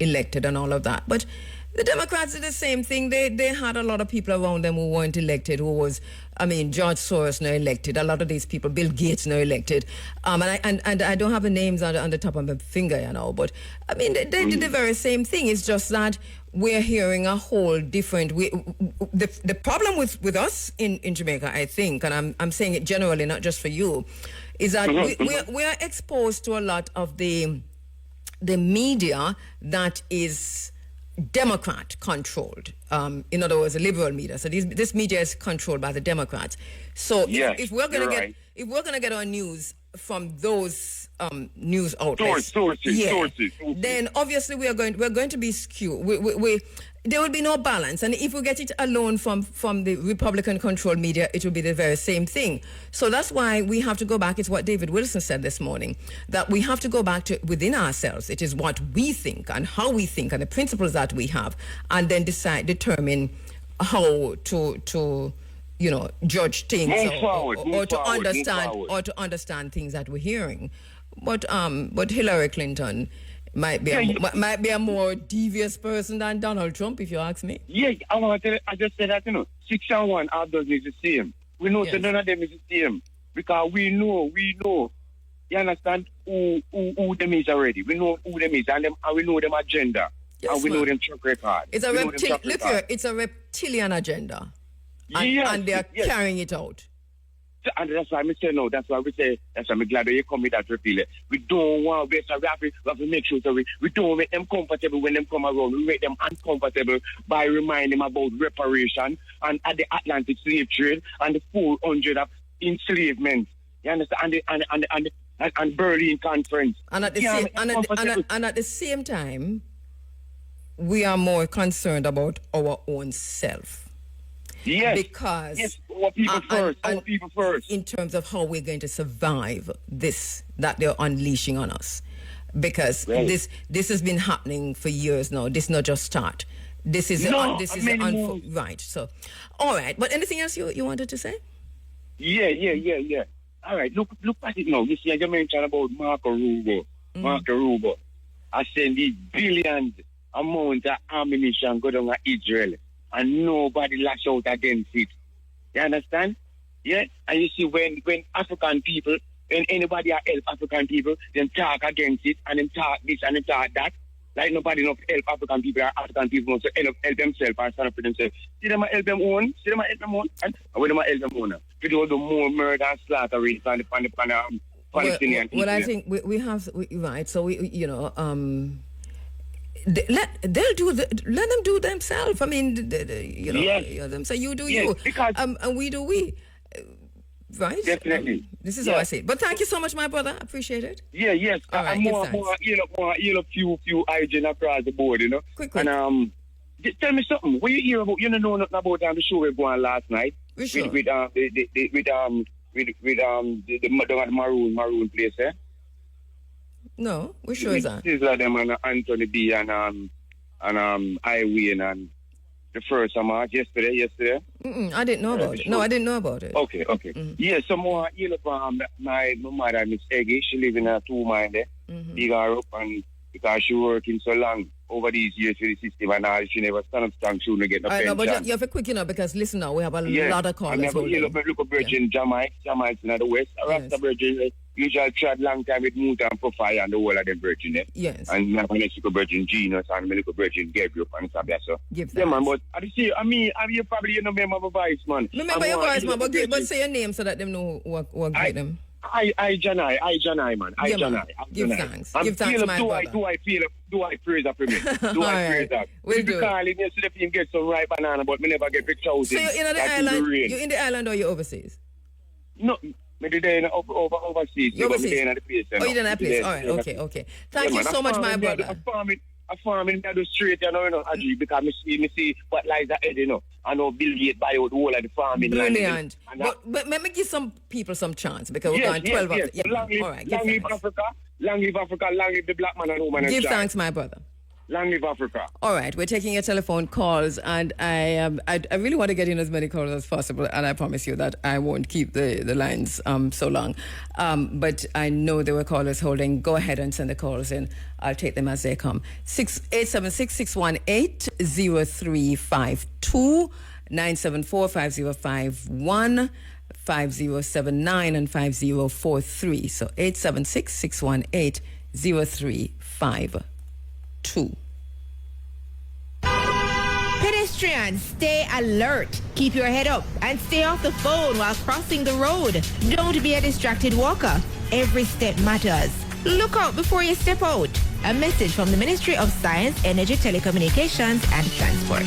elected and all of that. But the Democrats did the same thing. They had a lot of people around them who weren't elected. George Soros not elected. A lot of these people, Bill Gates not elected. And I don't have the names on the top of my finger, But I mean, they did the very same thing. It's just that we're hearing a whole different. The problem with us in Jamaica, I think, and I'm saying it generally, not just for you, is that we are exposed to a lot of the media that is Democrat controlled. In other words, the liberal media. So this media is controlled by the Democrats. So if we're gonna get our news from those news outlets, sources, then obviously we're going to be skewed. There will be no balance, and if we get it alone from the Republican-controlled media, it will be the very same thing. So that's why we have to go back. It's what David Wilson said this morning, that we have to go back to within ourselves. It is what we think and how we think and the principles that we have, and then determine how to judge things or to understand things that we're hearing. But Hillary Clinton might be a more devious person than Donald Trump, if you ask me. Yeah, I just said that, 6 and 1 half dozen is the same. We know that none of them is the same. Because we know, you understand who them is already. We know who them is and we know them agenda. Yes, and we know them track record. It's a reptilian agenda. And they're carrying it out. And that's why I say no. That's why I'm glad that you come with that repeal. We don't want to we have to make sure that we don't make them comfortable when them come around. We make them uncomfortable by reminding them about reparation and at the Atlantic slave trade and the 400 of enslavement. You understand? And Berlin Conference. And at the same time, we are more concerned about our own self. Yes. Because our people first. In terms of how we're going to survive this that they're unleashing on us. Because this has been happening for years now. This not just start. This is right. So, all right. But anything else you wanted to say? Yeah. All right. Look at it now. You see, I mentioned about Marco Rubio. I send these billions amount of ammunition go down to Israel. And nobody lash out against it. You understand? Yeah? And you see when African people, when anybody help African people, then talk against it, and then talk this and then talk that. Like nobody enough help African people, or African people also help themselves or stand up for themselves. See them help them own. And when they help them own, to do the more murder and slaughter rates on the Palestinian people. Well, I think we have, right, so let them do themselves. I mean, them say you do you, and we do we. Right? Definitely. This is how I see it. But thank you so much, my brother. I appreciate it. Yeah, yes. All right, I'm give more, thanks. you know, few hygiene across the board, you know. Quick. And tell me something. What you hear about? You don't know nothing about the show we were on last night. We sure. With the maroon place, eh? No, we sure is that. This is like them and Anthony B and Iwin and the first March yesterday. I didn't know about it. No, I didn't know about it. Okay. Yeah, some more, you know, my mother, Miss Eggy, she live in a 2 mile there. Big her up, and because she working so long over these years with the system and all, she never stand up strong soon to get no pension. I know, but you have to quick, you know, because listen now, we have a lot of callers. I never look at Virgin Jamaica in the West. Rasta Virgin, usually tried long time with Muta and Profile and the whole of them Virgin there. Yes. And now when I look at Virgin Genius and I look at Virgin Gabriel and stuff there. So, give yeah, man, but I see, you probably, you know, remember my voice, man. Remember your voice, man, but say your name so that them know who great them. I Janai, man. I Janai. Give thanks. Give thanks, my brother. Do I praise up for me? Do I praise up? We'll do it. Calling yesterday, you get some ripe banana, but me never get big chosen. So you're in the island? You're in the island or you're overseas? No, maybe they're overseas. You're overseas? You're in the place. Oh, you're in that place. All right, okay. Thank you so much, my brother. I farm in the street, you know, Adri, because me see what lies ahead, you know. I know Bill Gates buy out the whole of the farming. Brilliant. But let me give some people some chance because we're going 12 of it. Long live Africa, long live the black man and woman. Give thanks, my brother. Long live Africa. All right, we're taking your telephone calls, and I really want to get in as many calls as possible, and I promise you that I won't keep the lines so long. But I know there were callers holding. Go ahead and send the calls in. I'll take them as they come. 876-618-0352, 974-5051, 5079 and 5043. So 876-618-0352. Pedestrians, stay alert. Keep your head up and stay off the phone while crossing the road. Don't be a distracted walker. Every step matters. Look out before you step out. A message from the Ministry of Science, Energy, Telecommunications and Transport.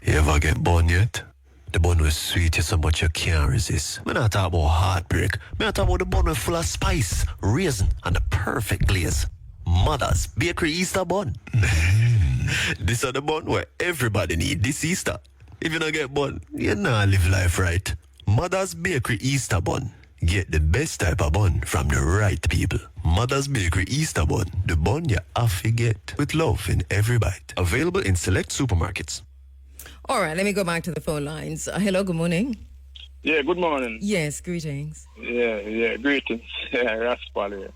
You ever get bun yet? The bun was sweet so much you can't resist. Me not talk about heartbreak. Me not talk about the bun was full of spice, raisin, and the perfect glaze. Mother's Bakery Easter bun. This is the bun where everybody need this Easter. If you don't get bun, you not live life right. Mother's Bakery Easter bun. Get the best type of bun from the right people. Mother's Bakery Easter bun. The bun you have to get with love in every bite. Available in select supermarkets. All right, let me go back to the phone lines. Hello, good morning. Yeah, good morning. Yes, greetings. Yeah, greetings. Yeah, Raspal here.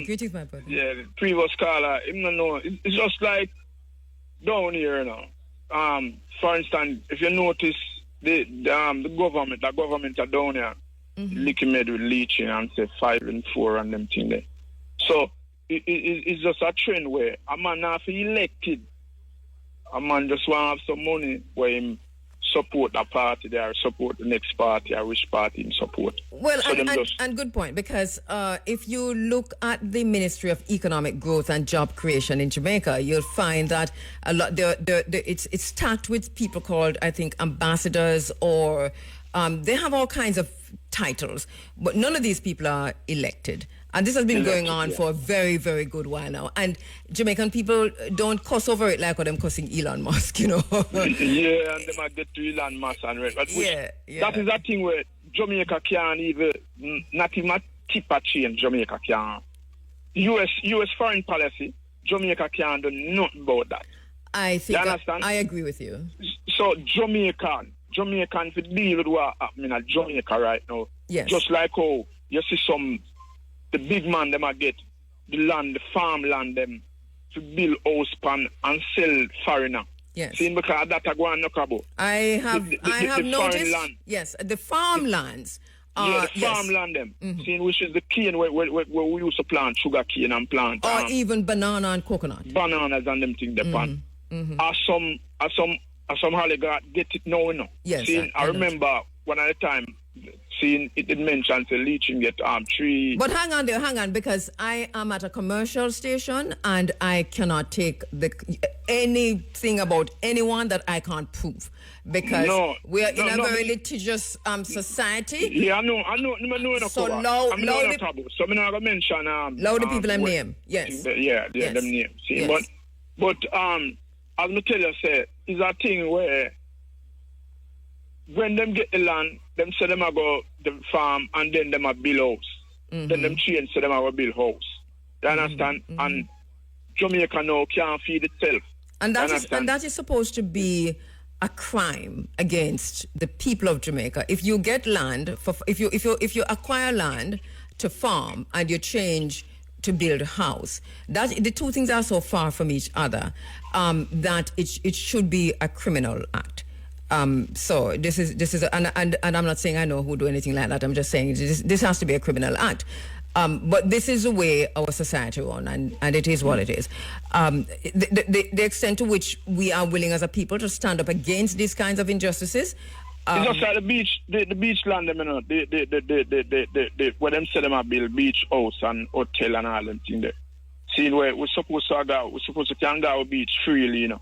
Greetings, my brother. Yeah, the previous caller, it's just like down here now. For instance, if you notice the government are down here, licking made with leeching and say 5 and 4 and them thing there. So it's just a trend where a man not elected. A man just want to have some money where him support a party there, support the next party, or which party him support. Well, so and good point, because if you look at the Ministry of Economic Growth and Job Creation in Jamaica, you'll find that a lot it's stacked with people called, I think, ambassadors, or they have all kinds of titles, but none of these people are elected. And this has been going on for a very, very good while now. And Jamaican people don't cuss over it like what them cussing Elon Musk, you know. Yeah, and they might get to Elon Musk and right. But that is a thing where Jamaica can't even, not even a tip a change, Jamaica can't. US foreign policy, Jamaica can't do nothing about that. I think I agree with you. So Jamaican to deal with what happening at Jamaica right now. Yes. Just like how you see the big man them a get the land, the farmland them to build house pan and sell foreigner. Yes. See, because that I go and knock about. I have noticed. Land. Yes, the farmlands. The farmland them. See, which is the cane where we used to plant sugar cane and plant. Or even banana and coconut. Bananas and them things they plant. Some holiday get it now, you know. Yes. See, I remember one at a time seeing it did mention the leaching get 3. But hang on, because I am at a commercial station and I cannot take anything about anyone that I can't prove, because we are in a very litigious society. Yeah, I know. So I'm not gonna mention loud the people them name. Yes. Yeah, them name. See, yes. but as me tell you, say, is a thing where when them get the land, them say them a go the farm and then them a build house. Mm-hmm. Then them change say them a go build house. You understand? Mm-hmm. And Jamaica now can't feed itself. And that is supposed to be a crime against the people of Jamaica. If you get land if you acquire land to farm and you change to build a house, that the two things are so far from each other that it should be a criminal act. So this is and I'm not saying I know who do anything like that. I'm just saying this has to be a criminal act. But this is the way our society runs, and it is what it is. The extent to which we are willing as a people to stand up against these kinds of injustices. It's just like the beach land, them, you know, the where them say them a build beach house and hotel and all them things there. See where we're supposed to can go beach freely, you know.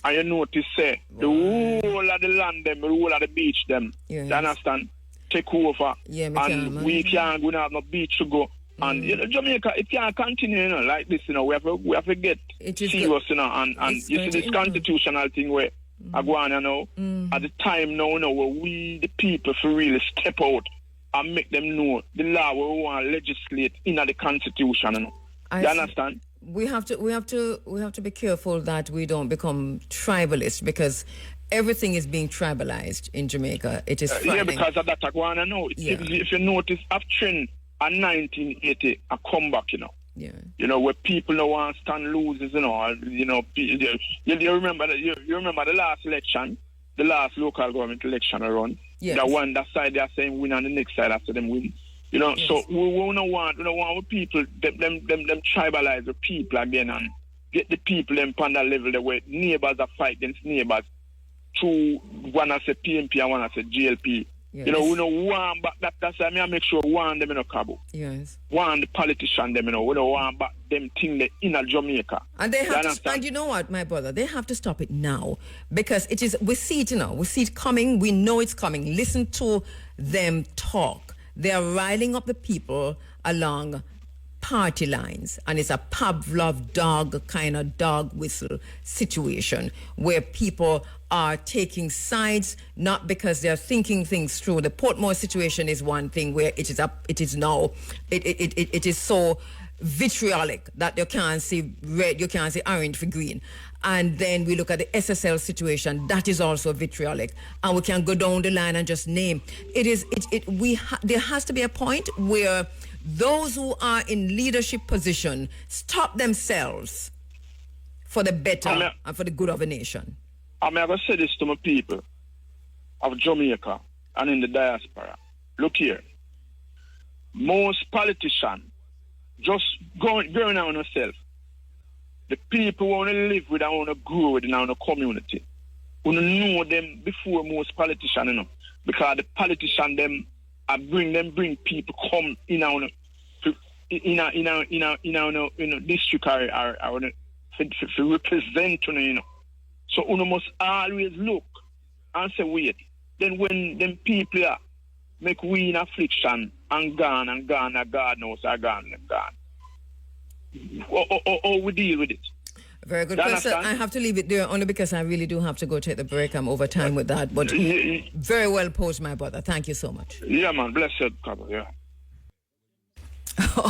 And you notice say the whole of the land them, the whole of the beach them, you understand? Take over, and we can't go have no beach to go. And you know, Jamaica, it can't continue, you know, like this. You know, we have to get serious, you know, and you see this constitutional thing where I go on, you know, at the time now, you know, where we the people for really step out and make them know the law we want to legislate in the constitution, you know. You understand? We have to be careful that we don't become tribalist, because everything is being tribalized in Jamaica. It is frightening. Yeah, because of that I want to know. If you notice, after trend in 1980, a comeback, you know. Yeah. You know, where people don't want to stand losers, you know. You remember the last election, the last local government election I run. Yes. The one that side they are saying win, and the next side after them win. You know, so we don't want people them tribalize the people again and get the people them on that level the way neighbors are fight against neighbors. To one as a PMP and one as a GLP. Yes. You know, we don't want back that's why I make sure one them in a Kabu. Yes. One the politician them, you know, we don't want back them thing they in a Jamaica. And they have to, and you know what, my brother, they have to stop it now, because it is, we see it, you know, we see it coming, we know it's coming. Listen to them talk. They are riling up the people along party lines, and it's a Pavlov dog kind of dog whistle situation where people are taking sides not because they're thinking things through. The Portmore situation is one thing where it is so vitriolic that you can't see red, you can't see orange for green. And then we look at the SSL situation, that is also vitriolic, and we can go down the line and just name there has to be a point where those who are in leadership position stop themselves for the better and for the good of a nation. I'm going to say this to my people of Jamaica and in the diaspora. Look here. Most politicians just going on themselves. The people want to live with and want to grow with in our community. We know them before most politicians, you know, because the politicians them bring people come in our district or to represent, you know. So we must always look and say wait. Then when them people make we in affliction and God knows are gone. Or we deal with it. Very good question. I have to leave it there only because I really do have to go take the break. I'm over time with that. But very well posed, my brother. Thank you so much. Yeah, man. Blessed, Kabu. Yeah.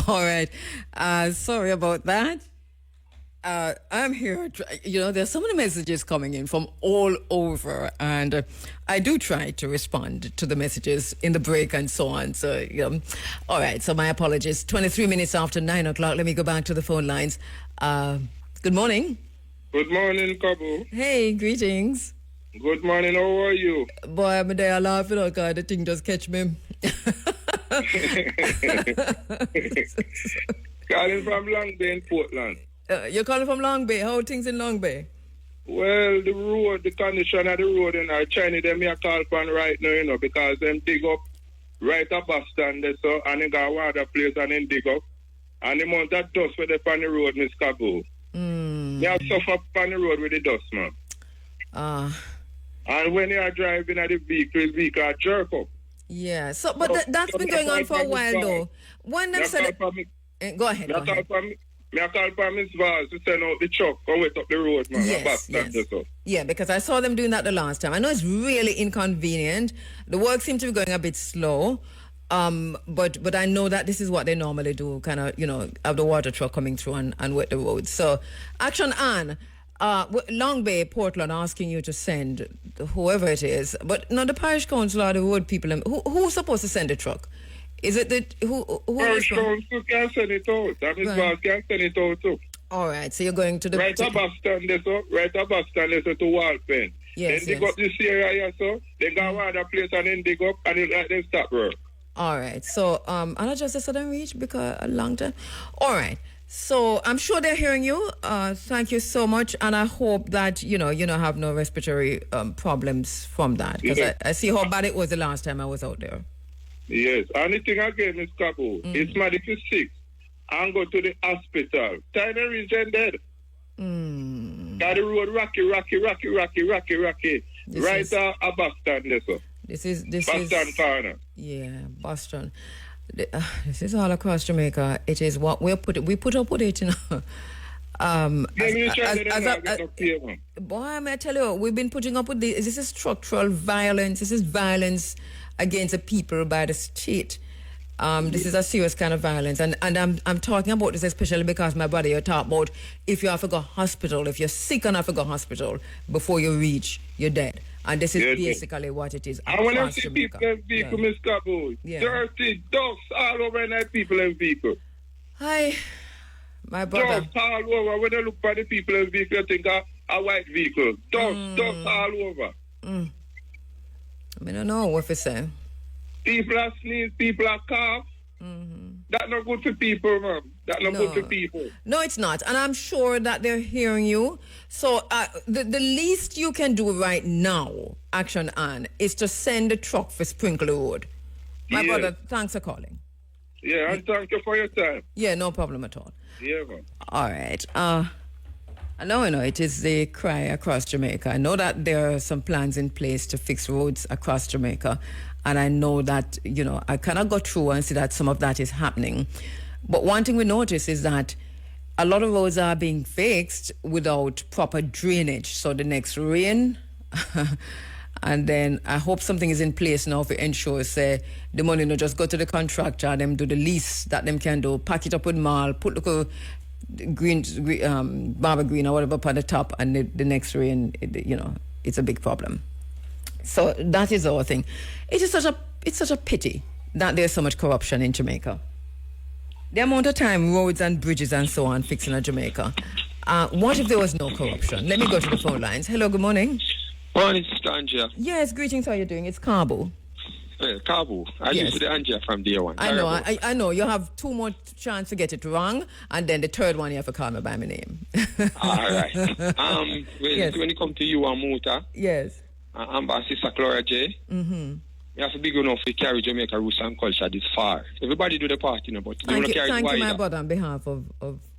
All right. Sorry about that. I'm here. You know, there's so many messages coming in from all over, and I do try to respond to the messages in the break and so on. So, all right. So my apologies. 23 minutes after 9 o'clock. Let me go back to the phone lines. Good morning. Good morning, Kabu. Hey, greetings. Good morning. How are you? Boy, I'm there laughing. Oh God, the thing just catch me. Calling from Long Bay in Portland. You're calling from Long Bay. How are things in Long Bay? Well, the condition of the road, Chinese them here call upon right now, because them dig up right at bus stand there, so, and then go water place and then dig up. And the amount of dust with the on the road, Miss Kabu. You have suffer on the road with the dust, man. And when you are driving at the vehicle jerk up. Yeah, so, but that's been going on for a while, though. When them said... Go ahead, go ahead. I call for Miss Vaz to send out the truck, go wait up the road, man. Yes. Yeah, because I saw them doing that the last time. I know it's really inconvenient. The work seemed to be going a bit slow. But I know that this is what they normally do, kind of, have the water truck coming through and wet the roads. So, Action Ann, Long Bay, Portland, asking you to send whoever it is. But no, the parish council are the road people. Who's supposed to send the truck? Is it who parish council can send it out. And Miss Vaz can send it out too. All right, so you're going to the... Right at bus stand there, so. Right at bus stand there, so to Walpen. Yes, then dig up this area here, so. They go another place and then dig up and then stop work. All right. So, and I just said I reach because a long time. All right. So I'm sure they're hearing you. Thank you so much, and I hope that you have no respiratory problems from that, because I see how bad it was the last time I was out there. Yes. Anything again, Miss Kabu. It's mad if you're sick and go to the hospital. Tiny region dead. Got the road rocky. Right at a bus stand there, so. Boston corner. Yeah, Boston. This is all across Jamaica. It is what we put up with it, boy, I may tell you, we've been putting up with this. This is structural violence. This is violence against the people by the state. This is a serious kind of violence, and I'm talking about this especially because, my brother, you talk about if you have to go hospital, if you're sick and have to go hospital before you reach, you're dead. And this is basically what it is. I want to see people in vehicle, Miss Kabu. Dirty dogs all over and people in vehicle. Hi, my brother. Dogs all over. When I look at the people in vehicle, I think a white vehicle. Dogs all over. I don't know what to say. People are sneeze, people are cough. That's not good for people, man. That's not good for people. No, it's not. And I'm sure that they're hearing you. So the least you can do right now, Action Ann, is to send a truck for Sprinkle Road. My brother, thanks for calling. Yeah, and thank you for your time. Yeah, no problem at all. Yeah, man. All right. I know it is the cry across Jamaica. I know that there are some plans in place to fix roads across Jamaica. And I know that, I cannot go through and see that some of that is happening. But one thing we notice is that a lot of roads are being fixed without proper drainage. So the next rain, and then I hope something is in place now to ensure, say, the money not just go to the contractor, them do the least that them can do, pack it up with mall, put the green, barber green or whatever up on the top, and the next rain, it's a big problem. So that is our thing. It's such a pity that there's so much corruption in Jamaica. The amount of time roads and bridges and so on fixing in Jamaica. What if there was no corruption? Let me go to the phone lines. Hello, good morning. Morning, Sister Angela. Yes, greetings. How are you doing? It's Kabu. Kabu. I used to the Angela from day one. I know. You have two more chance to get it wrong, and then the third one you have to call me by my name. All right. When it comes to you and Muta. Yes. I'm Sister Clara J. You have to be good enough to carry Jamaica roots and culture this far. Everybody do the part, but you want to carry it wider. Thank you, my brother, on behalf of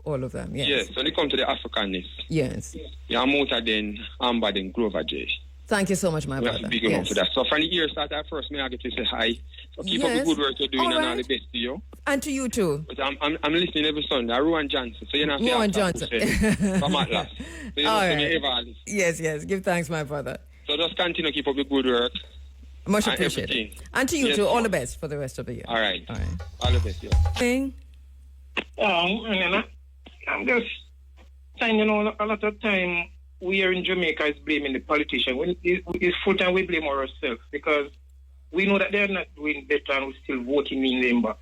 all of them. Yes. Yes, when it comes to the Africanness. Yes. Yeah, Muta, then Amber, then Grover J. Thank you so much, my brother. You have to be good enough for that. So from the year start, I first may I get to say hi. So keep up the good work you're doing and all the best to you. And to you too. But I'm listening every Sunday. Rowan Johnson. So you're not Rowan Johnson. From Atlas. So you know, all right. Ever yes. Give thanks, my brother. So just continue to keep up the good work. Much appreciated. And to you too. All the best for the rest of the year. All right. All the best, Thing. I'm just saying, a lot of time we are in Jamaica is blaming the politician. It's full time we blame ourselves because we know that they're not doing better and we're still voting in them back.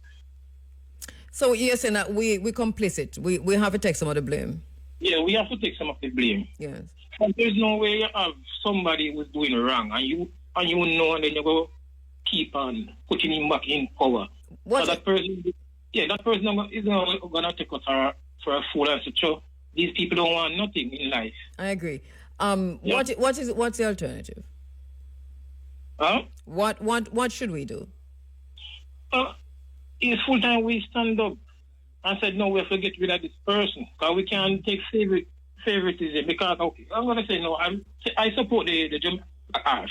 So you're saying that we're complicit. We have to take some of the blame. Yeah, we have to take some of the blame. Yes. But there's no way you have somebody who's doing wrong and you know, and then you go keep on putting him back in power. What? So that person is not going to take us for a fool and say, sure, these people don't want nothing in life. I agree. What's the alternative? Huh? What should we do? it's full time we stand up and said, no, we have to get rid of this person because we can't take favoritism. Because, okay, I'm going to say no, I support the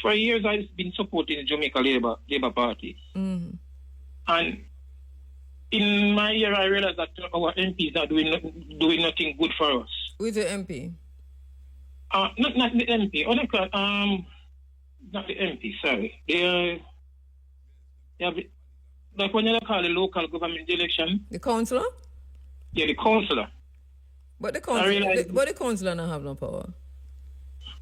for years I've been supporting the Jamaica Labour Party. Mm-hmm. And in my year, I realized that our MPs are doing nothing good for us. Who is the MP? Not the MP. Not the MP, sorry. Like when you call the local government election. The councillor? Yeah, the councillor. But the councillor don't have no power.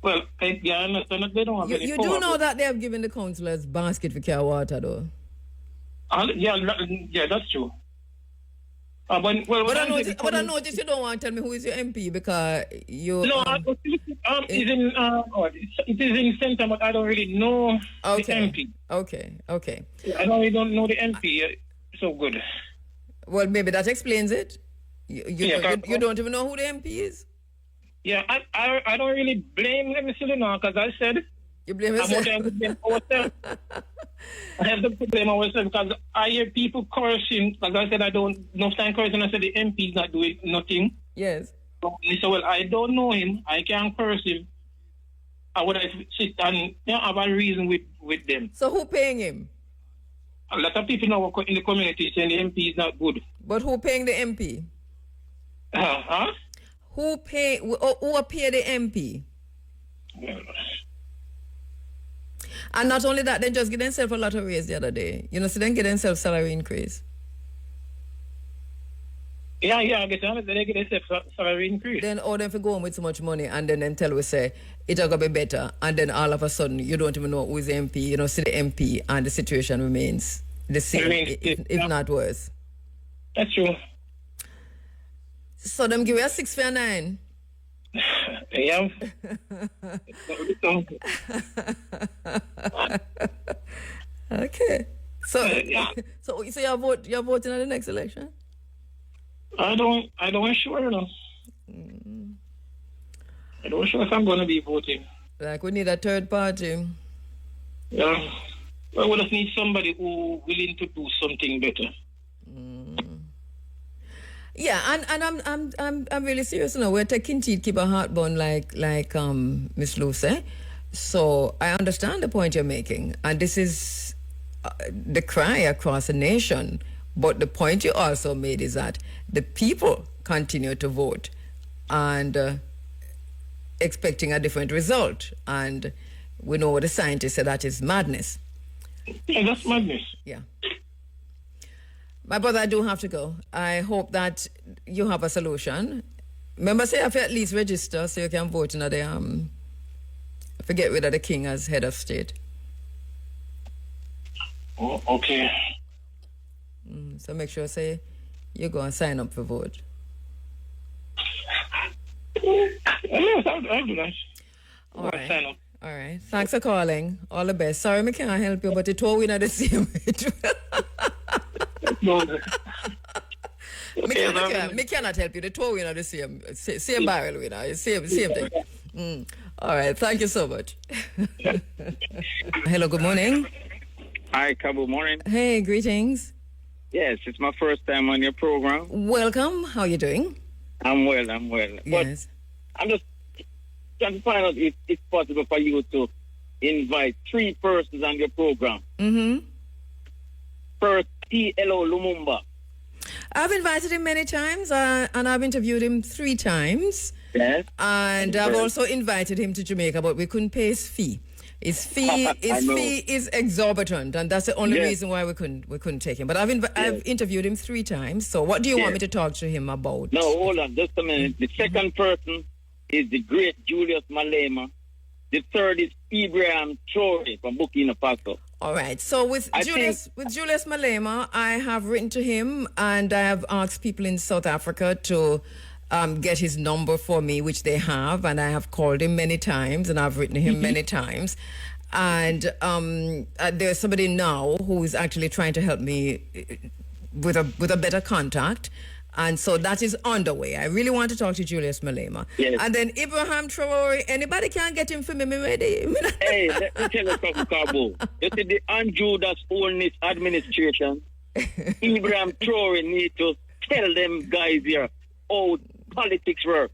Well, I understand that they don't have any You power. do know that they have given the councillors basket for care water, though? Yeah, that's true. But I notice you don't want to tell me who is your MP because you... No, it is in center, but I don't really know the MP. Okay. I really don't know the MP so good. Well, maybe that explains it. You don't even know who the MP is? Yeah, I don't really blame them, because I said... You blame yourself? I have to blame ourselves because I hear people cursing. Like I said, I don't enough time cursing. I said the MP is not doing nothing. Yes. So I said, well, I don't know him. I can't curse him. I would have sit and have a reason with them. So who paying him? A lot of people now in the community saying the MP is not good. But who paying the MP? Who pay the MP? Well, and not only that, they just get themselves a lot of raise the other day. So they get themselves salary increase. Yeah, I get it. They get themselves salary increase. Then all them for go on with so much money and then tell we say it'll go be better, and then all of a sudden you don't even know who is the MP. See the MP and the situation remains the same, if not worse. That's true. So them give you a 6 for 9. Yeah. Okay. So you're voting on the next election? I don't sure enough. I don't sure if I'm going to be voting. Like we need a third party. Yeah. Well, we just need somebody who willing to do something better. Yeah, and I'm really serious now. We're taking teeth, keep a heartburn like Miss Lucy. So I understand the point you're making, and this is the cry across the nation. But the point you also made is that the people continue to vote and expecting a different result, and we know what the scientists say that is madness. Yeah, that's madness. Yeah. My brother, I do have to go. I hope that you have a solution. Remember, say if you at least register so you can vote in the get rid of the king as head of state. Oh, okay. So make sure say you go and sign up for vote. Yes, I'll do that. All right. Sign up. All right. Thanks for calling. All the best. Sorry, I can't help you, but the two winner the same way. Me cannot help you. The two winner the same barrel winner, same thing. All right, thank you so much. Hello, good morning. Hi, Kabu, morning. Hey, greetings. Yes, it's my first time on your program. Welcome. How are you doing? I'm well. Yes. But I'm just trying to find out if it's possible for you to invite 3 persons on your program. Mm-hmm. First, T.L.O. Lumumba. I've invited him many times, and I've interviewed him 3 times. Yes. And I've also invited him to Jamaica, but we couldn't pay his fee. His fee is exorbitant, and that's the only reason why we couldn't take him. But I've interviewed him 3 times. So what do you want me to talk to him about? No, hold on, just a minute. The second person is the great Julius Malema. The third is Ibrahim Traore from Burkina Faso. All right. So with Julius Malema, I have written to him, and I have asked people in South Africa to get his number for me, which they have, and I have called him many times, and I've written to him many times. And there's somebody now who is actually trying to help me with a better contact. And so that is underway. I really want to talk to Julius Malema. Yes. And then Ibrahim Traore, anybody can get him for me ready. Hey, let me tell you something, Kabu. You see, the Andrew that's owning this administration, Ibrahim Traore need to tell them guys here how politics work.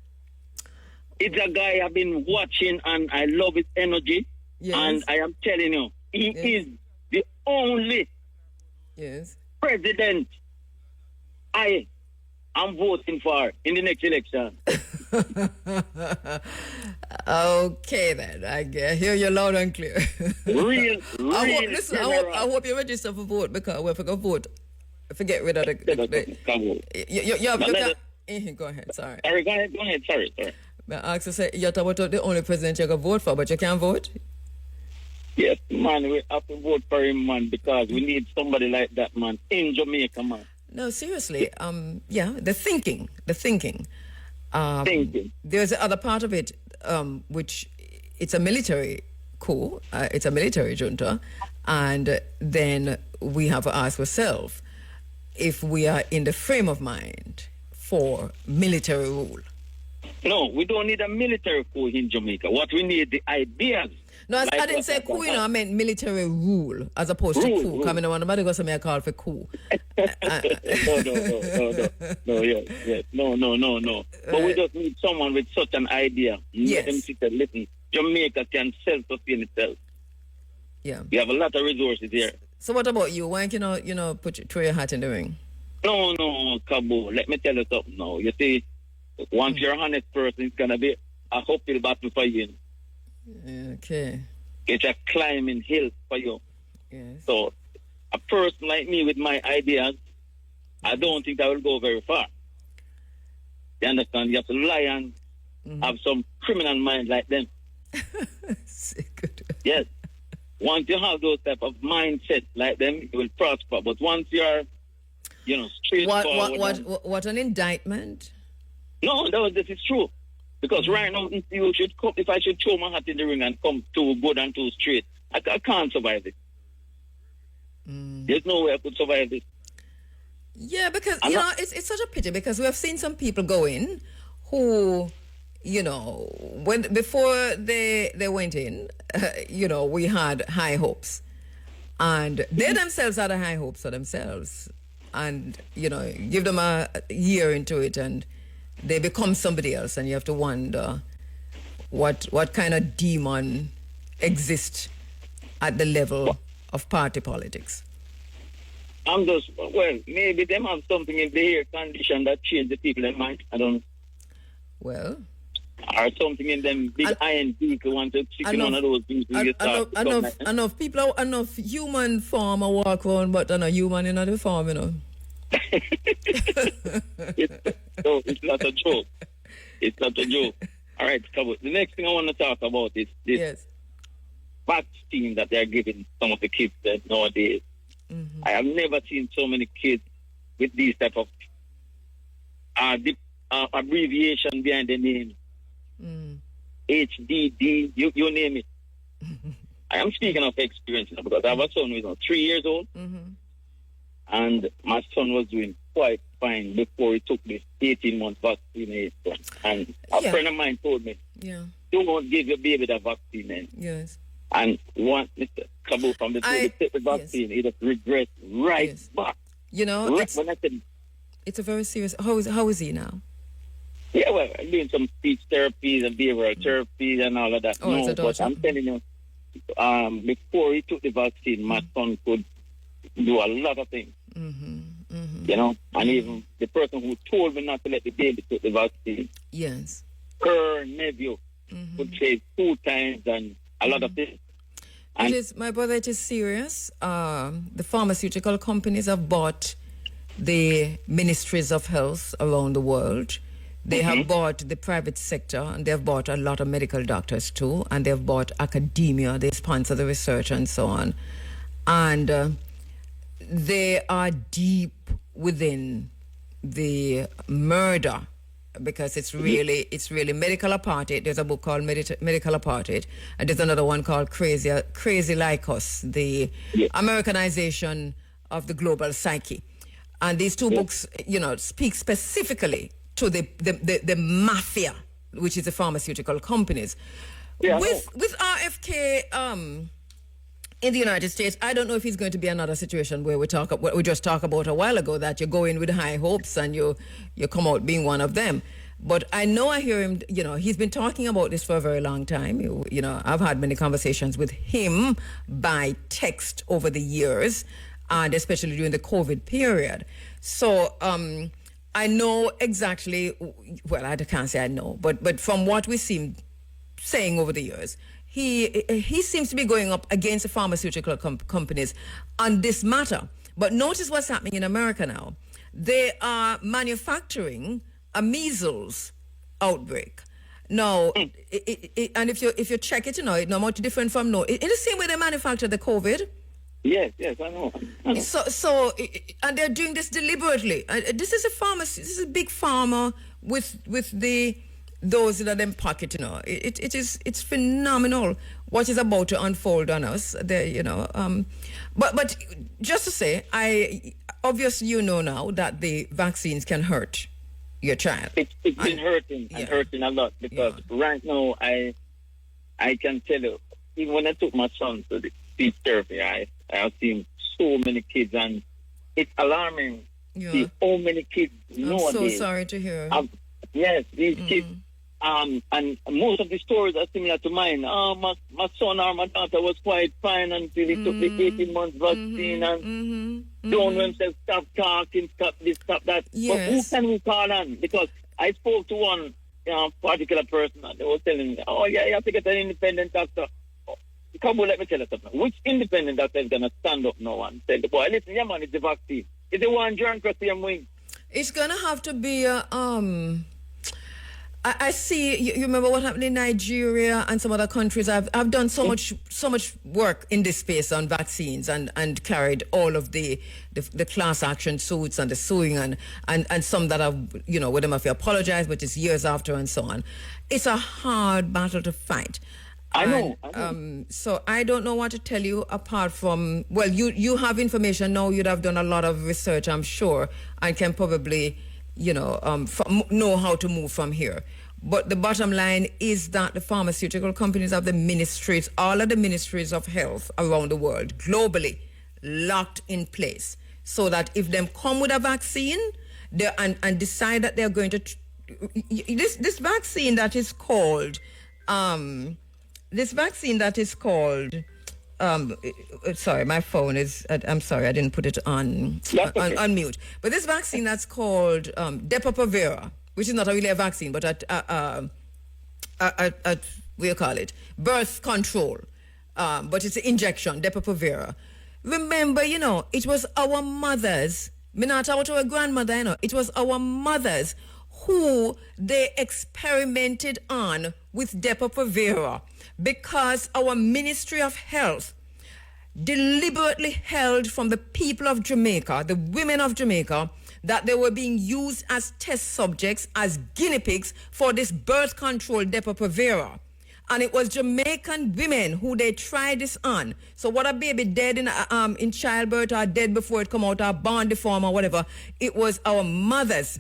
It's a guy I've been watching and I love his energy. Yes. And I am telling you, he is the only president I am voting for in the next election. Okay, then. I hear you loud and clear. Real, I hope you register for vote because if I go vote, forget rid of the go ahead, sorry. Sorry, go ahead, sorry. I asked to say, you're the only president you can vote for, but you can't vote? Yes, man, we have to vote for him, man, because we need somebody like that, man, in Jamaica, man. No, seriously. The thinking. There's the other part of it, which it's a military coup, it's a military junta, and then we have to ask ourselves if we are in the frame of mind for military rule. No, we don't need a military coup in Jamaica. What we need, the ideas. No, I didn't say coup, I meant military rule as opposed to coup. Coming on, nobody goes to me a call for coup. No. But we just need someone with such an idea. Let them sit and listen. Jamaica can self-sustain itself. Yeah. We have a lot of resources here. So what about you? Why can't throw your hat in the ring? No, Kabu. Let me tell you something now. You see, once you're an honest person, it's going to be a uphill battle for you. Okay. It's a climbing hill for you. Yes. So, a person like me with my ideas, I don't think I will go very far. You understand? You have to lie and have some criminal mind like them. Yes. Once you have those type of mindset like them, you will prosper. But once you're, straightforward. What an indictment? No, this is true. Because right now, if I should throw my hat in the ring and come too good and too straight, I can't survive it. There's no way I could survive it. Yeah, because, it's such a pity because we have seen some people go in who, before they went in, we had high hopes. And they themselves had high hopes for themselves. And, give them a year into it and they become somebody else, and you have to wonder what kind of demon exists at the level of party politics. Maybe them have something in the air condition that change the people in mind. I don't know. Well. Or something in them big iron vehicle want to stick in one of those things. Enough people, enough human farmer walk around, but no human in the farm, It's not a joke. It's not a joke. All right, Kabu. The next thing I want to talk about is this vaccine that they're giving some of the kids nowadays. Mm-hmm. I have never seen so many kids with these type of abbreviation behind the name. HDD, you name it. I am speaking of experience because I have a son who is 3 years old. Mm-hmm. And my son was doing quite fine before he took this 18-month vaccination. And a friend of mine told me, don't give your baby the vaccine, man. Yes. And once Mr. Kabu from the day he took the vaccine, he just regrets back. It's a very serious... How is he now? Yeah, well, I'm doing some speech therapies and behavioral therapies and all of that. But I'm telling you, before he took the vaccine, my son could do a lot of things. Mm-hmm. And even the person who told me not to let the baby take the vaccine, her nephew would say 2 times and a lot of things. My brother, it is serious. The pharmaceutical companies have bought the ministries of health around the world. They have bought the private sector, and they have bought a lot of medical doctors too, and they have bought academia. They sponsor the research and so on. And they are deep within the murder because it's really medical apartheid. There's a book called Medical Apartheid, and there's another one called Crazy Like Us, the Americanization of the global psyche. And these two books, speak specifically to the mafia, which is the pharmaceutical companies. With RFK in the United States, I don't know if it's going to be another situation where what we just talked about a while ago, that you go in with high hopes and you come out being one of them. But I know I hear him, he's been talking about this for a very long time. I've had many conversations with him by text over the years, and especially during the COVID period. So I know exactly, well, I can't say I know, but from what we seem saying over the years, he seems to be going up against the pharmaceutical companies on this matter. But notice what's happening in America now. They are manufacturing a measles outbreak. Now, and if you check it, it's not much different from in the same way they manufacture the COVID. Yes, I know. So, and they're doing this deliberately. This is a pharmacy. This is a big pharma with those that them pocket. It's phenomenal what is about to unfold on us. There, but just to say, obviously now that the vaccines can hurt your child. It's been hurting and hurting a lot, because right now I can tell you, even when I took my son to the speech therapy, I have seen so many kids, and it's alarming. See how many kids nowadays. I'm so sorry to hear. Yes, these kids. And most of the stories are similar to mine. My son or my daughter was quite fine until he took the 18-month vaccine and don't himself stop talking, stop this, stop that. Yes. But who can we call on? Because I spoke to one particular person, and they were telling me, you have to get an independent doctor. Kabu, let me tell you something. Which independent doctor is going to stand up now and say, boy, listen, man, it's the vaccine. It's the one drunk or same wing. It's going to have to be I see. You remember what happened in Nigeria and some other countries. I've done so much work in this space on vaccines and carried all of the class action suits and the suing and some that have with them if you apologize, but it's years after and so on. It's a hard battle to fight. I know. So I don't know what to tell you apart from, well, you have information now. You'd have done a lot of research, I'm sure, and can probably know how to move from here. But the bottom line is that the pharmaceutical companies have the ministries, all of the ministries of health around the world, globally, locked in place, so that if them come with a vaccine and decide that they're going to this vaccine that is called sorry, my phone is, I'm sorry, I didn't put it on mute. But this vaccine that's called Depo-Provera, which is not really a vaccine, but what do you call it? Birth control. But it's an injection, Depo-Provera. Remember, it was our mothers, not our grandmother, it was our mothers who they experimented on with Depo-Provera, because our Ministry of Health deliberately held from the people of Jamaica, the women of Jamaica, that they were being used as test subjects, as guinea pigs for this birth control Depo-Provera. And it was Jamaican women who they tried this on. So what a baby dead in childbirth or dead before it come out or born deformed or whatever, it was our mothers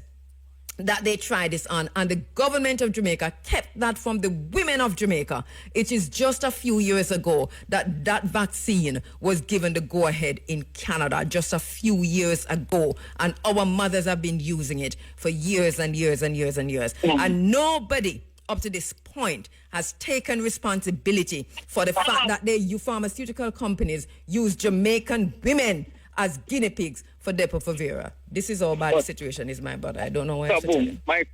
that they tried this on, and the government of Jamaica kept that from the women of Jamaica. It is just a few years ago that vaccine was given the go-ahead in Canada, just a few years ago, and our mothers have been using it for years and years and years and years. And nobody up to this point has taken responsibility for the fact that pharmaceutical companies use Jamaican women as guinea pigs for Depo-Provera. This is how bad the situation is, my brother. I don't know what else to tell you. My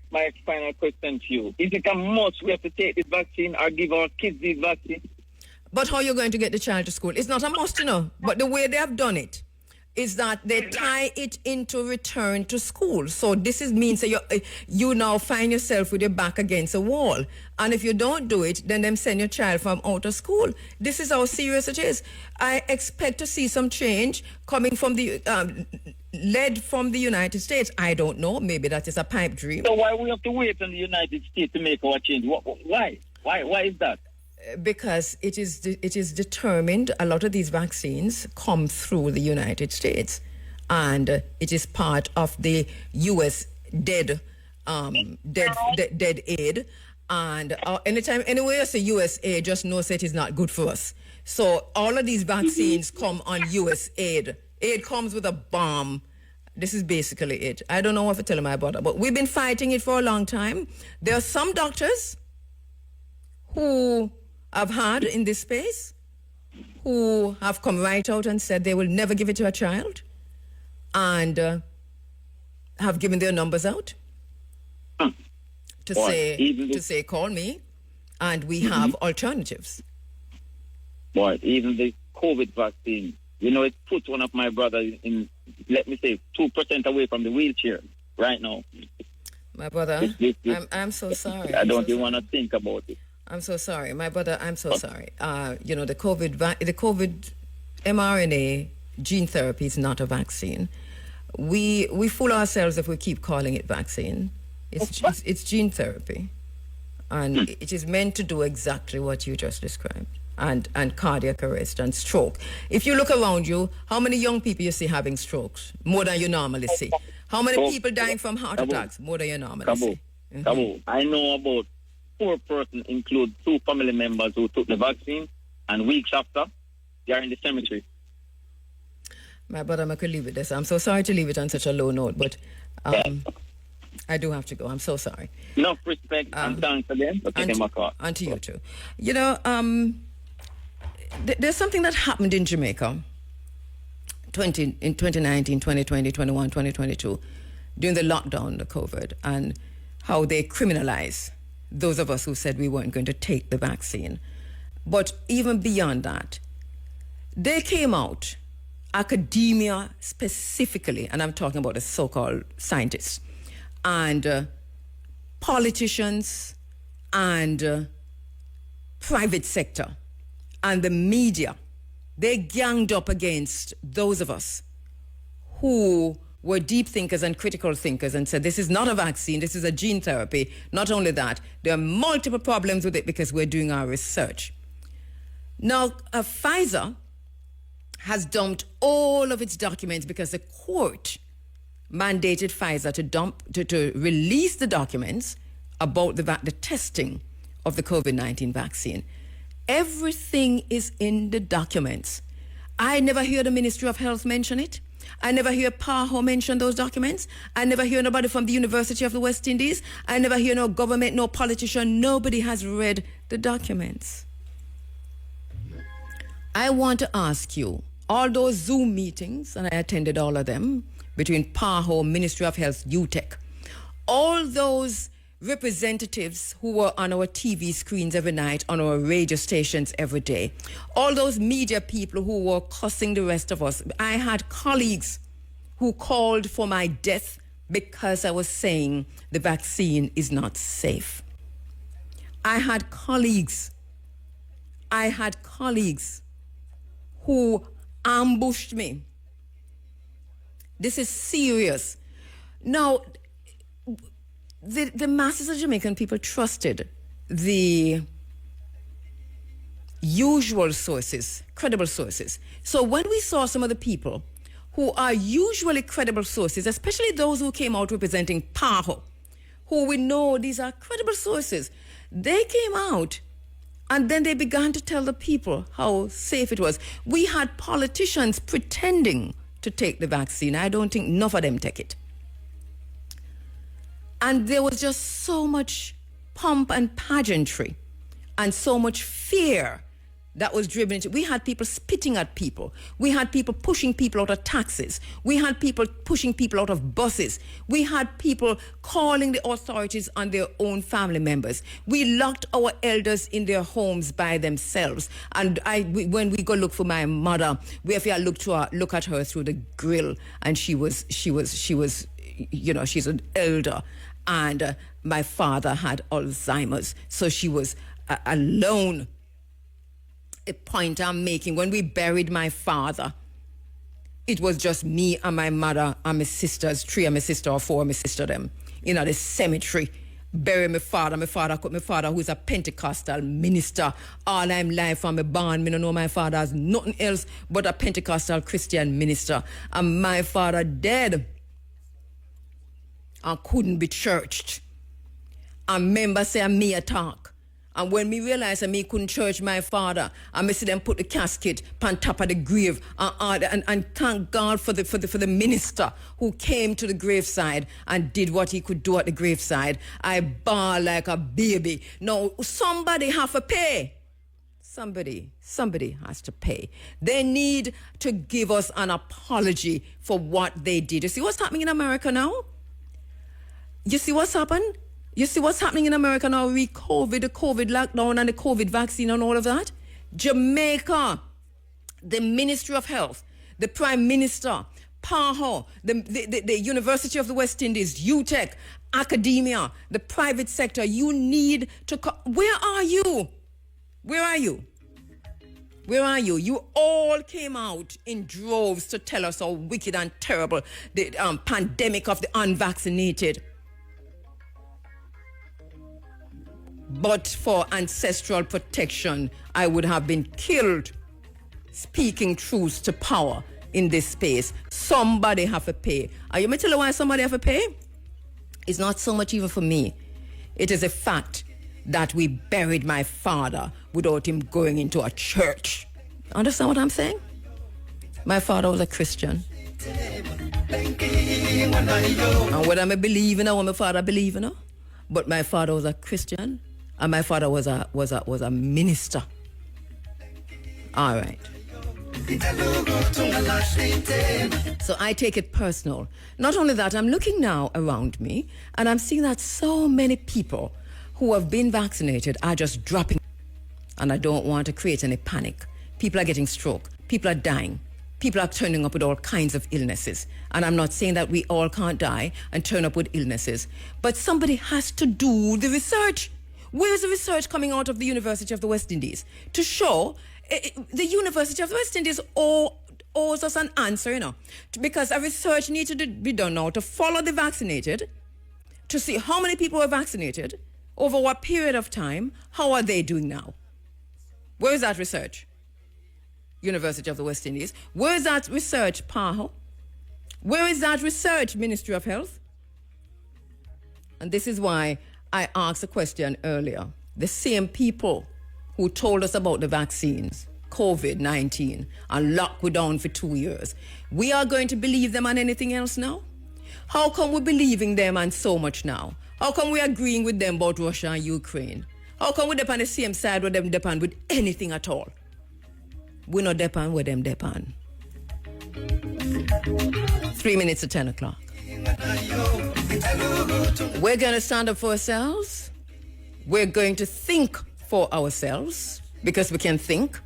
final question to you. Is it a must we have to take this vaccine or give our kids this vaccine? But how are you going to get the child to school? It's not a must, But the way they have done it is that they tie it into return to school. So this means that you now find yourself with your back against a wall. And if you don't do it, then them send your child from out of school. This is how serious it is. I expect to see some change coming from led from the United States. I don't know. Maybe that is a pipe dream. So why we have to wait on the United States to make our change? Why? Why is that? Because it is determined, a lot of these vaccines come through the United States, and it is part of the U.S. dead aid. And anyway, I say USA, just know that it is not good for us. So all of these vaccines come on U.S. aid. Aid comes with a bomb. This is basically it. I don't know what to tell my brother, but we've been fighting it for a long time. There are some doctors who I've had in this space who have come right out and said they will never give it to a child, and have given their numbers out to say call me, and we have alternatives. But even the COVID vaccine, you know, it put one of my brothers in, let me say, 2% away from the wheelchair right now. My brother, I'm so sorry. I don't even want to think about it. I'm so sorry. My brother, I'm so sorry. You know, the COVID mRNA gene therapy is not a vaccine. We fool ourselves if we keep calling it vaccine. It's gene therapy. And it is meant to do exactly what you just described. And cardiac arrest and stroke. If you look around you, how many young people you see having strokes? More than you normally see. How many people dying from heart attacks? More than you normally see. Kabu, I know about 4 persons, include 2 family members who took the vaccine, and weeks after, they are in the cemetery. My brother, I could leave it this. I'm so sorry to leave it on such a low note, but I do have to go. I'm so sorry. Enough respect and thanks again for taking my call. And to you too. You know, there's something that happened in Jamaica in 2019, 2020, 21, 2022, during the lockdown, the COVID, and how they criminalize those of us who said we weren't going to take the vaccine. But even beyond that, they came out, academia specifically, and I'm talking about the so-called scientists, and politicians, and private sector, and the media. They ganged up against those of us who were deep thinkers and critical thinkers and said, this is not a vaccine, this is a gene therapy. Not only that, there are multiple problems with it because we're doing our research. Now, Pfizer has dumped all of its documents because the court mandated Pfizer to release the documents about the testing of the COVID-19 vaccine. Everything is in the documents. I never hear the Ministry of Health mention it. I never hear PAHO mention those documents. I never hear nobody from the University of the West Indies. I never hear no government, no politician. Nobody has read the documents. I want to ask you, all those Zoom meetings, and I attended all of them, between PAHO, Ministry of Health, UTEC, all those representatives who were on our TV screens every night, on our radio stations every day, all those media people who were cussing the rest of us. I had colleagues who called for my death because I was saying the vaccine is not safe. I had colleagues who ambushed me. This is serious. Now, the masses of Jamaican people trusted the usual sources, credible sources. So when we saw some of the people who are usually credible sources, especially those who came out representing PAHO, who we know these are credible sources, they came out and then they began to tell the people how safe it was. We had politicians pretending to take the vaccine. I don't think enough of them take it. And there was just so much pomp and pageantry and so much fear that was driven into. We had people spitting at people. We had people pushing people out of taxis. We had people pushing people out of buses. We had people calling the authorities on their own family members. We locked our elders in their homes by themselves. And when we go look for my mother, we have to look at her through the grill, and she was, you know, she's an elder. And my father had Alzheimer's, so she was alone. A point I'm making, when we buried my father, it was just me and my mother and my sisters, 3 of my sister or 4 of my sister them, in the cemetery, bury my father who's a Pentecostal minister. All I'm life from my barn, me don't know my father as nothing else but a Pentecostal Christian minister. And my father dead and couldn't be churched. And members say me a talk. And when me realized that me couldn't church my father, and me see them put the casket on top of the grave, and thank God for the minister who came to the graveside and did what he could do at the graveside. I bawl like a baby. Now, somebody have to pay. Somebody has to pay. They need to give us an apology for what they did. You see what's happening in America now? You see what's happened? You see what's happening in America now with COVID, the COVID lockdown and the COVID vaccine and all of that? Jamaica, the Ministry of Health, the Prime Minister, PAHO, the University of the West Indies, UTEC, academia, the private sector, you need to... Where are you? Where are you? Where are you? You all came out in droves to tell us how wicked and terrible the pandemic of the unvaccinated. But for ancestral protection, I would have been killed speaking truth to power in this space. Somebody have to pay. Are you going to tell you why somebody have to pay? It's not so much even for me. It is a fact that we buried my father without him going into a church. Understand what I'm saying? My father was a Christian. And whether I believe in or what my father believe in, but my father was a Christian. And my father was a minister. All right. So I take it personal. Not only that, I'm looking now around me and I'm seeing that so many people who have been vaccinated are just dropping. And I don't want to create any panic. People are getting stroke. People are dying. People are turning up with all kinds of illnesses. And I'm not saying that we all can't die and turn up with illnesses. But somebody has to do the research. Where's the research coming out of the University of the West Indies to show the University of the West Indies owes us an answer, because a research needs to be done now to follow the vaccinated, to see how many people were vaccinated, over what period of time, how are they doing now? Where is that research? University of the West Indies. Where is that research, PAHO? Where is that research, Ministry of Health? And this is why I asked a question earlier. The same people who told us about the vaccines, COVID-19, and locked we down for 2 years, we are going to believe them on anything else now? How come we're believing them on so much now? How come we're agreeing with them about Russia and Ukraine? How come we depend on the same side where them depend with anything at all? We not depend where them depend. 3 minutes to 10 o'clock. We're going to stand up for ourselves. We're going to think for ourselves because we can think.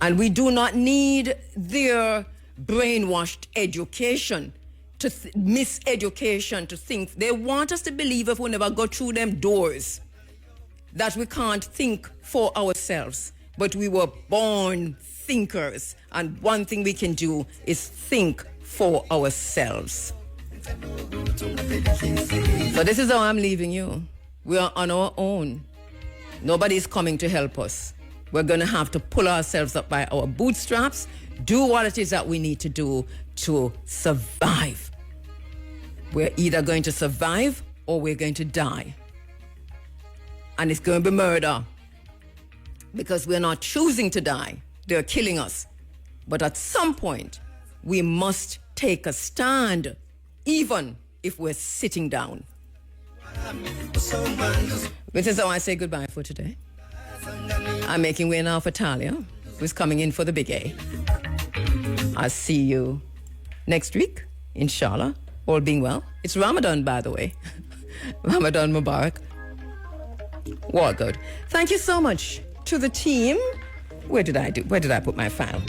And we do not need their brainwashed education, miseducation to think. They want us to believe if we never go through them doors that we can't think for ourselves. But we were born thinkers. And one thing we can do is think for ourselves. So this is how I'm leaving you. We are on our own. Nobody's coming to help us. We're going to have to pull ourselves up by our bootstraps, do what it is that we need to do to survive. We're either going to survive or we're going to die. And it's going to be murder. Because we're not choosing to die. They're killing us. But at some point, we must take a stand, even if we're sitting down. Which is how I say goodbye for today. I'm making way now for Talia, who's coming in for the big A. I'll see you next week, inshallah, all being well. It's Ramadan, by the way. Ramadan Mubarak. Well, good. Thank you so much to the team. Where did I put my file?